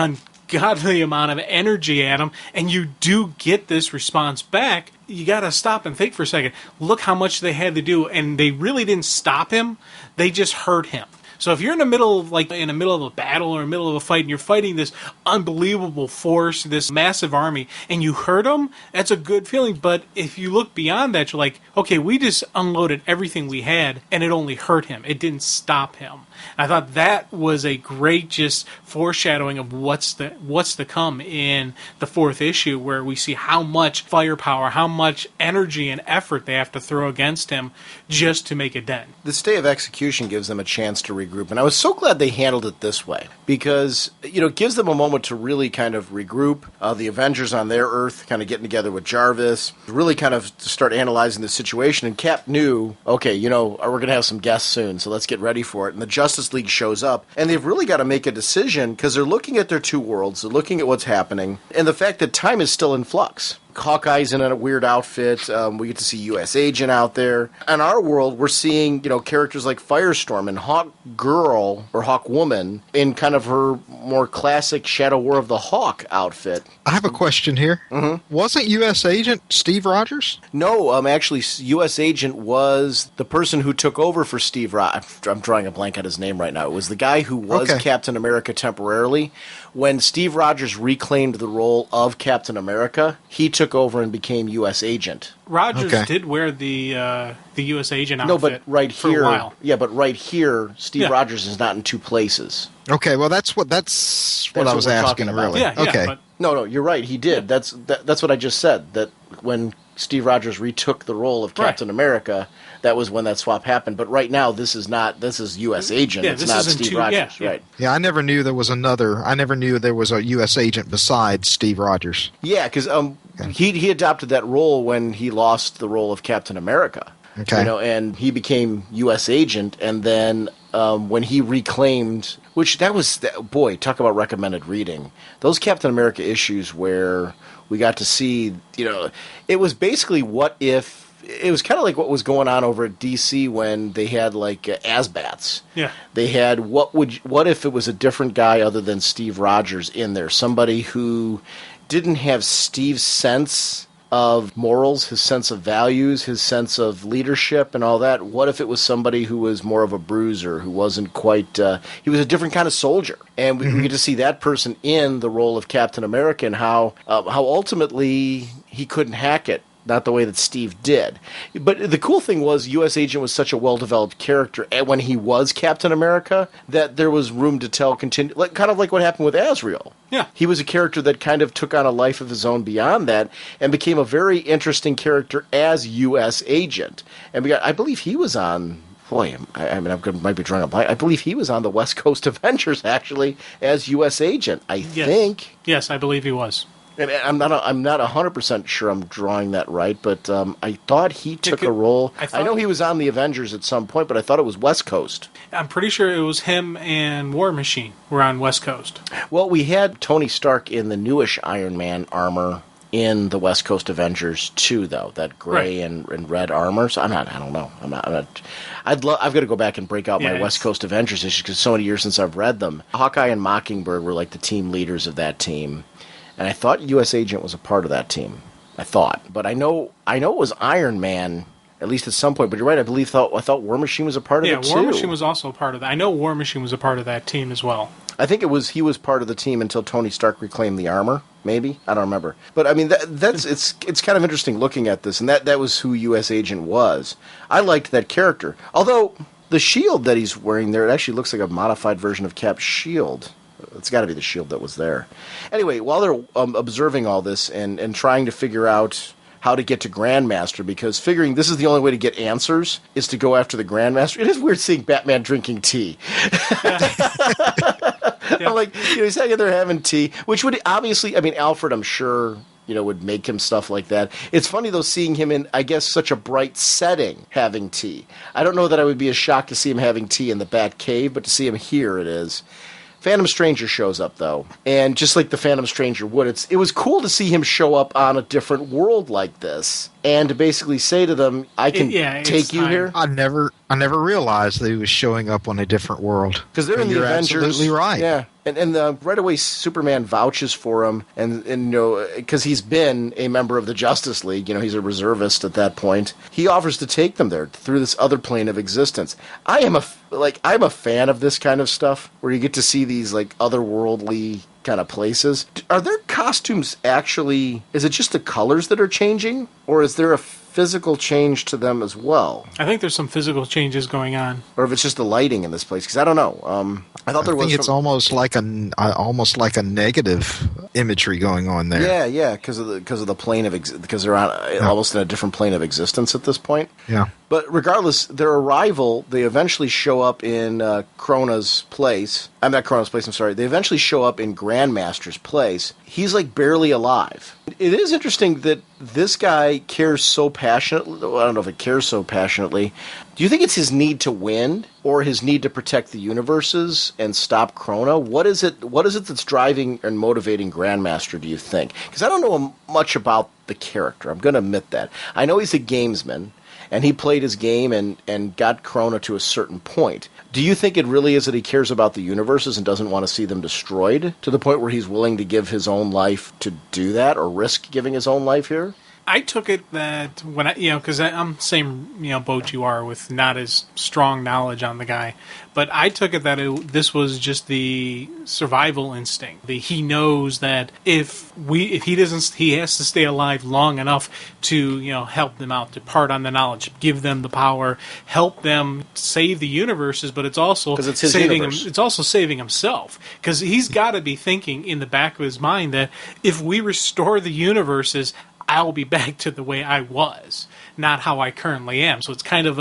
ungodly amount of energy at him, and you do get this response back. You got to stop and think for a second. Look how much they had to do, and they really didn't stop him. They just hurt him. So if you're in the middle of a battle or in the middle of a fight and you're fighting this unbelievable force, this massive army, and you hurt them, that's a good feeling. But if you look beyond that, you're like, okay, we just unloaded everything we had and it only hurt him. It didn't stop him. I thought that was a great just foreshadowing of what's to come in the 4th issue, where we see how much firepower, how much energy and effort they have to throw against him just to make a dent. The stay of execution gives them a chance to regroup, and I was so glad they handled it this way because it gives them a moment to really kind of regroup. The Avengers on their Earth kind of getting together with Jarvis, really kind of start analyzing the situation, and Cap knew, okay, we're going to have some guests soon, so let's get ready for it. And the Justice League shows up, and they've really got to make a decision because they're looking at their two worlds, they're looking at what's happening, and the fact that time is still in flux. Hawkeye's in a weird outfit. We get to see U.S. Agent out there. In our world, we're seeing, characters like Firestorm and Hawk Girl or Hawk Woman in kind of her more classic Shadow War of the Hawk outfit. I have a question here. Mm-hmm. Wasn't U.S. Agent Steve Rogers? No, actually, U.S. Agent was the person who took over for Steve Rogers. I'm drawing a blank on his name right now. It was the guy who was Captain America temporarily. When Steve Rogers reclaimed the role of Captain America, he took over and became U.S. Agent. Rogers did wear the U.S. Agent outfit. No, but right for here, a while. Yeah, but right here, Steve Rogers is not in two places. Okay, well that's what I was asking. Really? Yeah, okay. But no, you're right. He did. Yeah. That's what I just said. That when Steve Rogers retook the role of Captain America, that was when that swap happened. But right now, this is U.S. Agent. Yeah, it's not Steve Rogers. Yeah. Right. Yeah, I never knew there was a U.S. Agent besides Steve Rogers. Yeah, because he adopted that role when he lost the role of Captain America. Okay. And he became U.S. Agent, and then when he reclaimed, which that was, boy, talk about recommended reading. Those Captain America issues where we got to see, it was basically what if. It was kind of like what was going on over at DC when they had like Asbats. Yeah. They had what if it was a different guy other than Steve Rogers in there? Somebody who didn't have Steve's sense of morals, his sense of values, his sense of leadership and all that. What if it was somebody who was more of a bruiser, who wasn't quite... he was a different kind of soldier. And we get to see that person in the role of Captain America and how ultimately he couldn't hack it. Not the way that Steve did. But the cool thing was U.S. Agent was such a well-developed character when he was Captain America that there was room to tell kind of like what happened with Azrael. Yeah. He was a character that kind of took on a life of his own beyond that and became a very interesting character as U.S. Agent. And I believe he was on... Boy, I might be drawing a blank. I believe he was on the West Coast Avengers, actually, as U.S. Agent, I think. Yes, I believe he was. And I'm not 100% sure I'm drawing that right, but I thought he took a role. I know he was on the Avengers at some point, but I thought it was West Coast. I'm pretty sure it was him and War Machine were on West Coast. Well, we had Tony Stark in the newish Iron Man armor in the West Coast Avengers too, though, that gray and red armor. So I don't know. I've got to go back and break out my West Coast Avengers issues because it's so many years since I've read them. Hawkeye and Mockingbird were like the team leaders of that team. And I thought U.S. Agent was a part of that team. I thought. But I know it was Iron Man. at least at some point. But you're right. I thought War Machine was a part of it too. Yeah, War Machine was also a part of that. I know War Machine was a part of that team as well. I think he was part of the team until Tony Stark reclaimed the armor. Maybe, I don't remember. But I mean, it's kind of interesting looking at this, and that was who U.S. Agent was. I liked that character, although the shield that he's wearing there, it actually looks like a modified version of Cap's shield. It's got to be the shield that was there. Anyway, while they're observing all this and trying to figure out how to get to Grandmaster, because figuring this is the only way to get answers is to go after the Grandmaster. It is weird seeing Batman drinking tea. Yeah. I'm like, he's hanging there having tea, which would obviously, I mean, Alfred, I'm sure, would make him stuff like that. It's funny, though, seeing him in, I guess, such a bright setting having tea. I don't know that I would be as shocked to see him having tea in the Bat Cave, but to see him here, it is. Phantom Stranger shows up, though, and just like the Phantom Stranger would, it was cool to see him show up on a different world like this, and to basically say to them, I can take you here. I never realized that he was showing up on a different world. Because they're in the Avengers. Absolutely right. Yeah. And right away, Superman vouches for him, and because he's been a member of the Justice League, he's a reservist at that point. He offers to take them there through this other plane of existence. I'm a fan of this kind of stuff, where you get to see these like otherworldly kind of places. Are their costumes actually? Is it just the colors that are changing, or is there a physical change to them as well? I think there's some physical changes going on, or if it's just the lighting in this place. Because I don't know. I thought there was. I think it's almost like a negative imagery going on there. Yeah, because of the plane of because they're on almost in a different plane of existence at this point. Yeah. But regardless, their arrival, they eventually show up in Krona's place. I'm not Krona's place, I'm sorry. They eventually show up in Grandmaster's place. He's like barely alive. It is interesting that this guy cares so passionately. Well, I don't know if it cares so passionately. Do you think it's his need to win or his need to protect the universes and stop Krona? What is it that's driving and motivating Grandmaster, do you think? Because I don't know much about the character. I'm going to admit that. I know he's a gamesman, and he played his game and got Krona to a certain point. Do you think it really is that he cares about the universes and doesn't want to see them destroyed to the point where he's willing to give his own life to do that, or risk giving his own life here? I took it that when because I'm same boat you are with not as strong knowledge on the guy, but I took it that this was just the survival instinct. He knows that if he doesn't, he has to stay alive long enough to help them out, to part on the knowledge, give them the power, help them save the universes. But it's also saving him. It's also saving himself, because he's got to be thinking in the back of his mind that if we restore the universes, I'll be back to the way I was, not how I currently am. So it's kind of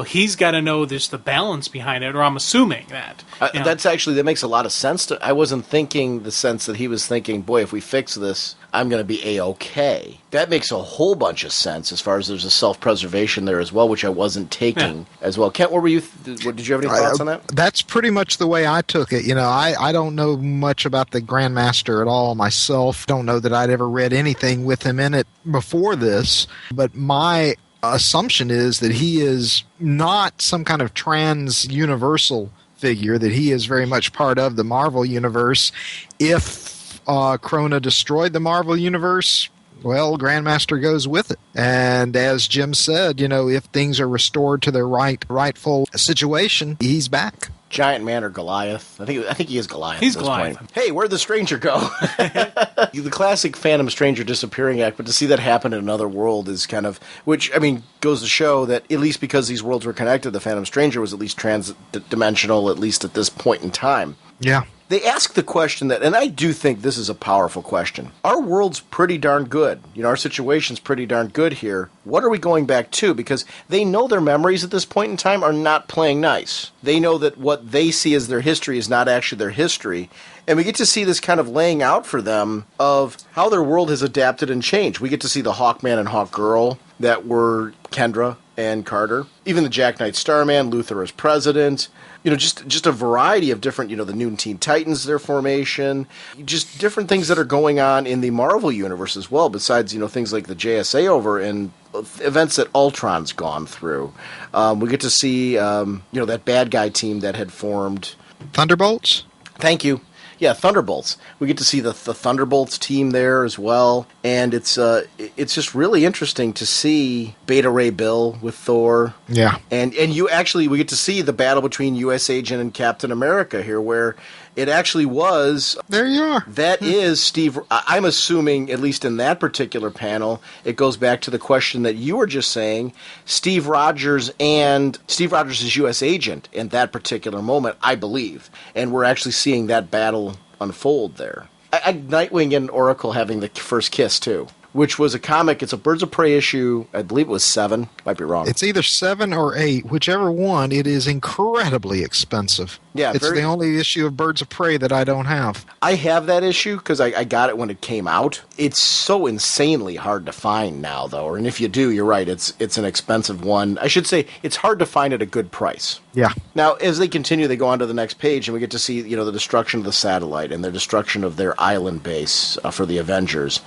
he's got to know there's the balance behind it, or I'm assuming that. That makes a lot of sense. I wasn't thinking the sense that he was thinking, boy, if we fix this, I'm going to be A-okay. That makes a whole bunch of sense as far as there's a self-preservation there as well, which I wasn't taking as well. Kent, what were you? Did you have any thoughts on that? That's pretty much the way I took it. I don't know much about the Grandmaster at all myself. Don't know that I'd ever read anything with him in it before this, but my assumption is that he is not some kind of trans-universal figure, that he is very much part of the Marvel Universe. If Krona destroyed the Marvel Universe, well, Grandmaster goes with it. And as Jim said, if things are restored to their rightful situation, he's back. Giant Man or Goliath? I think he is Goliath. He's at this Goliath. Point. Hey, where'd the stranger go? The classic Phantom Stranger disappearing act, but to see that happen in another world is kind of, which, I mean, goes to show that at least because these worlds were connected, the Phantom Stranger was at least trans-dimensional, at least at this point in time. Yeah. They ask the question that, and I do think this is a powerful question. Our world's pretty darn good. Our situation's pretty darn good here. What are we going back to? Because they know their memories at this point in time are not playing nice. They know that what they see as their history is not actually their history. And we get to see this kind of laying out for them of how their world has adapted and changed. We get to see the Hawkman and Hawkgirl that were Kendra and Carter. Even the Jack Knight Starman, Luthor as president. Just a variety of different, the New Teen Titans, their formation, just different things that are going on in the Marvel Universe as well, besides, things like the JSA over and events that Ultron's gone through. We get to see, that bad guy team that had formed. Thunderbolts? Thank you. Yeah, Thunderbolts. We get to see the Thunderbolts team there as well, and it's just really interesting to see Beta Ray Bill with Thor. Yeah. And we get to see the battle between U.S. Agent and Captain America here, where it actually was. There you are. That is Steve. I'm assuming, at least in that particular panel, it goes back to the question that you were just saying. Steve Rogers is U.S. Agent in that particular moment, I believe, and we're actually seeing that battle unfold there. Nightwing and Oracle having the first kiss too, which was a comic. It's a Birds of Prey issue. I believe it was 7. Might be wrong. It's either 7 or 8, whichever one. It is incredibly expensive. Yeah, it's the only issue of Birds of Prey that I don't have. I have that issue because I got it when it came out. It's so insanely hard to find now, though. And if you do, you're right. It's an expensive one. I should say it's hard to find at a good price. Yeah. Now, as they continue, they go on to the next page, and we get to see the destruction of the satellite and the destruction of their island base for the Avengers.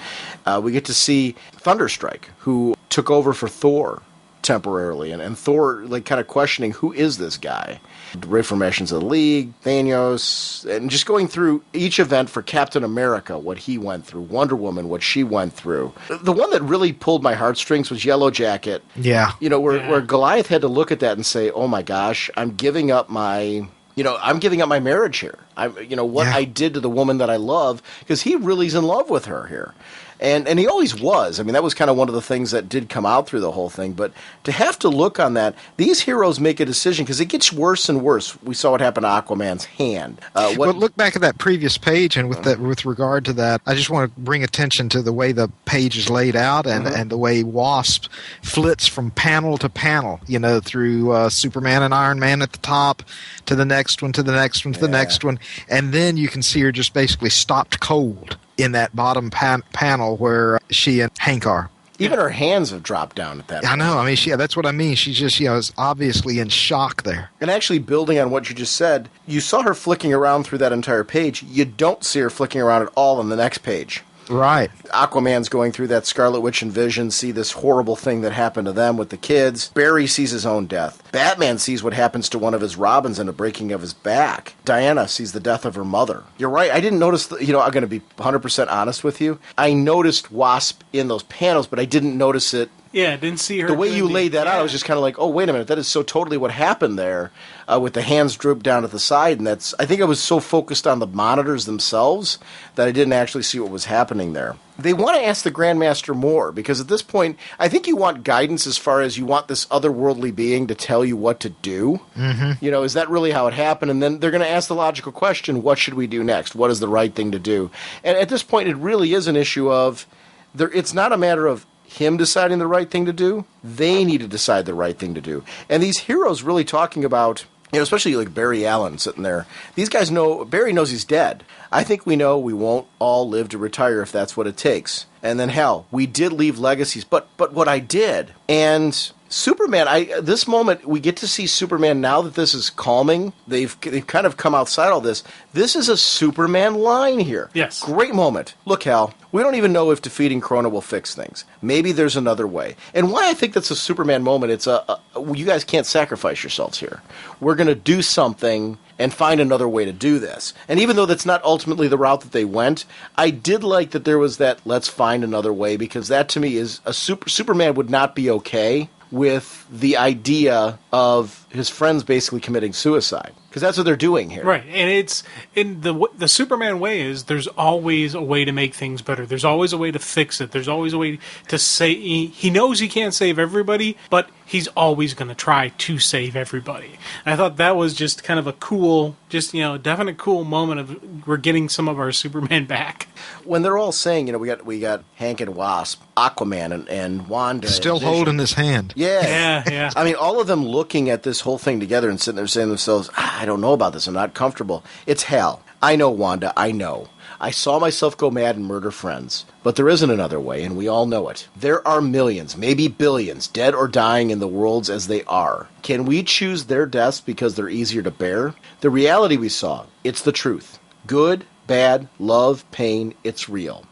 We get to see Thunderstrike, who took over for Thor temporarily, and Thor kind of questioning, who is this guy? Reformations of the League, Thanos, and just going through each event for Captain America, what he went through, Wonder Woman, what she went through. The one that really pulled my heartstrings was Yellow Jacket. Yeah. Where Goliath had to look at that and say, oh my gosh, I'm giving up my marriage here. I did to the woman that I love, because he really's in love with her here. And he always was. I mean, that was kind of one of the things that did come out through the whole thing. But to have to look on that, these heroes make a decision because it gets worse and worse. We saw what happened to Aquaman's hand. But look back at that previous page, and with regard to that, I just want to bring attention to the way the page is laid out and the way Wasp flits from panel to panel, through Superman and Iron Man at the top, to the next one, to the next one, to the next one. And then you can see her just basically stopped cold in that bottom panel where she and Hank are. Even her hands have dropped down at that point. I know. I mean, that's what I mean. She just, is obviously in shock there. And actually, building on what you just said, you saw her flicking around through that entire page. You don't see her flicking around at all on the next page. Right. Aquaman's going through that Scarlet Witch and Vision, see this horrible thing that happened to them with the kids. Barry sees his own death. Batman sees what happens to one of his Robins and a breaking of his back. Diana sees the death of her mother. You're right. I didn't notice, I'm going to be 100% honest with you. I noticed Wasp in those panels, but I didn't notice it. Yeah, didn't see her. The way you laid that out, I was just kind of like, oh, wait a minute, that is so totally what happened there with the hands drooped down at the side. And I think I was so focused on the monitors themselves that I didn't actually see what was happening there. They want to ask the Grandmaster more, because at this point, I think you want guidance as far as you want this otherworldly being to tell you what to do. Mm-hmm. Is that really how it happened? And then they're going to ask the logical question, what should we do next? What is the right thing to do? And at this point, it really is an issue of, it's not a matter of him deciding the right thing to do. They need to decide the right thing to do. And these heroes really talking about, especially like Barry Allen sitting there. These guys know, Barry knows he's dead. I think we know we won't all live to retire if that's what it takes. And then hell, we did leave legacies, but what I did. And Superman, this moment, we get to see Superman now that this is calming. They've kind of come outside all this. This is a Superman line here. Yes. Great moment. Look, Hal, we don't even know if defeating Krona will fix things. Maybe there's another way. And why I think that's a Superman moment, it's you guys can't sacrifice yourselves here. We're going to do something and find another way to do this. And even though that's not ultimately the route that they went, I did like that there was that let's find another way, because that to me is Superman would not be okay with the idea of his friends basically committing suicide, because that's what they're doing here. Right, and it's in the Superman way is there's always a way to make things better. There's always a way to fix it. There's always a way to say he knows he can't save everybody, but he's always going to try to save everybody. And I thought that was just kind of a cool, definite cool moment of we're getting some of our Superman back. When they're all saying, we got Hank and Wasp, Aquaman and Wanda, still and Vision. holding his hand. Yeah. I mean, all of them looking at this whole thing together and sitting there saying to themselves, I don't know about this. I'm not comfortable. It's hell. I know, Wanda. I know. I saw myself go mad and murder friends. But there isn't another way, and we all know it. There are millions, maybe billions, dead or dying in the worlds as they are. Can we choose their deaths because they're easier to bear? The reality we saw, it's the truth. Good, bad, love, pain, it's real.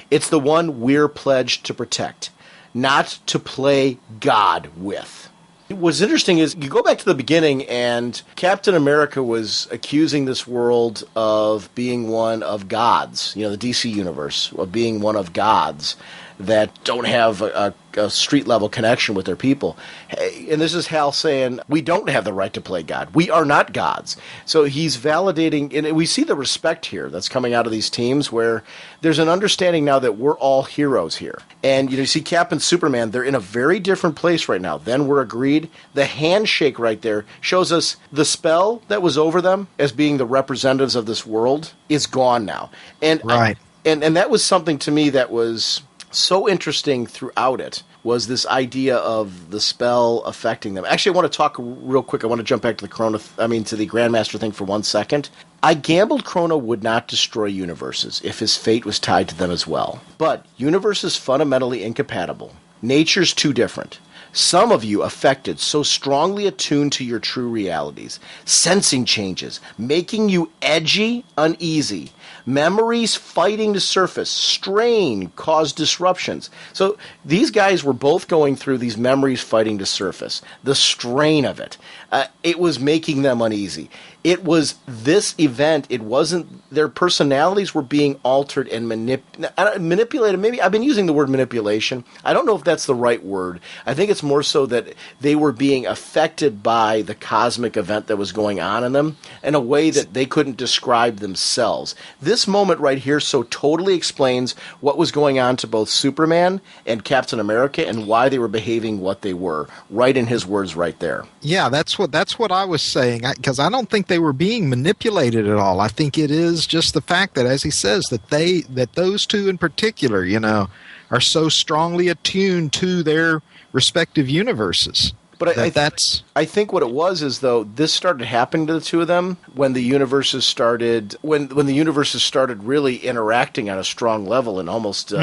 It's the one we're pledged to protect, not to play God with. What's interesting is you go back to the beginning, and Captain America was accusing this world of being one of gods, the DC universe, of being one of gods that don't have a street-level connection with their people. And this is Hal saying, we don't have the right to play God. We are not gods. So he's validating, and we see the respect here that's coming out of these teams where there's an understanding now that we're all heroes here. And you see Cap and Superman, they're in a very different place right now. Then we're agreed. The handshake right there shows us the spell that was over them as being the representatives of this world is gone now. And right. And that was something to me that was so interesting throughout it, was this idea of the spell affecting them. Actually, I want to talk real quick. I want to jump back to the to the Grandmaster thing for 1 second. I gambled Chrono would not destroy universes if his fate was tied to them as well. But universes fundamentally incompatible. Nature's too different. Some of you affected, so strongly attuned to your true realities, sensing changes, making you edgy, uneasy. Memories fighting to surface, strain caused disruptions. So these guys were both going through these memories fighting to surface. The strain of it. It was making them uneasy. It was this event. It wasn't their personalities were being altered and manipulated. Maybe I've been using the word manipulation. I don't know if that's the right word. I think it's more so that they were being affected by the cosmic event that was going on in them in a way that they couldn't describe themselves. This moment right here so totally explains what was going on to both Superman and Captain America and why they were behaving what they were. Right in his words right there. Yeah, that's what I was saying, because I don't think they were being manipulated at all. I think it is just the fact that, as he says, that those two in particular, are so strongly attuned to their respective universes. But I think what it was is, though, this started happening to the two of them when the universes started really interacting on a strong level, and almost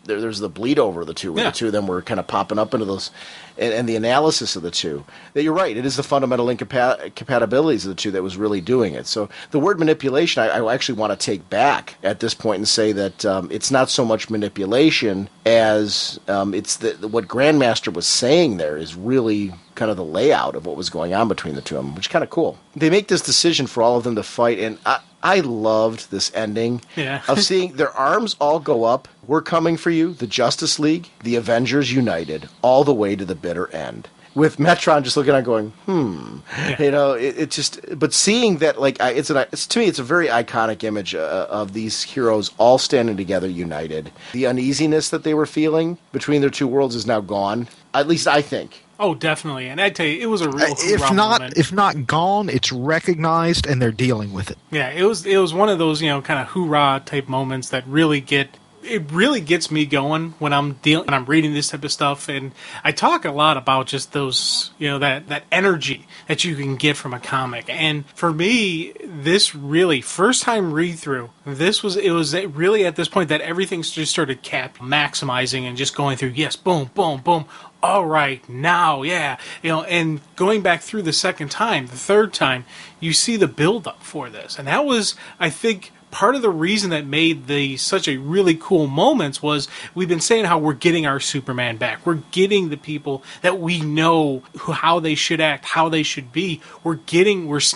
there's the bleed over of the two, where the two of them were kind of popping up into those, and the analysis of the two. That you're right, it is the fundamental incompatibilities of the two that was really doing it. So the word manipulation, I actually want to take back at this point and say that it's not so much manipulation as it's what Grandmaster was saying there is really kind of the layout of what was going on between the two of them, which is kind of cool. They make this decision for all of them to fight, and I loved this ending of seeing their arms all go up. We're coming for you, the Justice League, the Avengers United, all the way to the bitter end. With Metron just looking at it going, it just, but seeing that, to me, it's a very iconic image of these heroes all standing together, united. The uneasiness that they were feeling between their two worlds is now gone. At least I think. Oh, definitely. And I tell you, it was a real moment. If not gone, it's recognized and they're dealing with it. Yeah, it was one of those, kind of hoorah type moments that really gets me going when I'm reading this type of stuff. And I talk a lot about just those, that energy that you can get from a comic. And for me, this really, first time read through, it was really at this point that everything just started maximizing and just going through, yes, boom, boom, boom. All right, now, and going back through the second time, the third time, you see the build-up for this. And that was, I think, part of the reason that made such a really cool moments was we've been saying how we're getting our Superman back. We're getting the people that we know how they should act, how they should be. We're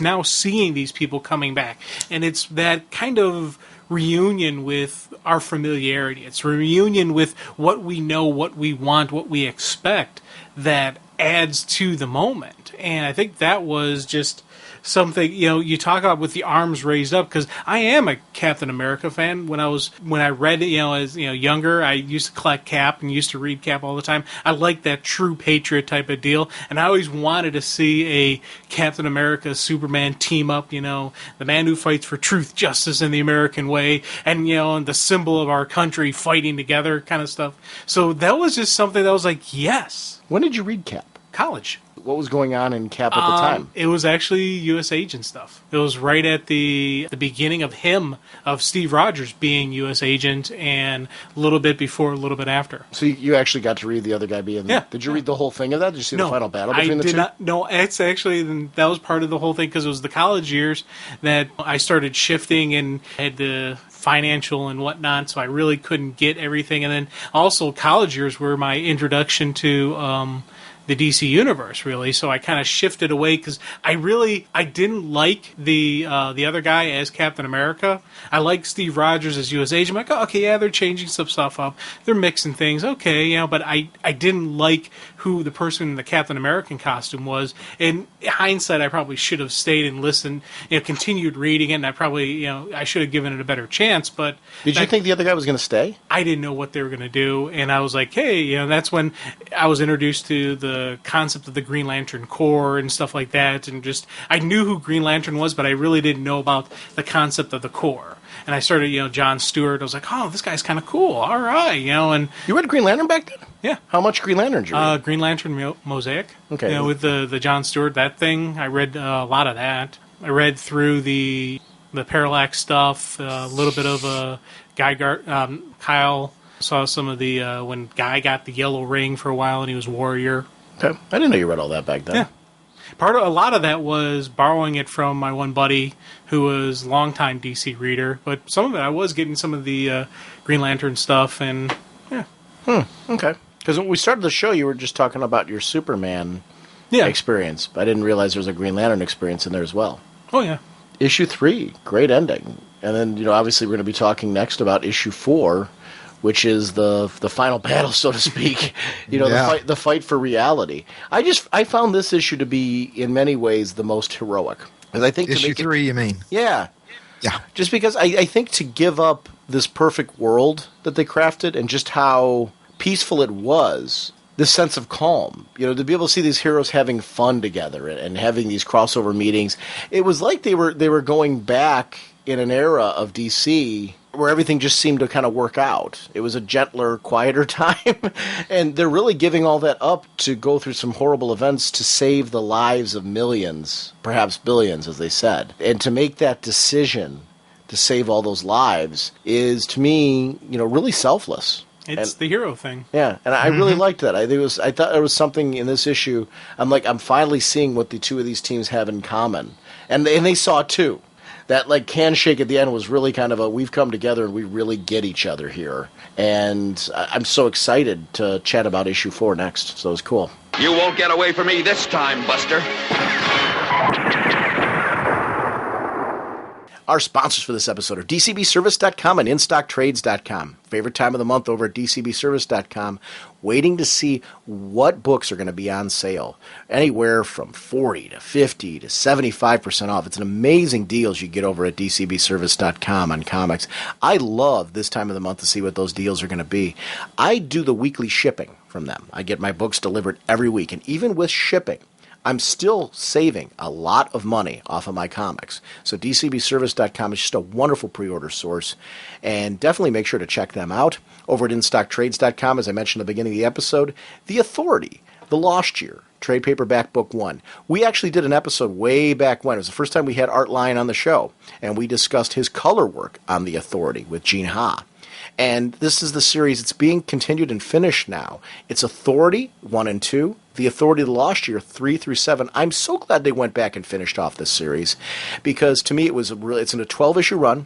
now seeing these people coming back. And it's that kind of reunion with our familiarity. It's a reunion with what we know, what we want, what we expect that adds to the moment. And I think that was just something, you talk about with the arms raised up, because I am a Captain America fan. When I read it, as younger, I used to collect Cap and used to read Cap all the time. I like that true patriot type of deal, and I always wanted to see a Captain America Superman team up. The man who fights for truth, justice, and the American way, and and the symbol of our country fighting together, kind of stuff. So that was just something that was like, yes. When did you read Cap? College. What was going on in Cap at the time? It was actually U.S. agent stuff. It was right at the beginning of Steve Rogers being U.S. agent, and a little bit before, a little bit after. So you actually got to read the other guy being... Yeah. Did you read the whole thing of that? Did you see the final battle between the two? Not. No, it's actually... That was part of the whole thing, because it was the college years that I started shifting and had the financial and whatnot, so I really couldn't get everything. And then also college years were my introduction to the DC universe, really. So I kind of shifted away because I didn't like the other guy as Captain America. I like Steve Rogers as U.S. Agent. I'm like, oh, okay, yeah, they're changing some stuff up. They're mixing things. Okay, but I didn't like who the person in the Captain American costume was. In hindsight, I probably should have stayed and listened, continued reading it, and I probably, I should have given it a better chance. But did you think the other guy was going to stay? I didn't know what they were going to do, and I was like, hey, that's when I was introduced to the concept of the Green Lantern Corps and stuff like that, and just, I knew who Green Lantern was, but I really didn't know about the concept of the Corps. And I started, John Stewart. I was like, oh, this guy's kind of cool. All right, and you read Green Lantern back then? Yeah. How much Green Lantern did you read? Green Lantern Mosaic. Okay. With the John Stewart, that thing. I read a lot of that. I read through the Parallax stuff, a little bit of Kyle. Saw some of the when Guy got the yellow ring for a while and he was Warrior. Okay. I didn't know you read all that back then. Yeah. A lot of that was borrowing it from my one buddy who was a longtime DC reader, but some of it I was getting some of the Green Lantern stuff, and yeah. Okay. Because when we started the show, you were just talking about your Superman experience. I didn't realize there was a Green Lantern experience in there as well. Oh, yeah. Issue 3, great ending. And then, obviously we're going to be talking next about Issue 4, which is the final battle, so to speak. The fight for reality. I found this issue to be, in many ways, the most heroic. Because I think Issue 3, you mean? Yeah. Yeah. Just because I think to give up this perfect world that they crafted and just how peaceful it was, this sense of calm, to be able to see these heroes having fun together and having these crossover meetings, it was like they were going back in an era of DC where everything just seemed to kind of work out. It was a gentler, quieter time, and they're really giving all that up to go through some horrible events to save the lives of millions, perhaps billions, as they said. And to make that decision to save all those lives is, to me, really selfless. It's the hero thing. Yeah, and I really liked that. I thought there was something in this issue. I'm finally seeing what the two of these teams have in common, and they saw it too. That handshake at the end was really kind of a we've come together and we really get each other here. And I'm so excited to chat about issue 4 next. So it was cool. You won't get away from me this time, Buster. Our sponsors for this episode are DCBService.com and InStockTrades.com. Favorite time of the month over at DCBService.com, waiting to see what books are going to be on sale. Anywhere from 40 to 50 to 75% off. It's an amazing deals you get over at DCBService.com on comics. I love this time of the month to see what those deals are going to be. I do the weekly shipping from them. I get my books delivered every week, and even with shipping, I'm still saving a lot of money off of my comics. So DCBService.com is just a wonderful pre-order source, and definitely make sure to check them out. Over at InStockTrades.com, as I mentioned at the beginning of the episode, The Authority, The Lost Year, trade paperback book 1. We actually did an episode way back when. It was the first time we had Art Lyon on the show, and we discussed his color work on The Authority with Gene Ha. And this is the series. It's being continued and finished now. It's Authority 1 and 2, The Authority of the Lost Year 3 through 7. I'm so glad they went back and finished off this series, because to me it's in a 12-issue run.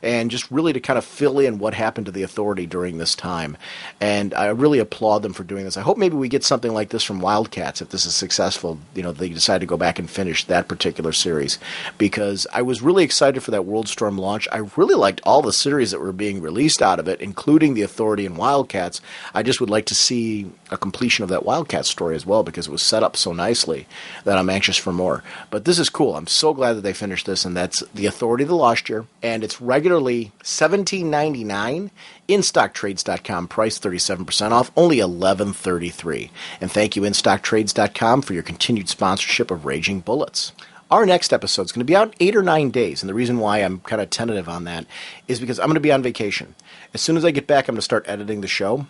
And just really to kind of fill in what happened to the Authority during this time. And I really applaud them for doing this. I hope maybe we get something like this from Wildcats if this is successful. They decide to go back and finish that particular series. Because I was really excited for that Worldstorm launch. I really liked all the series that were being released out of it, including the Authority and Wildcats. I just would like to see a completion of that Wildcats story as well, because it was set up so nicely that I'm anxious for more. But this is cool. I'm so glad that they finished this, and that's The Authority of the Lost Year. And it's regularly $17.99, InStockTrades.com, price 37% off, only $11.33. And thank you, InStockTrades.com, for your continued sponsorship of Raging Bullets. Our next episode is going to be out 8 or 9 days, and the reason why I'm kind of tentative on that is because I'm going to be on vacation. As soon as I get back, I'm going to start editing the show.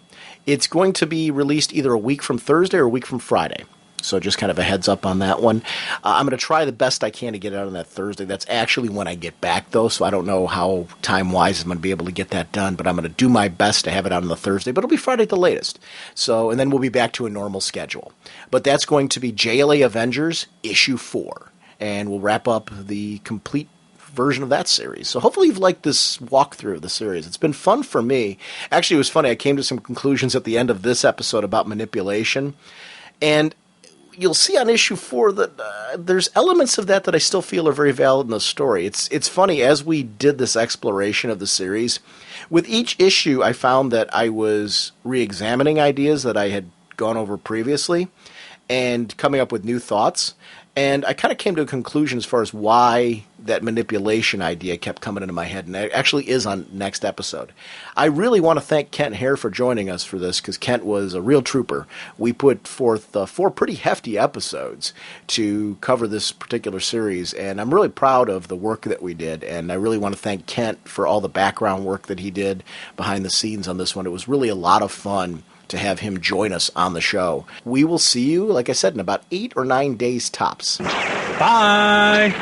It's going to be released either a week from Thursday or a week from Friday. So just kind of a heads up on that one. I'm going to try the best I can to get it out on that Thursday. That's actually when I get back, though, so I don't know how time-wise I'm going to be able to get that done, but I'm going to do my best to have it out on the Thursday, but it'll be Friday at the latest. So, and then we'll be back to a normal schedule. But that's going to be JLA Avengers Issue 4, and we'll wrap up the complete version of that series. So hopefully you've liked this walkthrough of the series. It's been fun for me. Actually, it was funny. I came to some conclusions at the end of this episode about manipulation, and you'll see on issue 4 that there's elements of that I still feel are very valid in the story. It's funny, as we did this exploration of the series, with each issue I found that I was re-examining ideas that I had gone over previously and coming up with new thoughts. And I kind of came to a conclusion as far as why that manipulation idea kept coming into my head, and it actually is on next episode. I really want to thank Kent Hare for joining us for this, because Kent was a real trooper. We put forth 4 pretty hefty episodes to cover this particular series, and I'm really proud of the work that we did, and I really want to thank Kent for all the background work that he did behind the scenes on this one. It was really a lot of fun to have him join us on the show. We will see you, like I said, in about 8 or 9 days tops. Bye!